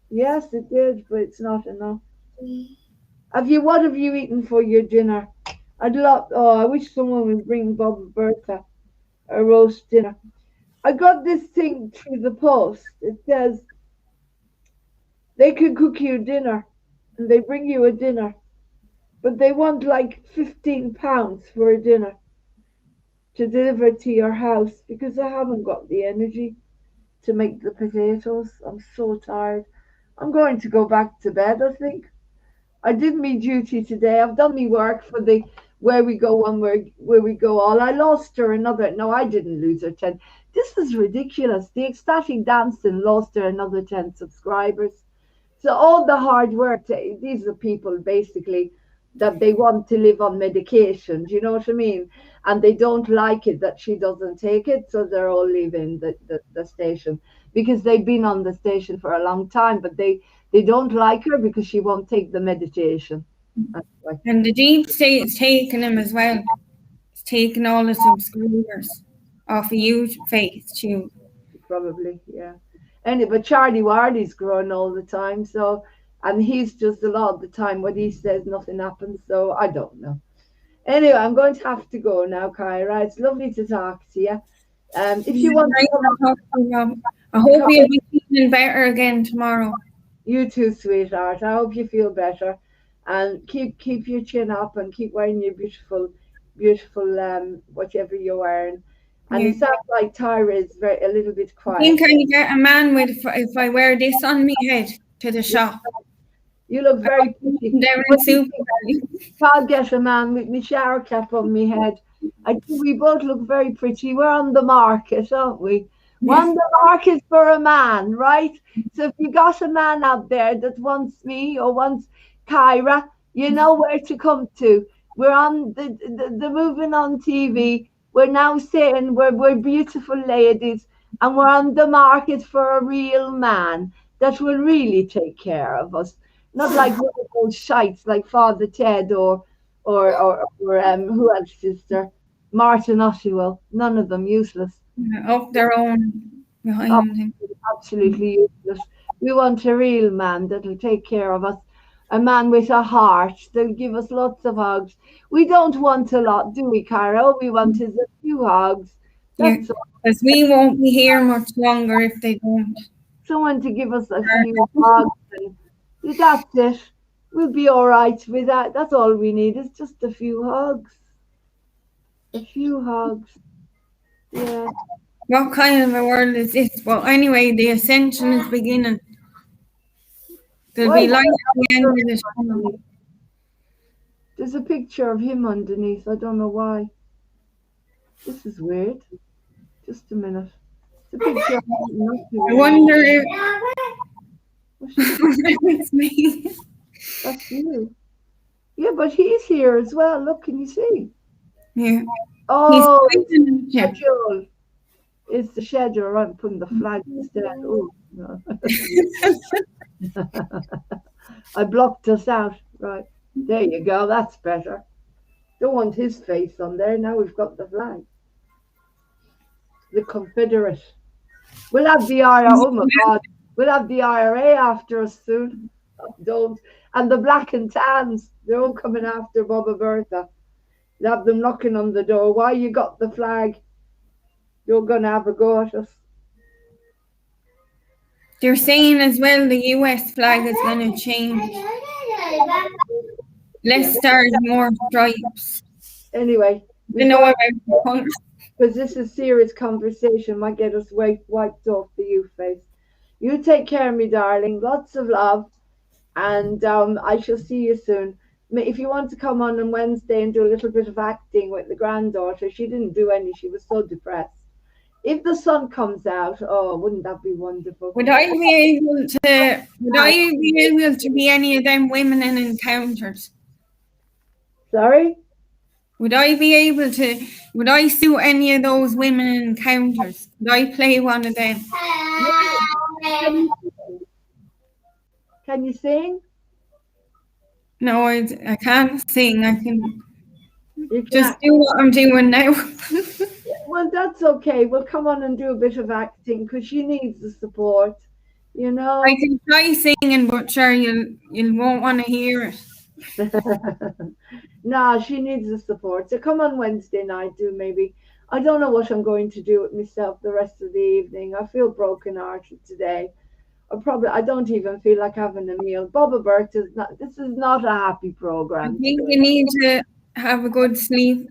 Yes, it did, but it's not enough. What have you eaten for your dinner? I wish someone would bring BERTHA a roast dinner. I got this thing through the post. It says they can cook you dinner and they bring you a dinner, but they want like £15 for a dinner to deliver to your house because I haven't got the energy to make the potatoes. I'm so tired. I'm going to go back to bed, I think. I did my duty today. I've done my work for the where we go all. I lost her I didn't lose her 10. This is ridiculous. The ecstatic dancing lost her another 10 subscribers. So all the hard work, these are people basically that they want to live on medication. Do you know what I mean? And they don't like it that she doesn't take it, so they're all leaving the station because they've been on the station for a long time, but they don't like her because she won't take the meditation. And the deep state's taking him as well. It's taking all the subscribers off of you face too. Probably, yeah. Anyway, but Charlie Warley's growing all the time, so, and he's just a lot of the time what he says, nothing happens, so I don't know. Anyway, I'm going to have to go now, Kyra. It's lovely to talk to you. If you want to I hope you'll be feeling better again tomorrow. You too, sweetheart. I hope you feel better, and keep your chin up and keep wearing your beautiful whatever you're wearing. And Yeah. it sounds like Tyra is a little bit I quiet. think I get a man with if I wear this on my head to the shop. You look very pretty. They're But in super value. I'll get a man with my shower cap on my head. I think we both look very pretty. We're on the market, aren't we? We're on the market for a man, right? So if you got a man out there that wants me or wants Kyra, you know where to come to. We're on the moving on TV. We're now saying we're beautiful ladies and we're on the market for a real man that will really take care of us. Not like one of those shites like Father Ted or who else is there? Martin Oswell. None of them useless. Up their own behind him. Absolutely useless. We want a real man that'll take care of us. A man with a heart that'll give us lots of hugs. We don't want a lot, do we, Cara? All we want is a few hugs. Yeah, That's all. because we won't be here much longer if they don't. Someone to give us a few hugs. And that's it. We'll be all right with that. That's all we need is just a few hugs. A few hugs. Yeah. What kind of a world is this? Well, anyway, the ascension is beginning. There'll be light at the end of the tunnel. There's a picture of him underneath. I don't know why. This is weird. Just a minute. It's a picture of I wonder if it's me. That's you. Yeah, but he's here as well. Look, can you see? Yeah. Oh, He's pointing at you. schedule. It's the schedule. I'm putting the flag instead. Oh, no. I blocked us out. Right. There you go. That's better. Don't want his face on there. Now we've got the flag. The Confederate. We'll have the IRA. Oh my God. We'll have the IRA after us soon. Don't. And the black and tans. They're all coming after BobbA. They'll have them knocking on the door. Why you got the flag? You're going to have a go at us. They're saying as well the US flag is going to change. Less stars, more stripes. Anyway, You know about the colors. because this is serious conversation, might get us wiped off the you face. You take care of me, darling. Lots of love, and I shall see you soon. If you want to come on Wednesday and do a little bit of acting with the granddaughter, she didn't do any. She was so depressed. If the sun comes out, oh, wouldn't that be wonderful? Would I be able to be any of them women in Encounters? Sorry? Would I suit any of those women in Encounters? Would I play one of them? Can you sing? No, I can't sing. I can You just can't. do what I'm doing now. Well, that's okay. We'll come on and do a bit of acting because she needs the support, you know. I can try singing, but sure, you won't want to hear it. No, she needs the support. So come on Wednesday night, maybe. I don't know what I'm going to do with myself the rest of the evening. I feel broken-hearted today. I don't even feel like having a meal. BobbA, this is not a happy I program. think you need to have a good sleep,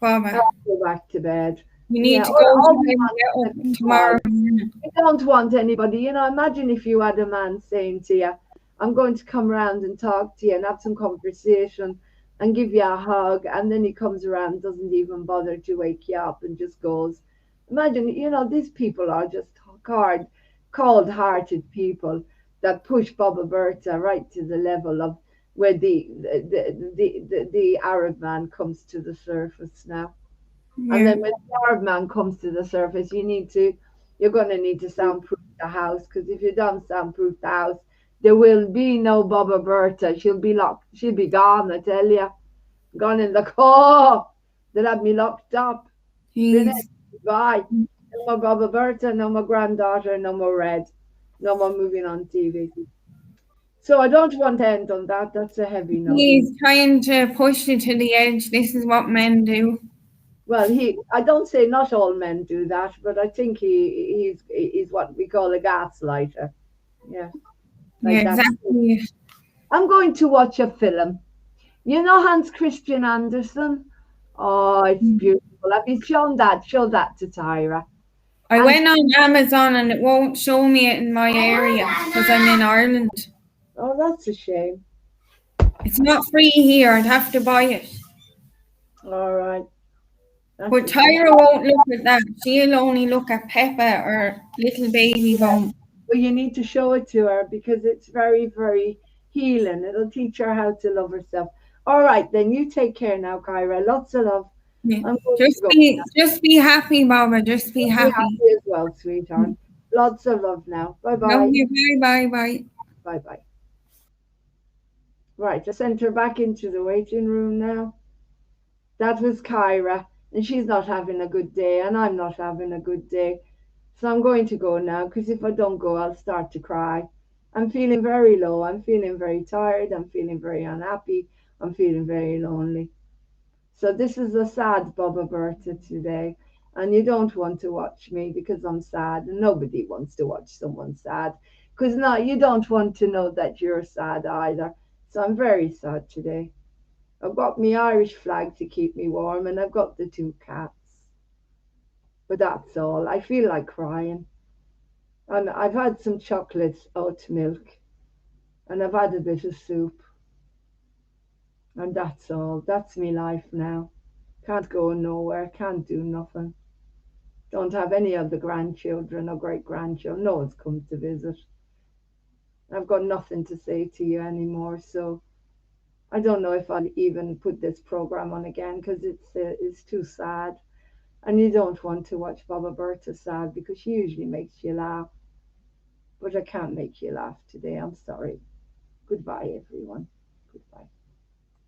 Bobbas. I'll go back to bed. You need Yeah, to or go I'll to be bed on and get the up tomorrow morning. I don't want anybody, imagine if you had a man saying to you, I'm going to come around and talk to you and have some conversation and give you a hug, and then he comes around, doesn't even bother to wake you up and just goes. Imagine, these people are just cold-hearted people that push BobbA right to the level of where the Arab man comes to the surface now. Yeah. And then when the Arab man comes to the surface, you're going to need to soundproof the house, because if you don't soundproof the house, there will be no BobbA. She'll be locked. She'll be gone, I tell you. Gone in the car. They'll have me locked up. Finished. Bye. No more BobbA, no more granddaughter, no more Red. No more moving on TV. So I don't want to end on that. That's a heavy note. He's trying to push you to the edge. This is what men do. Well, I don't say not all men do that, but I think he's what we call a gaslighter. Yeah. Yeah, Like that. exactly. I'm going to watch a film. You know Hans Christian Andersen? Oh, it's beautiful. Have you shown that? Show that to Tyra. I Hans, went on Amazon and it won't show me it in my area because I'm in Ireland. oh, that's a shame. It's not free here. I'd have to buy it. All right. That's But a shame. Tyra won't look at that. She'll only look at Peppa or Little Baby Bum. Well, you need to show it to her because it's very, very healing. It'll teach her how to love herself. All right, then you take care now, Kyra. Lots of love. Yeah. I'm going to go. Just be happy, Mama. Just be Be happy. happy as well, sweetheart. Lots of love now. Bye Love bye. you. Bye, bye, bye. Bye bye. Right, just sent her back into the waiting room now. That was Kyra, and she's not having a good day, and I'm not having a good day. So I'm going to go now because if I don't go, I'll start to cry. I'm feeling very low. I'm feeling very tired. I'm feeling very unhappy. I'm feeling very lonely. So this is a sad BobbA today. And you don't want to watch me because I'm sad. And nobody wants to watch someone sad. Because no, you don't want to know that you're sad either. So I'm very sad today. I've got my Irish flag to keep me warm and I've got the two cats. But that's all. I feel like crying. And I've had some chocolate oat milk and I've had a bit of soup. And that's all. That's me life now. Can't go nowhere. Can't do nothing. Don't have any other grandchildren or great grandchildren. No one's come to visit. I've got nothing to say to you anymore. So I don't know if I'll even put this program on again because it's too sad. And you don't want to watch BobbA sad because she usually makes you laugh. But I can't make you laugh today. I'm sorry. Goodbye, everyone. Goodbye.